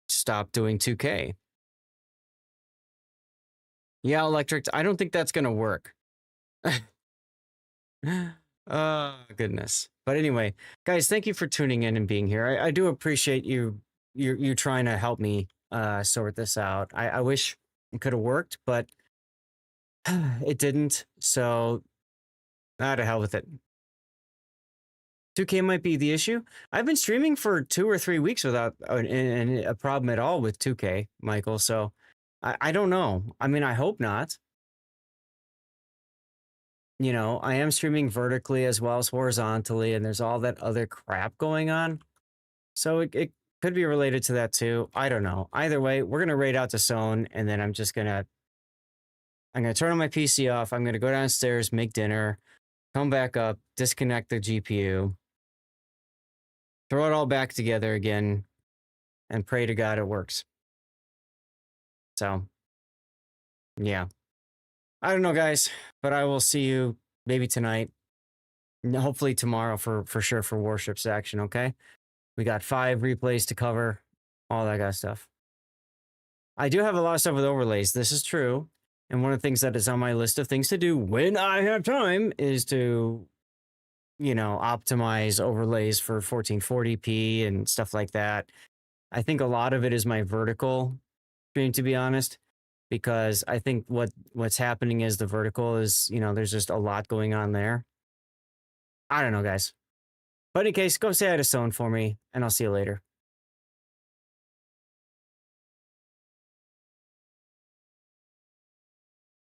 stop doing 2K. Yeah, Electric, I don't think that's going to work. Oh, goodness. But anyway, guys, thank you for tuning in and being here. I do appreciate you trying to help me sort this out. I wish it could have worked, but it didn't. So, to hell with it. 2K might be the issue. I've been streaming for 2 or 3 weeks without a problem at all with 2K, Michael. So, I don't know. I mean, I hope not. You know, I am streaming vertically as well as horizontally, and there's all that other crap going on. So it could be related to that too. I don't know. Either way, we're gonna raid out to Zone, and then I'm gonna turn on my PC off. I'm gonna go downstairs, make dinner. come back up, disconnect the GPU, throw it all back together again, and pray to God it works. So, yeah. I don't know, guys, but I will see you maybe tonight. Hopefully tomorrow for sure for Warships action, okay? We got 5 replays to cover, all that kind of stuff. I do have a lot of stuff with overlays. This is true. And one of the things that is on my list of things to do when I have time is to, you know, optimize overlays for 1440p and stuff like that. I think a lot of it is my vertical stream, to be honest, because I think what's happening is the vertical is, you know, there's just a lot going on there. I don't know, guys. But in case, go say hi to Stone for me, and I'll see you later.